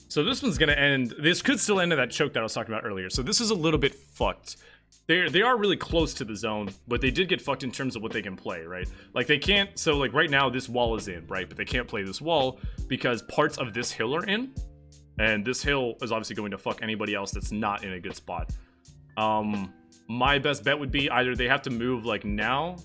So this one's gonna end. This could still end in that choke that I was talking about earlier. So this is a little bit fucked. They are really close to the zone, but they did get fucked in terms of what they can play, right? Like they can't. So like right now this wall is in, right? But they can't play this wall because parts of this hill are in, and this hill is obviously going to fuck anybody else that's not in a good spot. My best bet would be either they have to move like now.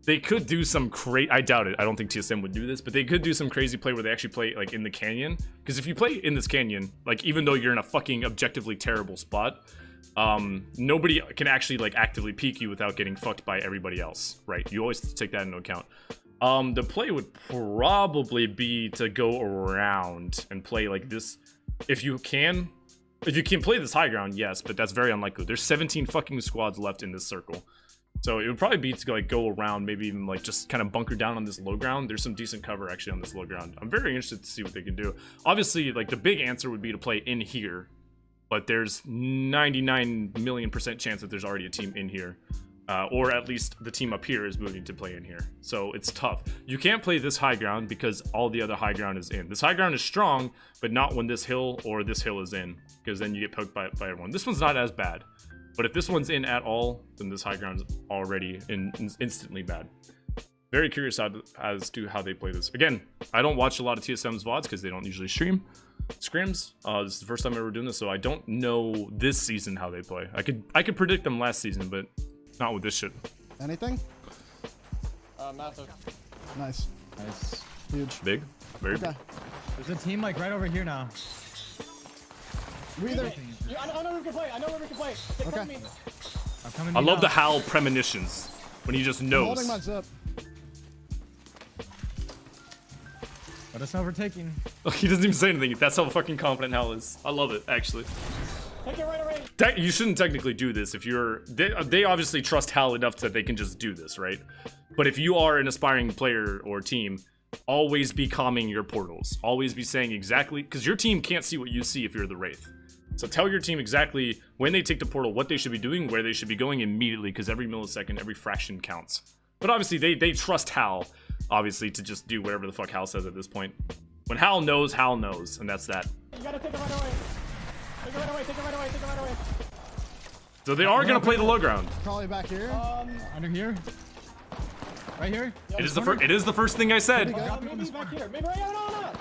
They could do some I doubt it. I don't think TSM would do this, but they could do some crazy play where they actually play like in the canyon. Because if you play in this canyon, like even though you're in a fucking objectively terrible spot, nobody can actually like actively peek you without getting fucked by everybody else, right? You always take that into account. The play would probably be to go around and play like this. If you can play this high ground, yes, but that's very unlikely. There's 17 fucking squads left in this circle. So it would probably be to like go around, maybe even like just kind of bunker down on this low ground. There's some decent cover actually on this low ground. I'm very interested to see what they can do. Obviously, like the big answer would be to play in here, but there's 99 million% chance that there's already a team in here. or at least the team up here is moving to play in here. So it's tough. You can't play this high ground because all the other high ground is in. This high ground is strong, but not when this hill or this hill is in, because then you get poked by everyone. This one's not as bad, but if this one's in at all, then this high ground is already instantly bad. Very curious as to how they play this. Again, I don't watch a lot of TSM's VoDs because they don't usually stream scrims. This is the first time I'm ever doing this, so I don't know this season how they play. I could predict them last season, but not with this shit. Anything? Massive. Nice. Nice. Huge. Big? Very Okay. big. There's a team like right over here now. We either. I know where we can play. I know where we can play. Stick with Okay. me. I'm coming. I to you love now. the Hal premonitions when he just I'm knows. holding my zip. Let us know if we're taking. He doesn't even say anything. That's how fucking confident Hal is. I love it, actually. Take it right away. You shouldn't technically do this if you're... They obviously trust Hal enough that they can just do this, right? But if you are an aspiring player or team, always be calming your portals. Always be saying exactly... Because your team can't see what you see if you're the Wraith. So tell your team exactly when they take the portal, what they should be doing, where they should be going immediately, because every millisecond, every fraction counts. But obviously, they trust Hal, obviously, to just do whatever the fuck Hal says at this point. When Hal knows, and that's that. You gotta take it right away. Take it right away. Take it right away. Take it right away. So they are gonna play the low ground. Probably back here. Under here. Right here. It is the first thing I said. Maybe back here. Maybe right. No.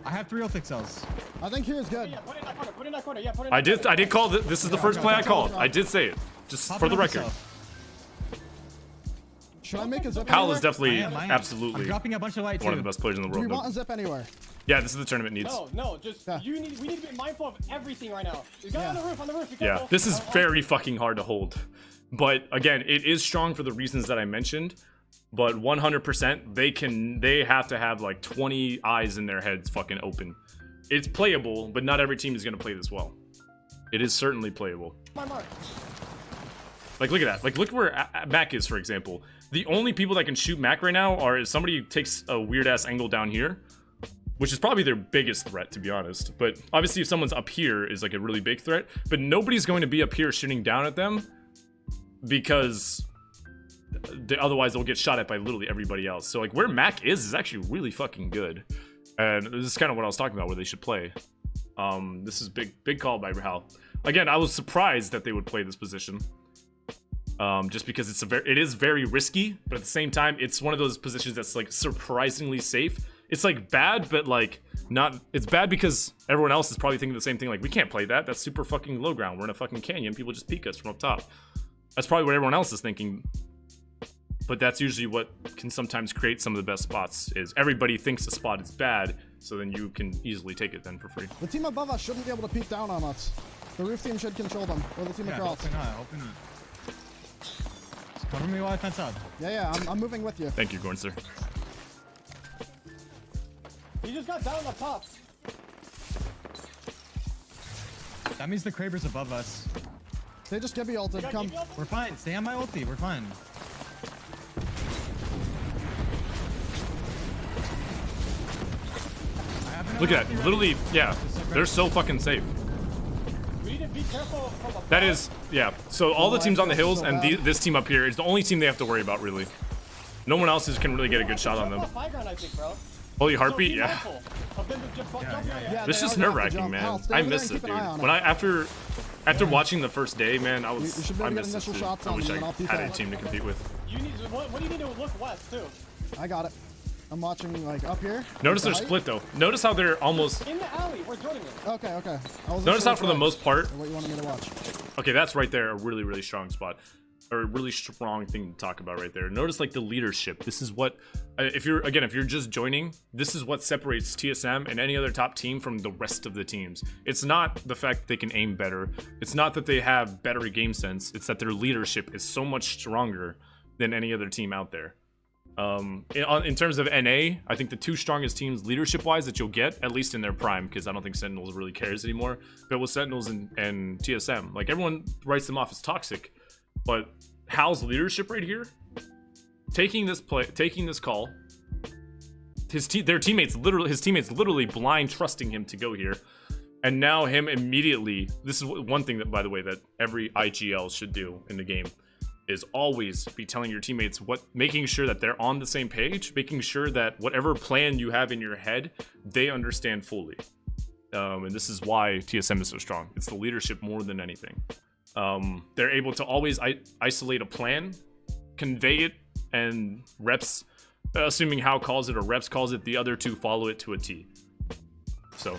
I have 3 thick cells. I think here is good. Yeah, put it in that corner. Put it in that corner. Yeah, put it in I that corner. did call this is the first play I called. I did say it. Just Pop for the another record. cell. Should I make a zip? Hal anywhere? is definitely I am. absolutely I'm dropping a bunch of light one too. of the best players in the Do we world. want a zip anywhere? Yeah, this is the tournament needs. No, just Yeah. we need to be mindful of everything right now. You got Yeah. on the roof. Be Yeah, careful. this is very fucking hard to hold. But again, it is strong for the reasons that I mentioned. But 100%, they have to have like 20 eyes in their heads fucking open. It's playable, but not every team is gonna play this well. It is certainly playable. My mark. Like, look at that. Like, look where Mac is, for example. The only people that can shoot Mac right now are if somebody takes a weird-ass angle down here, which is probably their biggest threat, to be honest. But obviously, if someone's up here is like a really big threat. But nobody's going to be up here shooting down at them because otherwise they'll get shot at by literally everybody else. So, like, where Mac is actually really fucking good. And this is kind of what I was talking about, where they should play. This is big call by Hal. Again, I was surprised that they would play this position. Just because it is very risky, but at the same time, it's one of those positions that's like surprisingly safe. It's like bad, but like not. It's bad because everyone else is probably thinking the same thing. Like, we can't play that. That's super fucking low ground. We're in a fucking canyon. People just peek us from up top. That's probably what everyone else is thinking. But that's usually what can sometimes create some of the best spots. Is everybody thinks a spot is bad, so then you can easily take it then for free. The team above us shouldn't be able to peek down on us. The roof team should control them, or the team Yeah, across. hopefully not. Hopefully not. Just cover me while I fence out. Yeah, I'm moving with you. Thank you, Gornster. He just got down on the top. That means the Kraber's above us. They just get me ulted. Come. We're fine. Stay on my ulti. We're fine. Look at that. Literally, yeah. They're so fucking safe. We need to be careful from above. That is, yeah. So all the teams on the hills so and bad. this team up here is the only team they have to worry about, really. No one else can really get a good shot on them. High ground, I think, bro. Holy So heartbeat, be yeah. mindful of them just jumping on you. Yeah, This they is are gonna have to nerve-wracking, jump. man. Hal, stay I over there miss and it, keep dude. an eye on When it. after watching the first day, man, You should be able I to get missed this, initial dude. shots I on wish you, I and I'll peek had a out. team to compete with. You need. What do you need to look west too? I got it. I'm watching like up here. Notice they're Right? split though. Notice how they're almost. In the alley. We're joining it. Okay. I wasn't Notice sure how which for the way, most part. or what you wanted me to watch. Okay, that's right there a really, really strong spot. Or a really strong thing to talk about right there. Notice like the leadership. This is what, if you're just joining, this is what separates TSM and any other top team from the rest of the teams. It's not the fact that they can aim better. It's not that they have better game sense. It's that their leadership is so much stronger than any other team out there. In terms of NA, I think the two strongest teams leadership-wise that you'll get, at least in their prime, because I don't think Sentinels really cares anymore, but with Sentinels and TSM, like everyone writes them off as toxic, but Hal's leadership right here, taking this call, his teammates literally blind trusting him to go here, and now him immediately. This is one thing that, by the way, that every IGL should do in the game. is always be telling your teammates making sure that they're on the same page, making sure that whatever plan you have in your head, they understand fully. And this is why TSM is so strong. It's the leadership more than anything. They're able to always isolate a plan, convey it, and reps, assuming Hal calls it or reps calls it, the other two follow it to a T. So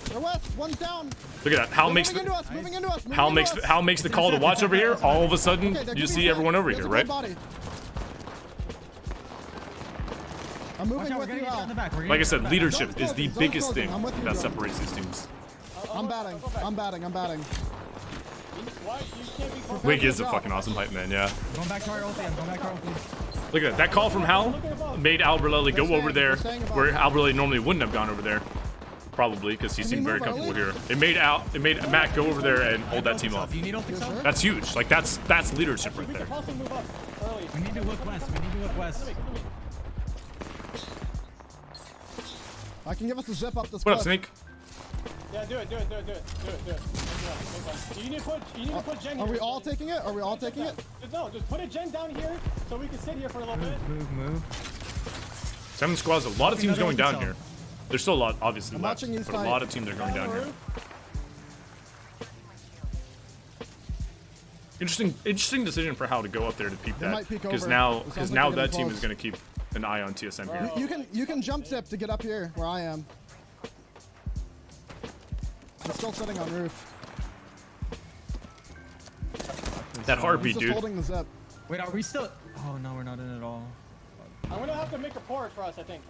They're west. One's down. look at that. Hal They're makes moving the, into us. Moving into us. Hal makes the call to watch over here. All of a sudden, Okay, they're you keeping see safe. everyone over There's here, a right? red body. I'm Watch moving out, we're with gonna you, get shot in Al. the back. We're gonna Like I get shot said, in the back. leadership Zone's is the closing, zone's biggest closing. thing I'm with you, that Joe. separates these teams. I'm batting. I'm batting. I'm batting. Why you can't be focused? Wig is a fucking awesome hype man, yeah. I'm going back to our ulti. I'm going back to our ulti. Look at that. That call from Hal made Alberlelli go They're over there staying above. where Alberlelli normally wouldn't have gone over there. Probably, because he Can seemed you very move comfortable early? here. It made Matt go over there and hold that team off. Do you need ulti cell? That's huge. Like that's leadership right We there. can also move up early. We need to look west. We need to look west. I can give us a zip up this What up, cliff. Snake? Yeah, do it. Do it. You need to put Jen here. Are we all taking it? Are we all taking it? No, just put a Jen down here so we can sit here for a little bit. Move. 7 squads. A lot of teams going down here. There's still a lot, obviously, I'm left, watching you but a fight. lot of teams are going down here. Interesting decision for how to go up there to peep They that, might peek because over. now It sounds like now they're that team getting is going to keep an eye on TSM here. You can jump zip to get up here where I am. I'm still sitting on roof. That He's heartbeat, just dude. holding the zip. Wait, are we still? Oh no, we're not in at all. I'm gonna have to make a port for us, I think.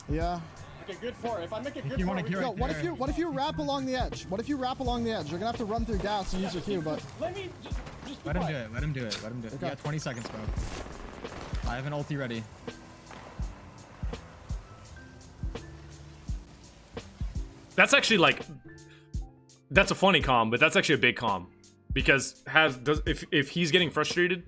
Yeah. Like a good port. If I make a good You port, wanna we get can- Yo, what if you wrap along the edge? What if you wrap along the edge? You're gonna have to run through gas and use your Q, but Let me just be Let him do quiet. it. Let him do it. Let him do it. Okay. Yeah, 20 seconds, bro. I have an ulti ready. That's actually like, that's a funny comm, but that's actually a big comm, because if he's getting frustrated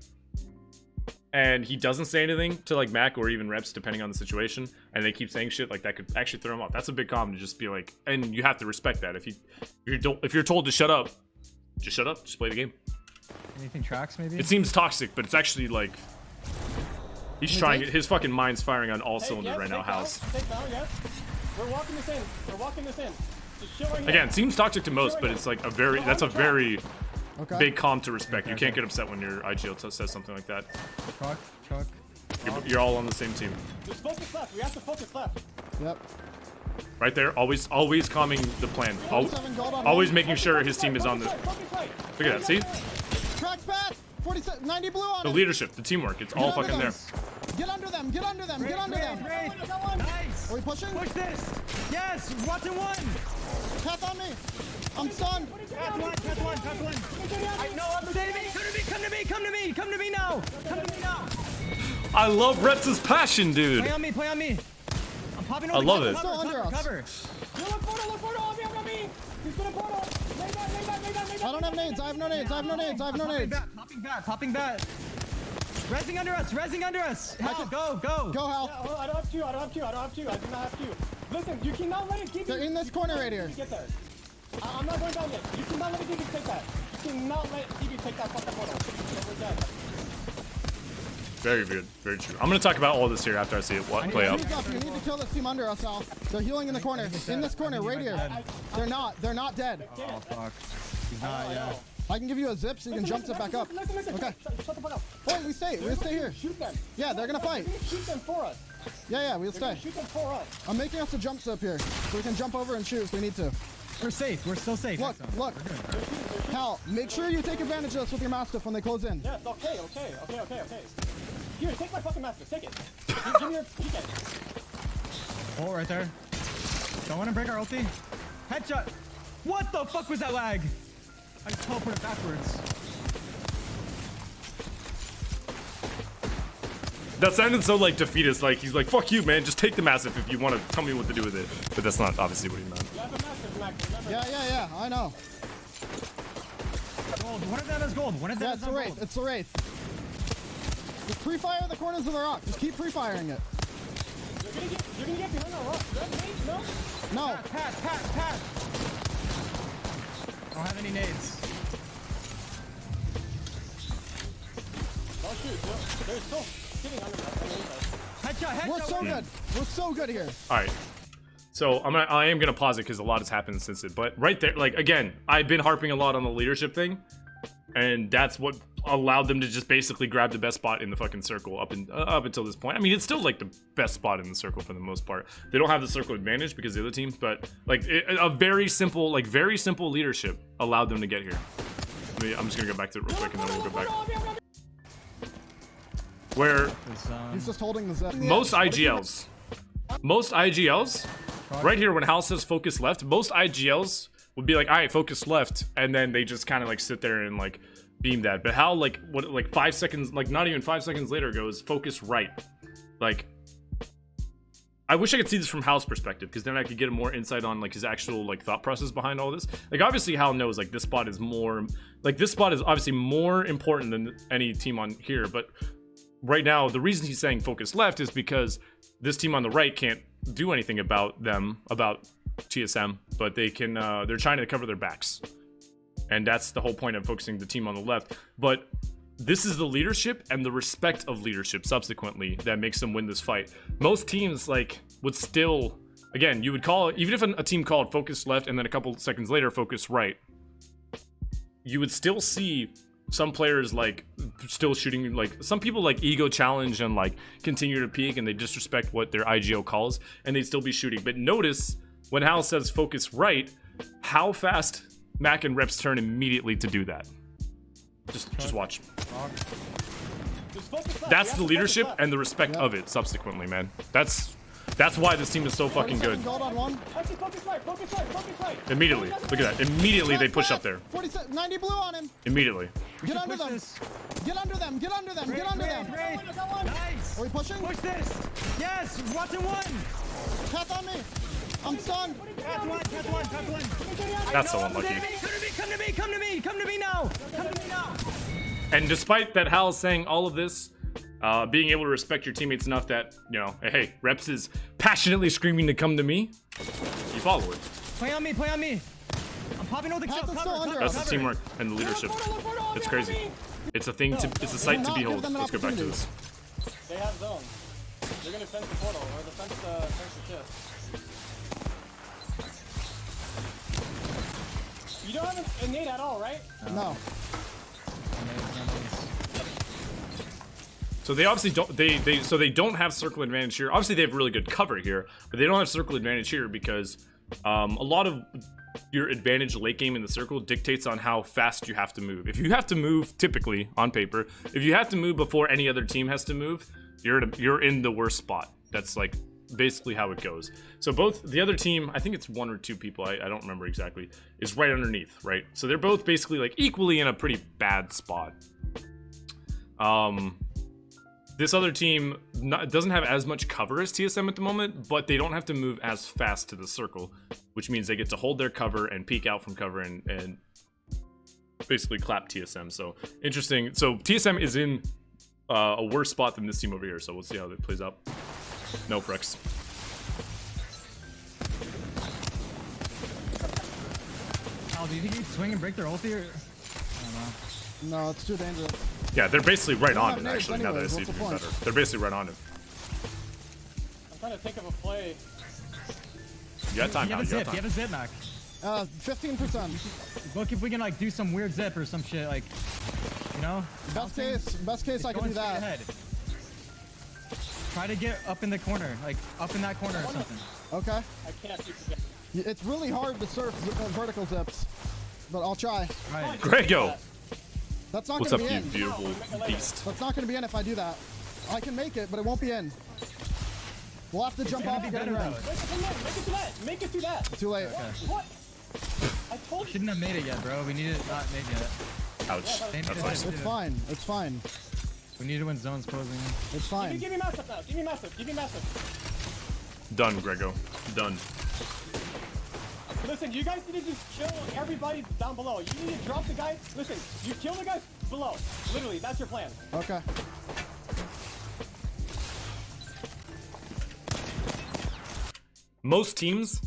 and he doesn't say anything to like Mac or even reps, depending on the situation, and they keep saying shit, like that could actually throw him off. That's a big comm to just be like, and you have to respect that. If you're told to shut up, just shut up, just play the game. Anything tracks, maybe? It seems toxic, but it's actually like he's trying. His fucking mind's firing on all Hey, cylinders yes, right now. take down, House. take down, yes. We're walking this in. We're walking this in. Just chill right here. Again, seems toxic to most, but it's like that's a very okay. big comm to respect. You can't get upset when your IGL says something like that. Truck. You're all on the same team. Just focus left. We have to focus left. Yep. Right there, always calming the plan. 47 gold on Always him. making sure his team is on the. Focus right. Look at that, see? Track back. 47, 90 blue on The him. leadership, the teamwork, it's all fucking there. Get under them. Get under them. Get under them. Nice. Are we pushing? Push this. Yes. Watson one. Path on me. I'm stunned. Path one. I know. I'm saving. Come to me now. I love Reps' passion, dude. Play on me. I'm popping I over. love it. Still under us. Cover. Look portal. On me. He's gonna portal. Lay back. I don't have nades. I have no nades. Popping bat. Rezzing under us. Hell, go. Go, Hal. Oh, I don't have two. I do not have two. Listen, you cannot let it keep They're in this corner right here. Get there. I'm not going down yet. You cannot let DB take that. You cannot let DB take that fucking portal. We're dead. Very good, very true. I'm gonna talk about all this here after I see it play out. He's up. You need to kill this team under us, Al. They're healing in the corner. In this corner, right here. They're not dead. Oh fuck. He's not. Yeah. I can give you a zip so you can jump zip back up. Listen. Okay. Shut the fuck up. Wait, we stay here. Shoot them. Yeah, they're gonna fight. Shoot them for us. Yeah, we'll stay. Shoot them for us. I'm making us a jump zip here, so we can jump over and shoot if we need to. We're safe. We're still safe. Look. Hal, make sure you take advantage of this with your Mastiff when they close in. Yes, okay. Here, take my fucking master. Take it. Give me your PK. Oh, right there. Don't want to break our ulti. Headshot. What the fuck was that lag? I just teleported backwards. That sounded so like defeatist, like he's like, fuck you, man, just take the massive if you want to tell me what to do with it. But that's not obviously what he meant. You have a master, Max. Remember? Yeah, I know. Gold. One of them is gold. Yeah, it's the Wraith. It's the Wraith. Just pre-fire the corners of the rock. Just keep pre-firing it. You're gonna get behind our rock. No? No. Pat. I don't have any nades. They're still sitting under that. Headshot. We're so good. We're so good here. All right. So I am gonna pause it because a lot has happened since it. But right there, like again, I've been harping a lot on the leadership thing, and that's what allowed them to just basically grab the best spot in the fucking circle up until this point. I mean, it's still like the best spot in the circle for the most part. They don't have the circle advantage because of the other teams, but like a very simple leadership allowed them to get here. I'm just gonna go back to it real quick and then we'll go back. Where He's just holding the zip. most IGLs, right here when Hal says focus left, most IGLs would be like, all right, focus left, and then they just kind of like sit there and like beam that. But Hal like 5 seconds, like not even 5 seconds later goes focus right. Like, I wish I could see this from Hal's perspective, because then I could get more insight on like his actual like thought process behind all this. Like obviously Hal knows like this spot is more, like this spot is obviously more important than any team on here, but right now the reason he's saying focus left is because this team on the right can't do anything about TSM, but they can, they're trying to cover their backs. And that's the whole point of focusing the team on the left. But this is the leadership and the respect of leadership subsequently that makes them win this fight. Most teams like would still, again, you would call, even if a team called focus left and then a couple seconds later focus right, you would still see some players like still shooting, like some people like ego challenge and like continue to peek and they disrespect what their IGO calls and they'd still be shooting. But notice when Hal says focus right, how fast Mac and Reps turn immediately to do that. Just watch. That's the leadership and the respect of it subsequently, man. That's why this team is so fucking good. Gold on one. Focus right. Immediately. Look at that. Immediately they push up there. 90 blue on him. Immediately. Get under them. This. Get under them. Get under them. Get under them. Nice. Are we pushing? Push this. Yes. Watson one. Path on me. I'm stunned. Path one. That's so unlucky. Come to me now. And despite that Hal is saying all of this, being able to respect your teammates enough that, you know, hey, Reps is passionately screaming to come to me, you follow it. Play on me. I'm popping all the Path is still under That's us. the teamwork and the leadership. It's crazy. It's a thing to, it's a sight to behold. Let's go back to this. They have zones. They're gonna fence the portal or the fence the ship. You don't have a nade at all, right? No. So they obviously don't, so they don't have circle advantage here. Obviously they have really good cover here, but they don't have circle advantage here because a lot of your advantage late game in the circle dictates on how fast you have to move. If you have to move, typically on paper, if you have to move before any other team has to move, you're in the worst spot. That's like basically how it goes. So both the other team, I think it's 1 or 2 people, I don't remember exactly, is right underneath, right? So they're both basically like equally in a pretty bad spot. This other team doesn't have as much cover as TSM at the moment, but they don't have to move as fast to the circle, which means they get to hold their cover and peek out from cover and basically clap TSM. So interesting. So TSM is in a worse spot than this team over here. So we'll see how that plays out. No Frex. Oh, do you think he'd swing and break their ulti or? I don't know. No, it's too dangerous. Yeah, they're basically right don't on have it, nades actually, now that I anyways, see it what's being the better. point? They're basically right on it. I'm trying to think of a play. You got time You now, have a you zip. got You time. have a zip, Mac. 15%. Look if we can like do some weird zip or some shit like, you know. Best case, I can Going do straight that. ahead. Try to get up in the corner, like up in that corner or something. Okay. I can't keep it. It's really hard to surf vertical zips, but I'll try. Right. Grego! That's not What's gonna up, be you in. beautiful beast? That's not gonna be in if I do that. I can make it, but it won't be in. We'll have to jump off and get in range. Make it through that. Too late. What? I told you. Shouldn't have made it yet, bro. We need it not made yet. Ouch. They need That's it. nice. It's fine. It's fine. We need it when zone's closing. It's fine. Give me massive now. Give me massive. Give me massive. Done, Grego. Done. Listen, you guys need to just kill everybody down below. You need to drop the guy. Listen, you kill the guys below. Literally, that's your plan. Okay. Most teams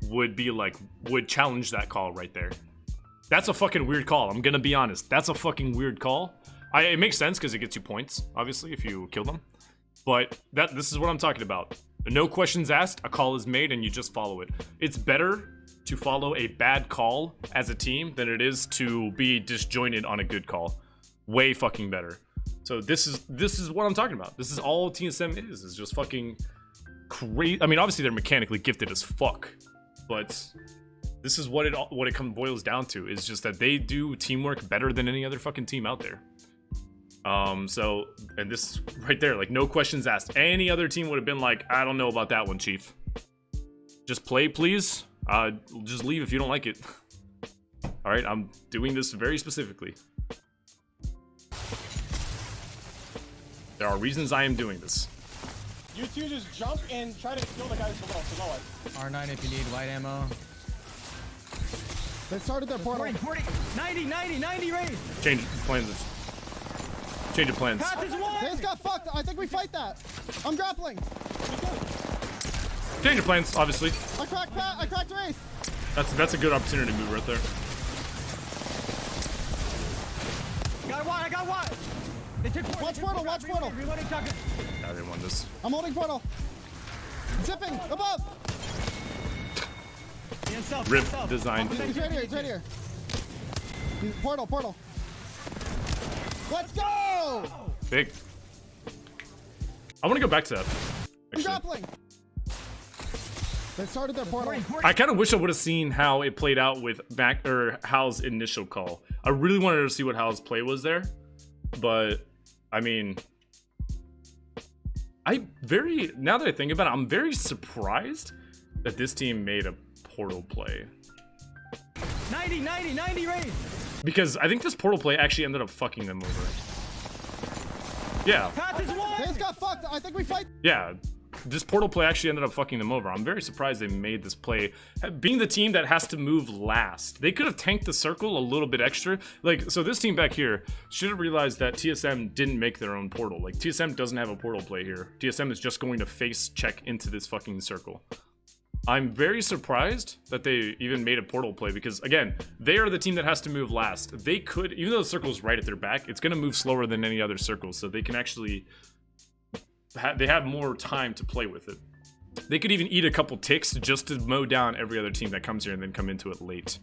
would be like, would challenge that call right there. That's a fucking weird call. I'm gonna be honest. That's a fucking weird call. It makes sense because it gets you points, obviously, if you kill them. But this is what I'm talking about. No questions asked, a call is made, and you just follow it. It's better to follow a bad call as a team than it is to be disjointed on a good call. Way fucking better. So this is what I'm talking about. This is all TSM is just fucking crazy. I mean, obviously they're mechanically gifted as fuck, but this is what it boils down to, is just that they do teamwork better than any other fucking team out there. So, and this right there, like, no questions asked. Any other team would have been like, I don't know about that one, chief. Just play, please. Just leave if you don't like it. All right, I'm doing this very specifically. There are reasons I am doing this. You two just jump and try to kill the guys below us. R9 if you need white ammo. They started their portal. 40, 90, Wraith. Change plans. Change of plans. Path is one. They just got fucked. I think we fight that. I'm grappling. Change of plans, obviously. I cracked Pat. I cracked Wraith. That's a good opportunity move right there. I got what? They took portal. Watch portal. Watch portal. Reloading shotgun. I didn't want this. I'm holding portal. Zipping above. Rip design. He's right here. He's right here. Portal. Let's go. Big. I want to go back to that. I'm Actually. grappling. They started their portal. I kind of wish I would have seen how it played out with Hal's initial call. I really wanted to see what Hal's play was there, but I mean, now that I think about it, I'm very surprised that this team made a portal play. 90, Wraith. Because I think this portal play actually ended up fucking them over. Yeah. Path is one. They just got fucked. I think we fight. Yeah. This portal play actually ended up fucking them over. I'm very surprised they made this play. Being the team that has to move last, they could have tanked the circle a little bit extra. Like, so this team back here should have realized that TSM didn't make their own portal. Like, TSM doesn't have a portal play here. TSM is just going to face check into this fucking circle. I'm very surprised that they even made a portal play because, again, they are the team that has to move last. They could, even though the circle's right at their back, it's going to move slower than any other circle, so they can actually... they have more time to play with it. They could even eat a couple ticks just to mow down every other team that comes here and then come into it late.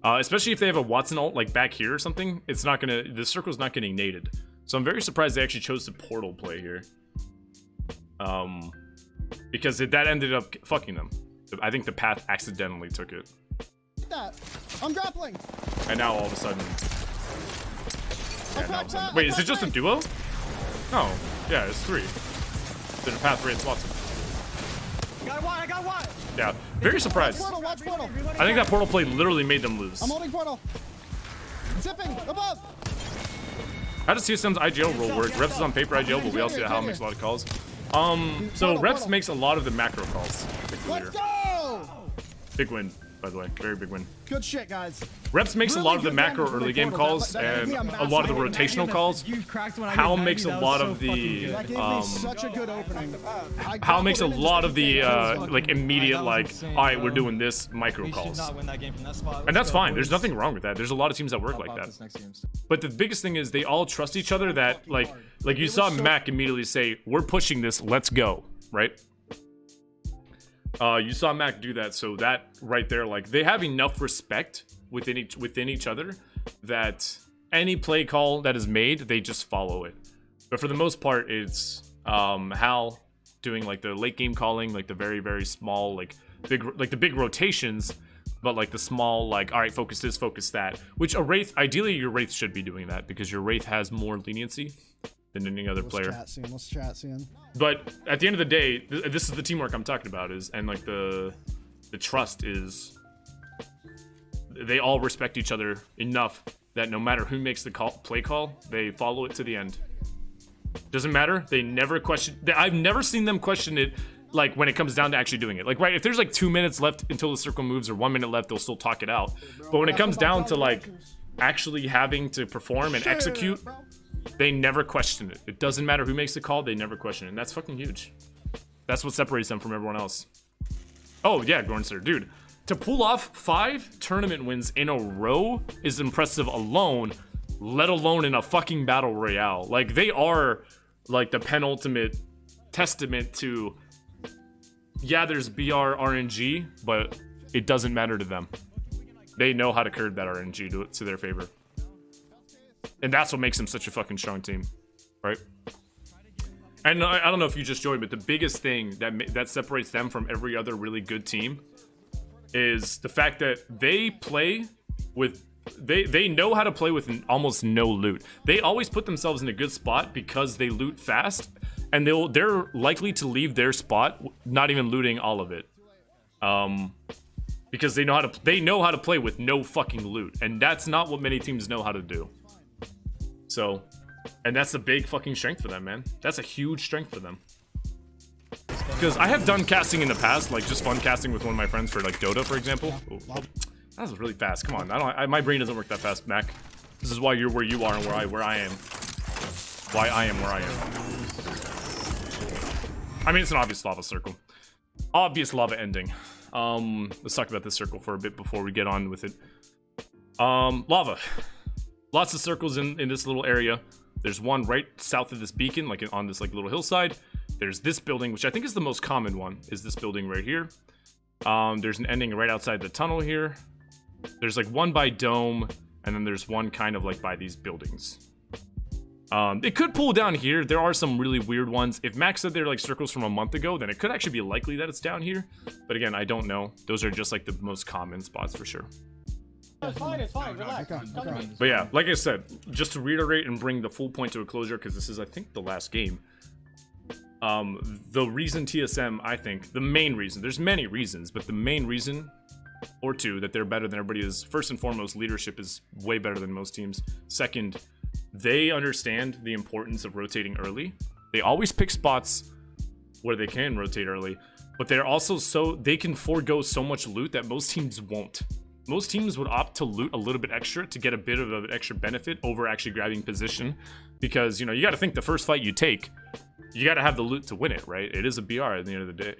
Especially if they have a Watson ult like back here or something, it's not gonna, the circle's not getting naded. So I'm very surprised they actually chose the portal play here. Because that ended up fucking them. I think the path accidentally took it. I'm grappling. And now all of a sudden... Yeah, now all of a sudden... I Wait, is it cracked just a Wraith. duo? Oh, yeah, it's 3. There's a path Wraith Watson. I got what? Yeah, very surprised. Watch portal. I think that portal play literally made them lose. I'm holding portal. Zipping above. How does TSM's IGL rule work? Reps is on paper IGL, but we all see that Hal makes a lot of calls. So Reps makes a lot of the macro calls. Let's go. Big win, by the way. Very big win. Good shit, guys. Reps makes a Really lot of the good macro damage early with game portal. calls That gave and me a a lot of the massive- rotational calls. You cracked when I Hal did 90, makes a that was lot so of the fucking good. That gave me such a good opening. Hal makes a lot of the like immediate That was like, insane, all right, we're bro. doing this micro We should calls. not win that game from that spot. And Let's that's go, fine. There's boys. nothing wrong with that. There's a lot of teams that work like About that. this next game. But the biggest thing is they all trust each other. That like you saw Mac immediately say, "We're pushing this. Let's go." Right? You saw Mac do that. So that right there, like they have enough respect within each other that any play call that is made, they just follow it. But for the most part, it's Hal doing like the late game calling, like the very very small, like the big rotations. But like the small, like, all right, focus this, focus that. Which a Wraith, ideally your Wraith should be doing that because your Wraith has more leniency than any other player. Let's chat soon. But at the end of the day, this is the teamwork I'm talking about, and like the trust is they all respect each other enough that no matter who makes the play call, they follow it to the end. Doesn't matter. They never question. I've never seen them question it. Like when it comes down to actually doing it, like right, if there's like 2 minutes left until the circle moves or 1 minute left, they'll still talk it out. But when it comes down to like actually having to perform and execute, they never question it. It doesn't matter who makes the call, they never question it. And that's fucking huge. That's what separates them from everyone else. Oh yeah, Gornster, dude. To pull off 5 tournament wins in a row is impressive alone. let alone in a fucking battle royale. Like, they are like the penultimate testament to, yeah, there's BR RNG, but it doesn't matter to them. They know how to curb that RNG to their favor. And that's what makes them such a fucking strong team, right? And I don't know if you just joined, but the biggest thing that separates them from every other really good team is the fact that they play with, they know how to play with almost no loot. They always put themselves in a good spot because they loot fast, and they're likely to leave their spot not even looting all of it, because they know how to play with no fucking loot, and that's not what many teams know how to do. So, and that's a big fucking strength for them, man. That's a huge strength for them. Because I have done casting in the past, like just fun casting with one of my friends for like Dota, for example. Oh, that was really fast. Come on, my brain doesn't work that fast, Mac. This is why you're where you are and where I am. Why I am where I am. I mean, it's an obvious lava circle. Obvious lava ending. Let's talk about this circle for a bit before we get on with it. Lava. Lots of circles in this little area. There's one right south of this beacon, like on this like little hillside. There's this building, which I think is the most common one, is this building right here. There's an ending right outside the tunnel here. There's like one by dome, and then there's one kind of like by these buildings. It could pull down here. There are some really weird ones. If Max said they're like circles from a month ago, then it could actually be likely that it's down here. But again, I don't know. Those are just like the most common spots for sure. It's fine, relax. Okay. But yeah, like I said, just to reiterate and bring the full point to a closure, because this is, I think, the last game. The reason TSM, I think, the main reason, there's many reasons, but the main reason, or two, that they're better than everybody is, first and foremost, leadership is way better than most teams. Second, they understand the importance of rotating early. They always pick spots where they can rotate early, but they're also they can forego so much loot that most teams won't. Most teams would opt to loot a little bit extra to get a bit of an extra benefit over actually grabbing position, because, you know, you got to think the first fight you take, you got to have the loot to win it, right? It is a BR at the end of the day.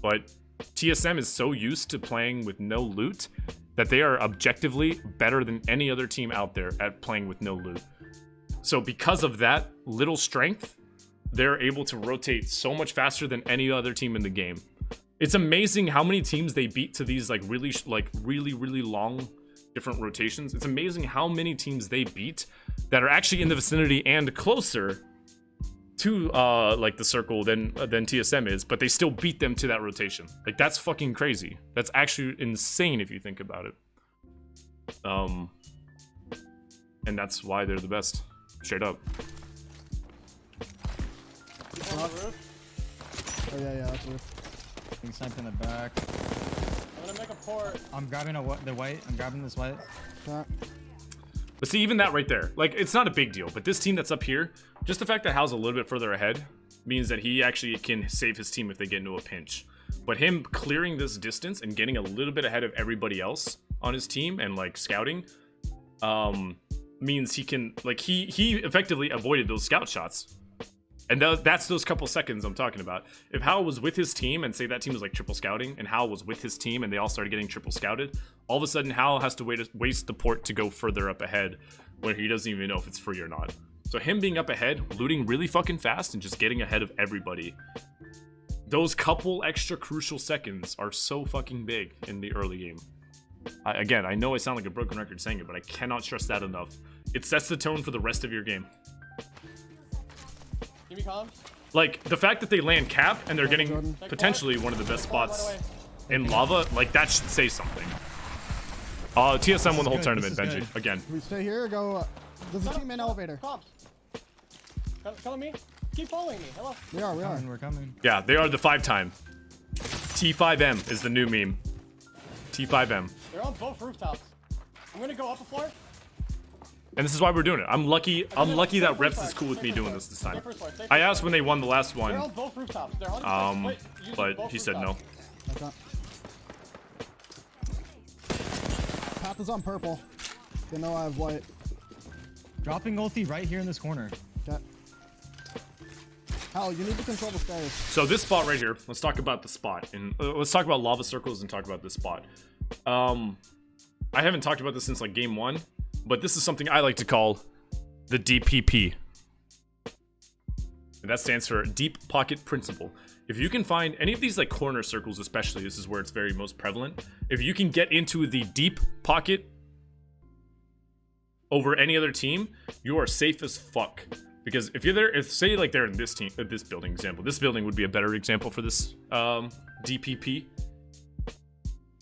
But TSM is so used to playing with no loot that they are objectively better than any other team out there at playing with no loot. So because of that little strength, they're able to rotate so much faster than any other team in the game. It's amazing how many teams they beat to these like really long different rotations. It's amazing how many teams they beat that are actually in the vicinity and closer to like the circle than TSM is, but they still beat them to that rotation. Like, that's fucking crazy. That's actually insane if you think about it. And that's why they're the best, straight up. Oh yeah, that's roof. Being sniped in the back. I'm gonna make a port. I'm grabbing the white. I'm grabbing this white. Shot. But see, even that right there, like, it's not a big deal. But this team that's up here, just the fact that Hal's a little bit further ahead means that he actually can save his team if they get into a pinch. But him clearing this distance and getting a little bit ahead of everybody else on his team and like scouting, means he can, like, he effectively avoided those scout shots. And that's those couple seconds I'm talking about. If Hal was with his team, and say that team was like triple scouting, and Hal was with his team and they all started getting triple scouted, all of a sudden Hal has to waste the port to go further up ahead where he doesn't even know if it's free or not. So him being up ahead, looting really fucking fast and just getting ahead of everybody, those couple extra crucial seconds are so fucking big in the early game. Again, I know I sound like a broken record saying it, but I cannot stress that enough. It sets the tone for the rest of your game. Give me comms. Like, the fact that they land cap and they're getting potentially one of the best spots in lava, like, that should say something. TSM won the whole tournament, Benji, good. again. Can we stay here or go? There's a team in elevator. Comms. Follow me. Keep following me. Hello. We are. We're coming. Yeah, they are the 5-time. T5M is the new meme. T5M. They're on both rooftops. I'm gonna go up a floor. And this is why we're doing it. I'm lucky that Reps is cool with me doing this time. I asked when they won the last They're on one, both rooftops. They're on but he said no. Okay. Path is on purple. They know I have white. Dropping ulti right here in this corner. Okay. Hal, you need to control the stairs. So this spot right here, let's talk about the spot. And let's talk about lava circles and talk about this spot. I haven't talked about this since like game 1. but this is something I like to call the DPP. And that stands for Deep Pocket Principle. If you can find any of these like corner circles, especially, this is where it's very most prevalent. If you can get into the deep pocket over any other team, you are safe as fuck. Because if you're there, if say like they're in this team, this building example, this building would be a better example for this DPP.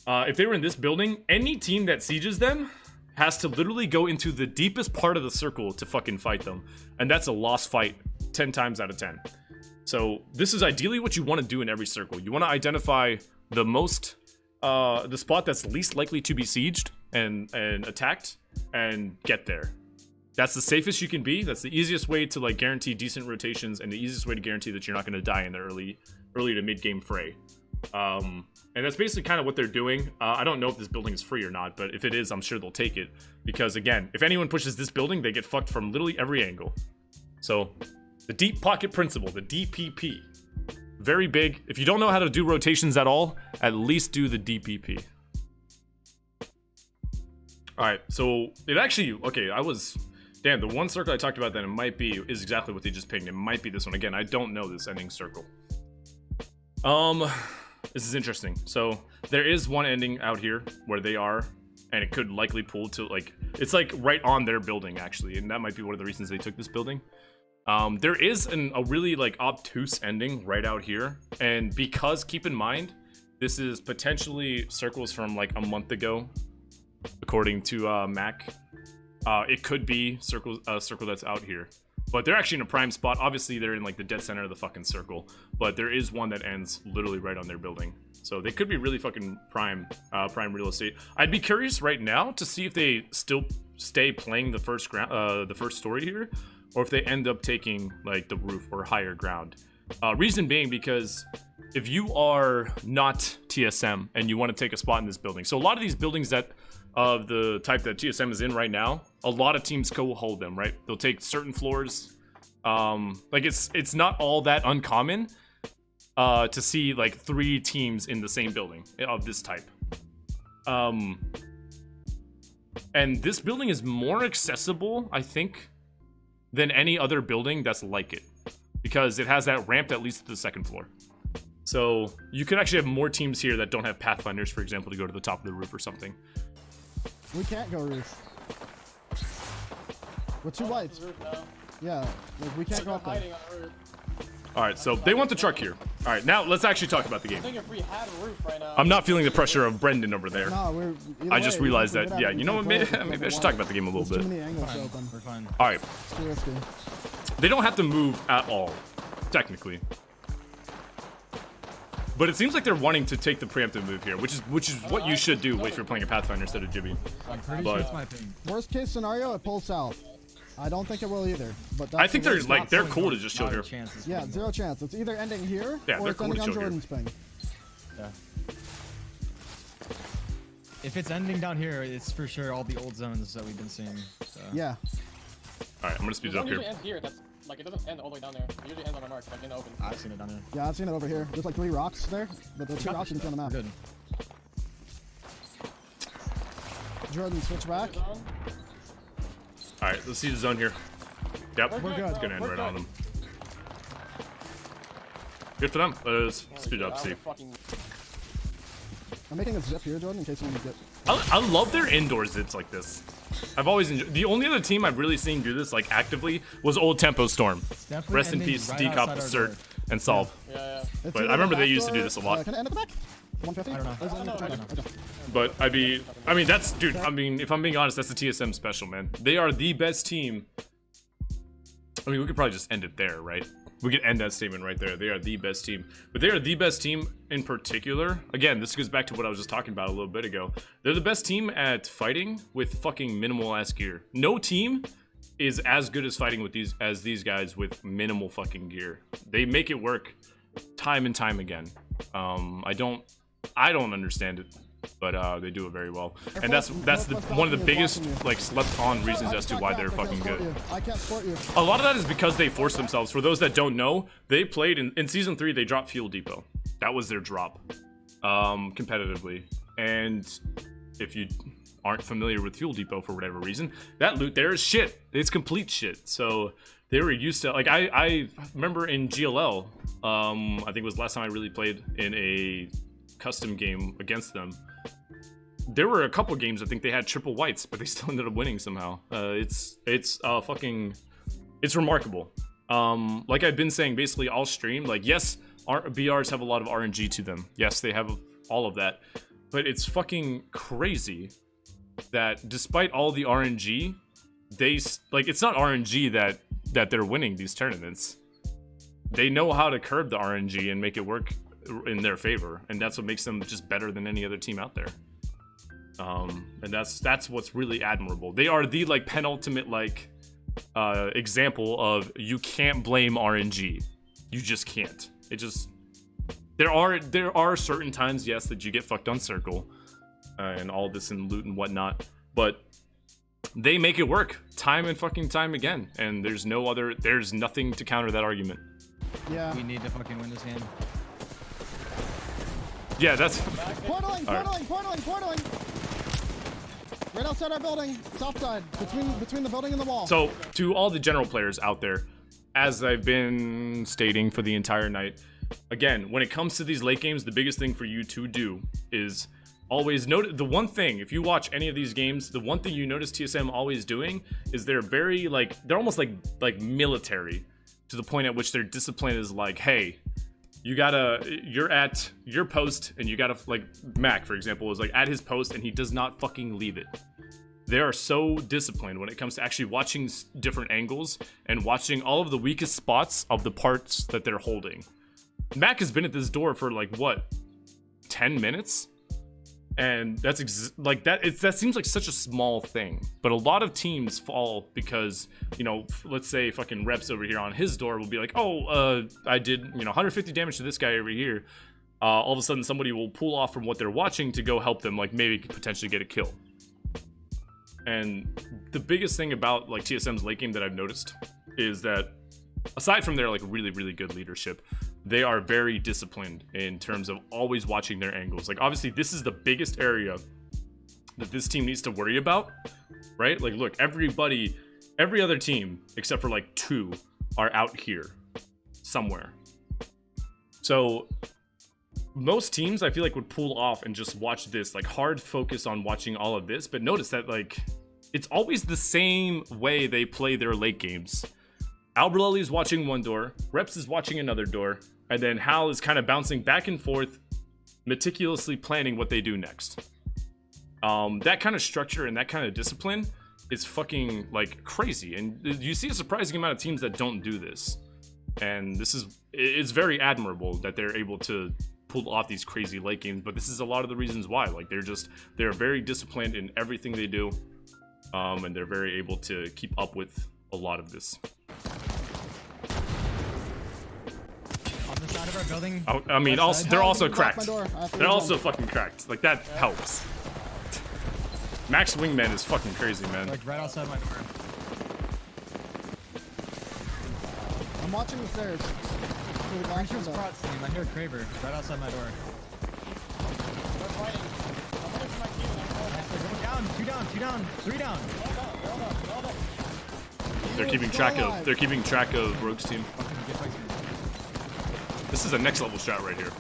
If they were in this building, any team that sieges them has to literally go into the deepest part of the circle to fucking fight them. And that's a lost fight 10 times out of 10. So this is ideally what you want to do in every circle. You want to identify the most, the spot that's least likely to be sieged and attacked and get there. That's the safest you can be. That's the easiest way to like guarantee decent rotations and the easiest way to guarantee that you're not going to die in the early to mid game fray. And that's basically kind of what they're doing. I don't know if this building is free or not, but if it is, I'm sure they'll take it. Because again, if anyone pushes this building, they get fucked from literally every angle. So the deep pocket principle, the DPP, very big. If you don't know how to do rotations at all, at least do the DPP. All right, so it actually, okay, damn, the one circle I talked about then is exactly what they just pinged. It might be this one. Again, I don't know this ending circle. This is interesting. So there is one ending out here where they are, and it could likely pull to like, it's like right on their building actually, and that might be one of the reasons they took this building. There is a really like obtuse ending right out here, and because keep in mind, this is potentially circles from like a month ago, according to Mac. It could be a circle that's out here, but they're actually in a prime spot. Obviously, they're in like the dead center of the fucking circle, but there is one that ends literally right on their building. So they could be really fucking prime real estate. I'd be curious right now to see if they still stay playing the first story here, or if they end up taking like the roof or higher ground. Reason being because if you are not TSM and you want to take a spot in this building, so a lot of these buildings that of the type that TSM is in right now, a lot of teams go hold them, right? They'll take certain floors. Like it's not all that uncommon to see like 3 teams in the same building of this type. And this building is more accessible, I think, than any other building that's like it, because it has that ramp that leads to the second floor. So you could actually have more teams here that don't have pathfinders, for example, to go to the top of the roof or something. We can't go roof. We're too white. Yeah, like we can't go up there. All right, so they want the truck here. All right, now let's actually talk about the game. I think if we had a roof right now, I'm not feeling the pressure of Brendan over there. No, I just realized that, yeah, you know what, maybe I should talk about the game a little bit. Too many angles open. We're fine. All right, It's too risky. they don't have to move at all, technically. But it seems like they're wanting to take the preemptive move here, which is what you should do if you're playing a Pathfinder instead of Jibby. I'm pretty But- sure it's my thing. Worst case scenario, it pulls south. I don't think it will either. But that's I think the they're worst. like they're cool to just chill Not a here. chance it's Yeah, playing 0 chance. It's either ending here Yeah, or they're it's cool to ending on chill here. Jordan's ping. Yeah. If it's ending down here, it's for sure all the old zones that we've been seeing. So. Yeah. All right, I'm gonna speed it up usually here. ends here. That's like it doesn't end all the way down there. It usually ends on a mark, like in the open. I've seen it down here. Yeah, I've seen it over here. There's like 3 rocks there, but the 2 rocks you can see on the map. Good. Jordan, switch back. All right, let's see the zone here. Yep, We're good. it's gonna end right on them. Good for them. Let's speed it up, see. I'm making a zip here, Jordan, in case you need to get. I love their indoor zips like this. I've always enjoyed. The only other team I've really seen do this like actively was Old Tempo Storm. Definitely Rest in ending peace, right Decop, outside our Cert, door. and Solve. Yeah. It's But I either remember the they back used to do door- this a lot. Can I end at the back? 150? I don't know. Or is it in the I don't back? Okay. But I mean that's, dude. I mean, if I'm being honest, that's the TSM special, man. They are the best team. I mean, we could probably just end it there, right? We could end that statement right there. They are the best team. But they are the best team in particular. Again, this goes back to what I was just talking about a little bit ago. They're the best team at fighting with fucking minimal ass gear. No team is as good as fighting with these guys with minimal fucking gear. They make it work time and time again. I don't understand it, but they do it very well. And that's one of the biggest like slept on reasons as to why they're fucking good. I can't support you. A lot of that is because they force themselves. For those that don't know, they played in season 3. They dropped Fuel Depot. That was their drop, competitively, and if you aren't familiar with Fuel Depot for whatever reason, that loot there is shit. It's complete shit. So they were used to, like, I remember in GLL, I think it was the last time I really played in a custom game against them. There were a couple games I think they had triple whites, but they still ended up winning somehow. It's remarkable. Like I've been saying basically all stream, like, yes, BRs have a lot of RNG to them. Yes, they have all of that. But it's fucking crazy that despite all the RNG, it's not RNG that they're winning these tournaments. They know how to curb the RNG and make it work in their favor, and that's what makes them just better than any other team out there. And that's what's really admirable. They are the like penultimate like example of you can't blame RNG. You just can't. It just there are certain times, yes, that you get fucked on circle and all this and loot and whatnot, but they make it work time and fucking time again, and there's nothing to counter that argument. Yeah. We need to fucking win this game. Yeah, that's Portaling. Right outside our building, south side, between the building and the wall. So, to all the general players out there, as I've been stating for the entire night, again, when it comes to these late games, the biggest thing for you to do is always note the one thing. If you watch any of these games, the one thing you notice TSM always doing is they're very they're almost like military, to the point at which their discipline is like, hey, you're at your post and you gotta, like, Mac, for example, is like at his post and he does not fucking leave it. They are so disciplined when it comes to actually watching different angles and watching all of the weakest spots of the parts that they're holding. Mac has been at this door for like what, 10 minutes? And that's that seems like such a small thing, but a lot of teams fall because, you know, let's say fucking Reps over here on his door will be like, oh, I did, 150 damage to this guy over here. All of a sudden somebody will pull off from what they're watching to go help them, like maybe potentially get a kill. And the biggest thing about like TSM's late game that I've noticed is that aside from their like really, really good leadership, they are very disciplined in terms of always watching their angles. Like, obviously, this is the biggest area that this team needs to worry about, right? Like, look, every other team, except for like 2, are out here somewhere. So, most teams, I feel like, would pull off and just watch this, like, hard focus on watching all of this. But notice that, like, it's always the same way they play their late games. Albrelli is watching one door, Reps is watching another door, and then Hal is kind of bouncing back and forth, meticulously planning what they do next. That kind of structure and that kind of discipline is fucking, like, crazy. And you see a surprising amount of teams that don't do this. And it's very admirable that they're able to pull off these crazy late games, but this is a lot of the reasons why. Like, they're very disciplined in everything they do, and they're very able to keep up with a lot of this. On the side of our building. Oh, I mean, also, they're also cracked. They're also fucking. fucking cracked. Like, that helps. Max Wingman is fucking crazy, man. Like right outside my door. I'm watching the stairs. Through the glass Christian's window. Prot's team. I hear Kraber right outside my door. They're fighting. I'm waiting for my team and I'm going. 2 down, 2 down, 3 down. They're all done. They're keeping track of Rogue's team. Fucking get fights me. This is a next level strat right here.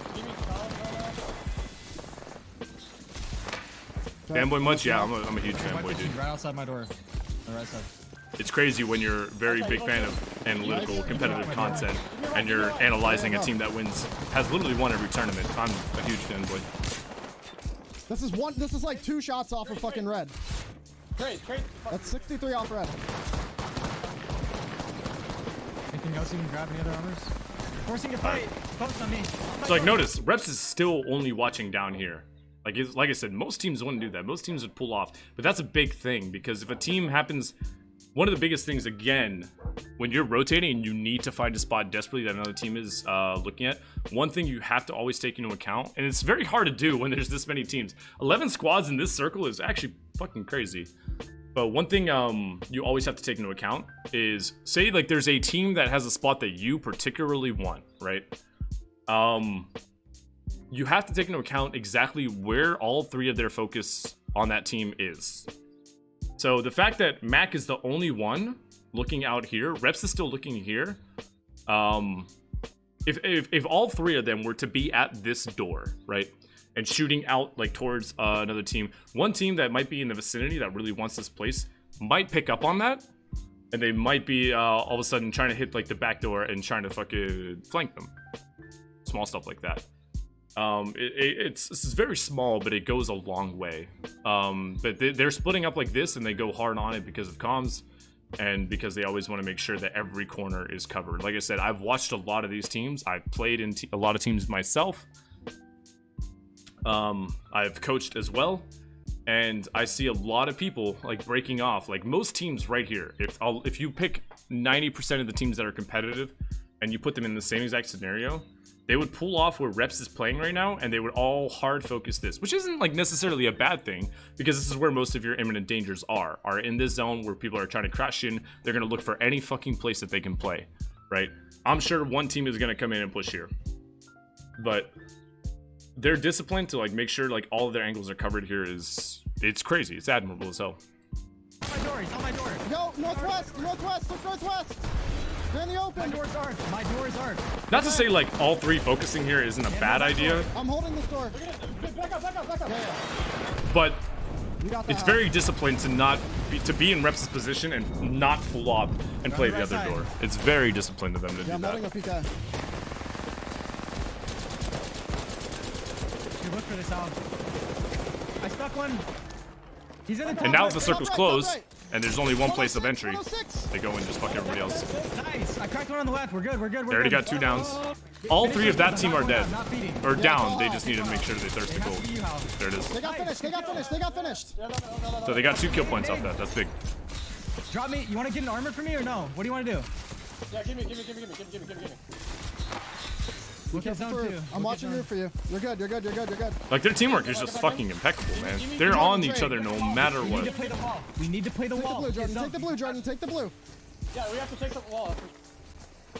Fanboy much? Yeah, I'm a huge fanboy, dude. Right outside my door. On the right side. It's crazy when you're a very big fan of analytical, competitive content, and you're analyzing a team that has literally won every tournament. I'm a huge fanboy. This is like 2 shots off of fucking red. Great. That's 63 off red. Anything else you can grab? Any other armors? Forcing a fight. Focus on me. So, like, notice, Reps is still only watching down here. Like I said, most teams wouldn't do that. Most teams would pull off. But that's a big thing, because if a team happens... One of the biggest things, again, when you're rotating and you need to find a spot desperately that another team is looking at, one thing you have to always take into account, and it's very hard to do when there's this many teams. 11 squads in this circle is actually fucking crazy. But one thing you always have to take into account is, say, like, there's a team that has a spot that you particularly want, right? You have to take into account exactly where all 3 of their focus on that team is. So the fact that Mac is the only one looking out here, Reps is still looking here. If all three of them were to be at this door, right, and shooting out like towards another team, one team that might be in the vicinity that really wants this place might pick up on that, and they might be all of a sudden trying to hit like the back door and trying to fucking flank them. Small stuff like that. It's very small, but it goes a long way. But they're splitting up like this, and they go hard on it because of comms, and because they always want to make sure that every corner is covered. Like I said, I've watched a lot of these teams. I've played in a lot of teams myself. I've coached as well, and I see a lot of people like breaking off. Like most teams right here, if you pick 90% of the teams that are competitive and you put them in the same exact scenario, they would pull off where Reps is playing right now, and they would all hard focus this, which isn't like necessarily a bad thing, because this is where most of your imminent dangers are in this zone where people are trying to crash in. They're gonna look for any fucking place that they can play, right? I'm sure one team is gonna come in and push here, but their discipline to like make sure like all of their angles are covered here it's crazy. It's admirable as hell. My door, he's on my door. Go northwest, northwest, look northwest. They're in the open. My door's arced. My door's arced. Not to say like all three focusing here isn't a bad idea, I'm holding this door. Back up, back up, back up. but You got the it's house. very disciplined to be in Reps' position and not pull up and play the the right other side. door. It's very disciplined of them to Yeah, do I'm holding that. a PK. Dude, look for this out. I stuck one. He's in the top. And now right. the circle's Top right, closed, top right. and there's only one place of 106, entry. 106. They go and just fuck everybody else. Nice. I cracked one on the left. We're good. We're good. They already got 2 downs. All 3 of that team are dead. Or down. They just need to make sure they thirst the gold. There it is. They got finished. They got finished. They got finished. So they got 2 kill points off that. That's big. Drop me. You want to get an armor for me or no? What do you want to do? Yeah, give me. Look at zone 2. I'm watching roof for you. You're good. You're good. You're good. You're good. Like their teamwork is just fucking impeccable, man. They're on each other no matter We need to what. play the wall. We need to play the Take the wall. blue, Get Jordan. zone. Take the blue, Jordan. Take the blue. Yeah, we have to take the wall.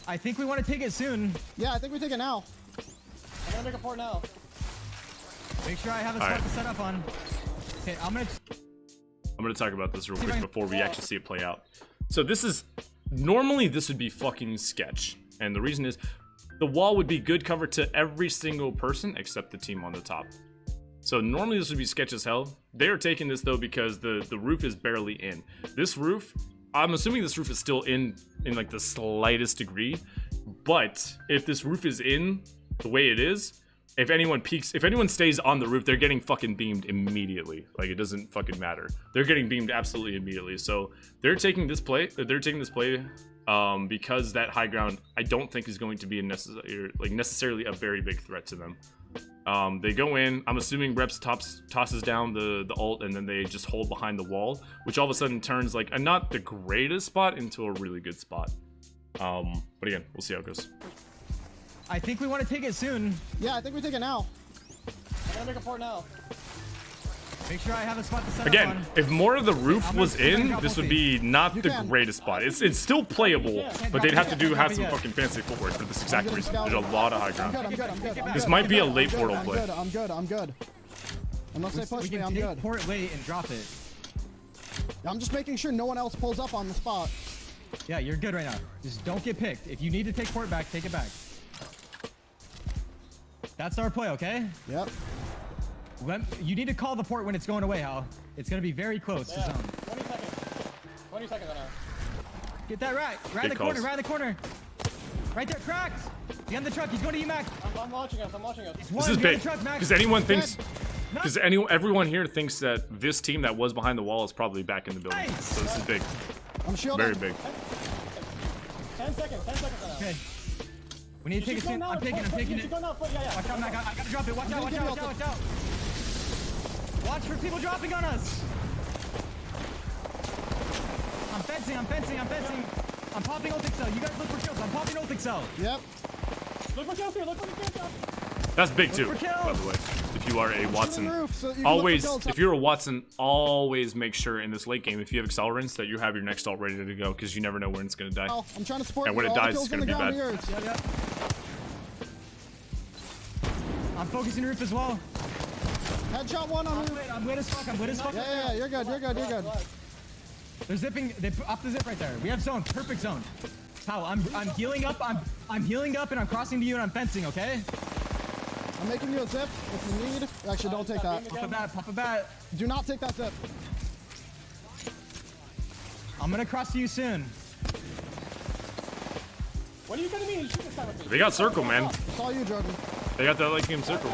I think we want to take it soon. Yeah, I think we take it now. I'm gonna make a port now. Make sure I have a spot Alright. to set up on. Okay, I'm gonna. I'm gonna talk about this real quick before we actually see it play out. So this is normally this would be fucking sketch, and the reason is the wall would be good cover to every single person except the team on the top. So normally this would be sketch as hell. They are taking this though because the roof is barely in. This roof, I'm assuming this roof is still in like the slightest degree, but if this roof is in the way it is, if anyone peeks, if anyone stays on the roof, they're getting fucking beamed immediately. Like it doesn't fucking matter. They're getting beamed absolutely immediately. So they're taking this play. Because that high ground I don't think is going to be necessarily a very big threat to them. They go in. I'm assuming Reps tosses down the ult, and then they just hold behind the wall, which all of a sudden turns like a not the greatest spot into a really good spot. But again, we'll see how it goes. I think we want to take it soon. Yeah, I think we take it now. I'm gonna make a port now. Make sure I have a spot to set up Again, on. if more of the roof I'm was gonna in, drop this would ulti. be not You the can. greatest spot. It's still playable, but they'd have to have some fucking fancy footwork for this exact getting reason. There's a scouted. lot of high I'm ground. good. I'm good. I'm good. I'm This good. might be a late I'm good, portal I'm play. good. I'm good. I'm good. Unless they We push me, can I'm take good. port late and drop it. I'm just making sure no one else pulls up on the spot. Yeah, you're good right now. Just don't get picked. If you need to take port back, take it back. That's our play, okay? Yep. You need to call the port when it's going away, Hal. It's gonna be very close to Yeah, zone. 20 seconds. 20 seconds on now. Get that right. Right in Big the corner, calls. right in the corner. Right there, cracked. Behind the truck. He's going to you, Mac. I'm watching us. I'm watching us. This is big because anyone thinks, Nice. everyone here thinks that this team that was behind the wall is probably back in the building. Nice. So this is big, I'm shielding. very big. 10 seconds. 10 seconds on now. Okay. We need to take it soon. I'm taking it. Go now. Yeah. Watch out, Mac. I gotta drop it. Watch out, watch out, watch out, watch out. Watch for people dropping on us. I'm fencing. I'm popping ult cell. You guys look for kills. I'm popping ult cell. Yep. Look for kills here. Look for kills here. That's big too, for kills. by the way. If you are a Watson, roof, so you can always, look for kills. if you're a Watson, always make sure in this late game, if you have accelerants, that you have your next ult ready to go, because you never know when it's gonna die. Oh, I'm trying to support And you. when it All the dies, kills it's gonna on the be ground bad. are yours. Yep. I'm focusing roof as well. Headshot one on roof. I'm good as fuck. I'm good as fuck. Yeah, you're good. You're good. You're good. They're zipping. They put up the zip right there. We have zone. Perfect zone. How? I'm healing up. I'm healing up and I'm crossing to you and I'm fencing. Okay. I'm making you a zip if you need. Actually, don't take that. Pop a bat. Pop a bat. Do not take that zip. I'm gonna cross to you soon. What are you gonna mean? You shoot this guy with me. They got circle, man. It's all you, Jordan. They got that late game circle.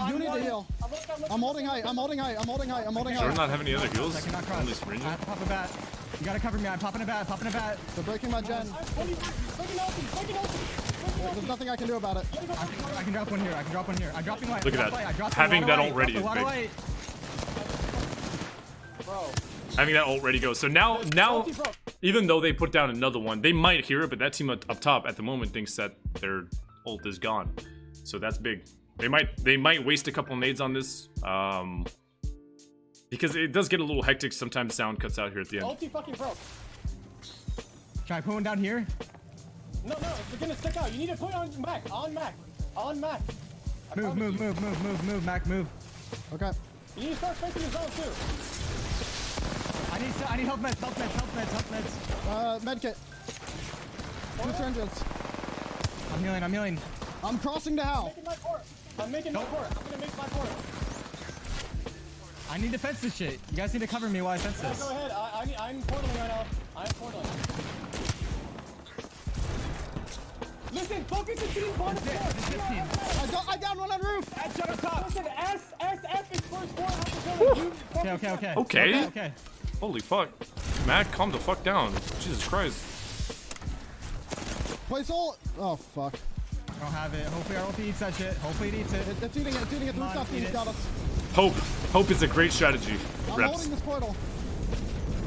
You need to heal. I'm holding height. I'm holding height. I'm holding height. I'm holding Jordan height. not have any other heals. I cannot Only cross. I syringe. have to pop a bat. You gotta cover me. I'm popping a bat. Popping a bat. They're breaking my gen. There's nothing I can do about it. I can drop one here. I can drop one here. I'm dropping light. Look at I that. dropped light. Having that Drop the already is water big. light. Bro. Having that ult ready go. So now, even though they put down another one, they might hear it, but that team up top at the moment thinks that their ult is gone. So that's big. They might waste a couple nades on this, because it does get a little hectic. Sometimes sound cuts out here at the end. Ulti fucking broke. Should I put one down here? No, it's gonna stick out. You need to put it on Mac. On Mac. On Mac. Move, Mac, move. Okay. You need to start facing the zone too. I need health meds. Medkit. 2 syringes. I'm healing. I'm crossing to Hal. I'm making my port. I'm gonna make my port. I need to fence this shit. You guys need to cover me while I fence Yeah, this. go ahead. I'm portaling right now. I'm portaling. Listen, focus the team part of it. I down one on roof. Headshot up top. Listen, SF is first floor out the building. Okay. Holy fuck. Matt, calm the fuck down. Jesus Christ. Place ult. Oh, fuck. I don't have it. Hopefully our ulti eats that shit. Hopefully it eats it. It's eating it. It's eating it. The Come on, rooftop eat team's it. got us. Hope is a great strategy. I'm Reps. holding this portal.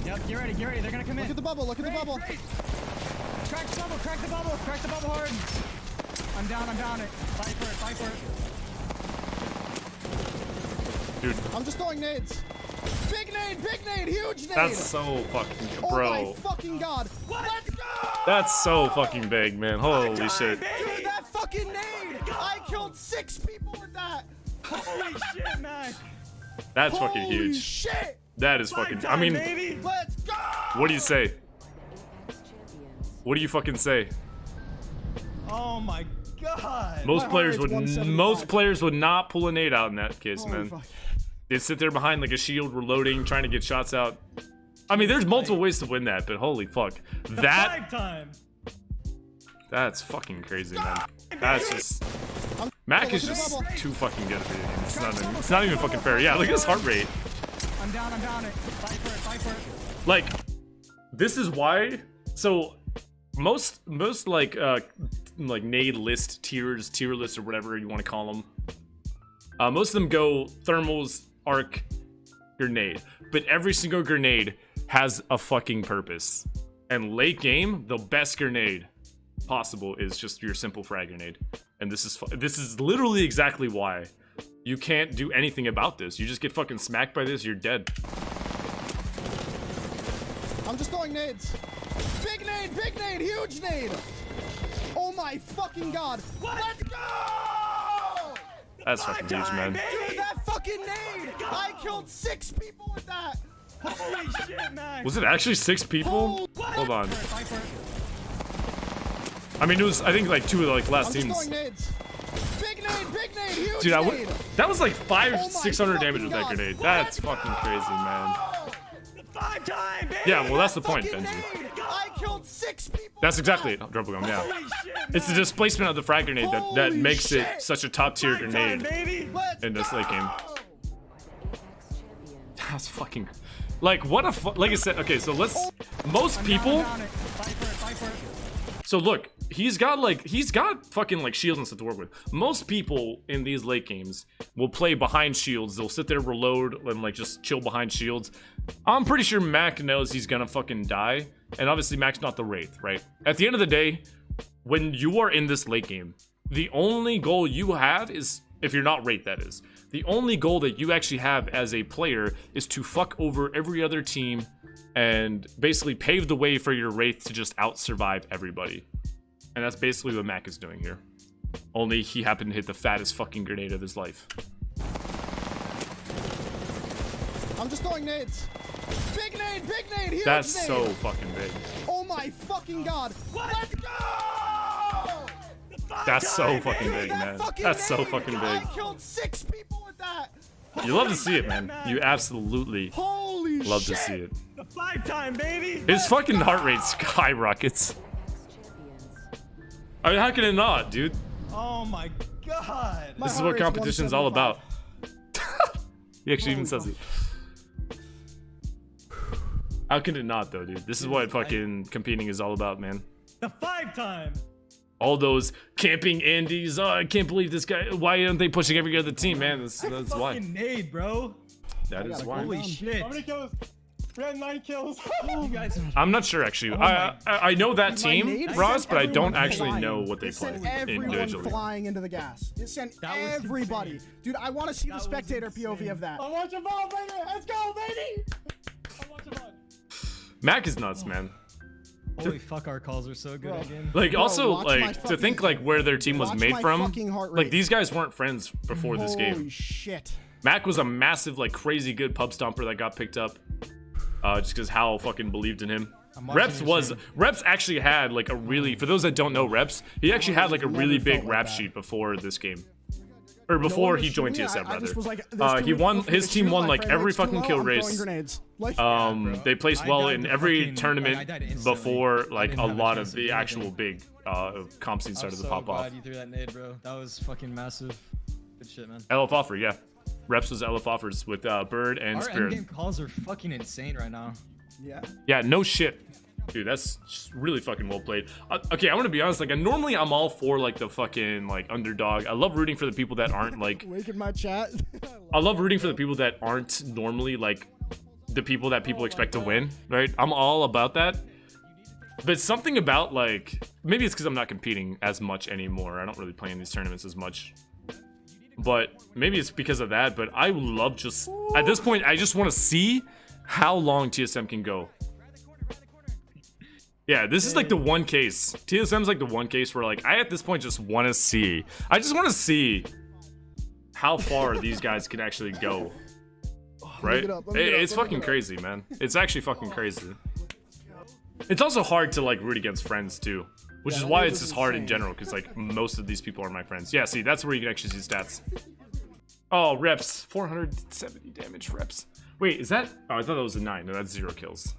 Yep, get ready. They're gonna come in. Look at the bubble. Look at the bubble. Crack the bubble hard. I'm down it. Fight for it. Dude, I'm just throwing nades. Big nade, huge nade. that's so fucking, Oh bro. my fucking god. Let's go! That's so fucking big, man. Holy shit. Dude, that fucking nade! I killed 6 people with that! Holy shit, man. That's fucking Holy huge. shit! That is fucking, I mean, Let's go! what do you say? What do you fucking say? Oh my god. Most My players heart would rate's 175. most players would not pull a nade out in that case, Holy man. fuck. They'd sit there behind like a shield, reloading, trying to get shots out. I mean, there's multiple ways to win that, but holy fuck. That 5 time. that's fucking crazy, man. That's just Mac is just too fucking good at the game. It's not even fucking fair. Yeah, look at his heart rate. I'm down it. Fight for it. Like, this is why. So most like nade list tier lists or whatever you want to call them. Most of them go thermals, arc, grenade, but every single grenade has a fucking purpose. And late game, the best grenade possible is just your simple frag grenade. And this is literally exactly why you can't do anything about this. You just get fucking smacked by this, you're dead. I'm just throwing nades. Big nade, huge nade! Oh my fucking god! Let's go! That's fucking huge, man. Dude, that fucking nade! I killed 6 people with that! Holy shit, man. Was it actually 6 people? Hold on. Fight for it. I mean, it was, I think, like 2 of the like last I'm just teams. throwing nades. Big nade, huge Dude, nade! that was like Oh my 600 damage fucking with that God. grenade. That's fucking crazy, man. 5 time, baby. Yeah, well, that's the point, Fucking Benji. nade! I killed 6 people! That's with exactly that. it. Drop a gun, yeah. Holy shit, man. It's the displacement of the frag grenade that Holy makes it shit. such a top tier 5 time, grenade baby. Let's in this late game. go! That's fucking, like, what a like I said. Okay, so most people. Down it. Fight for it. So look, he's got fucking like shields and stuff to work with. Most people in these late games will play behind shields. They'll sit there, reload, and like just chill behind shields. I'm pretty sure Mac knows he's gonna fucking die. And obviously Mac's not the Wraith, right? At the end of the day, when you are in this late game, the only goal you have is, if you're not Wraith, that is, the only goal that you actually have as a player is to fuck over every other team and basically pave the way for your Wraith to just out-survive everybody. And that's basically what Mac is doing here. Only he happened to hit the fattest fucking grenade of his life. I'm just throwing nades. Big nade, huge That's nade. so fucking big. Oh my fucking god. Let's go! That's so fucking big, man. That's so fucking big. I killed 6 people with that. You love to see it, man. You absolutely Holy love shit. to see it. The 5-time, baby. His fucking heart rate skyrockets. I mean, how can it not, dude? Oh my god. My This is heart what rate's competition's all 175. about. He actually even Holy says it. How can it not, though, dude? This is what fucking competing is all about, man. The 5-time. All those camping Andes. Oh, I can't believe this guy. Why aren't they pushing every other team, man? That's why. Fucking nade, bro. That is why. Holy shit. How many kills? We had 9 kills. You guys are I'm not sure, actually. I know that team, nade Ross, sent but I don't everyone actually flying. know what they It play sent everyone individually. flying into the gas. It sent That was everybody. insane. Dude, I want to see the That was spectator insane. POV of that. I want your ball, baby. Let's go, baby. I want your ball. Mac is nuts, man. Holy fuck, our calls are so good again. Like, Bro, also, watch my like, to fucking- think, like, where their team was watch made my from. fucking heart Like, rate. these guys weren't friends before this Holy game. shit. Mac was a massive, like, crazy good pub stomper that got picked up. Just because Hal fucking believed in him. I'm watching your stream. Reps actually had, like, a really, for those that don't know Reps, he actually had, like, a Never really felt big like rap that. sheet before this game. Or before one he was joined shooting, TSM, I rather. just was like, there's too He many won, people for me his to team shoot, won, my like, frame every rate's too fucking low, kill I'm throwing race. grenades. Like, They placed I well died in the every fucking- tournament like, I died instantly. before, I like, didn't a have a lot chance of to the do actual anything. big comp scenes I'm started to so pop off. glad you threw that nade, bro. That was fucking massive. Good shit, man. LF offer, yeah. Reps was LF offers with Bird and Our Spirit. endgame calls are fucking insane right now. yeah. Yeah, no shit. Dude, that's just really fucking well played. Okay, I want to be honest. Like, normally I'm all for, like, the fucking, like, underdog. I love rooting for the people that aren't, like... Wake in my chat. I love rooting for the people that aren't normally, like, the people that people expect to win, right? I'm all about that. But something about, like... Maybe it's because I'm not competing as much anymore. I don't really play in these tournaments as much. But maybe it's because of that. But I love just... At this point, I just want to see how long TSM can go. Yeah, this is like the one case. TSM's like the one case where, like, I at this point just want to see. I just want to see how far these guys can actually go. Right? it up, let me get up, It's let me fucking get up. crazy, man. It's actually fucking crazy. It's also hard to, like, root against friends too, which Yeah, is that why is it's just hard in insane. general, because, like, most of these people are my friends. Yeah, see, that's where you can actually see stats. Oh, reps. 470 damage reps. Wait, is that... Oh, I thought that was a 9. No, that's 0 kills.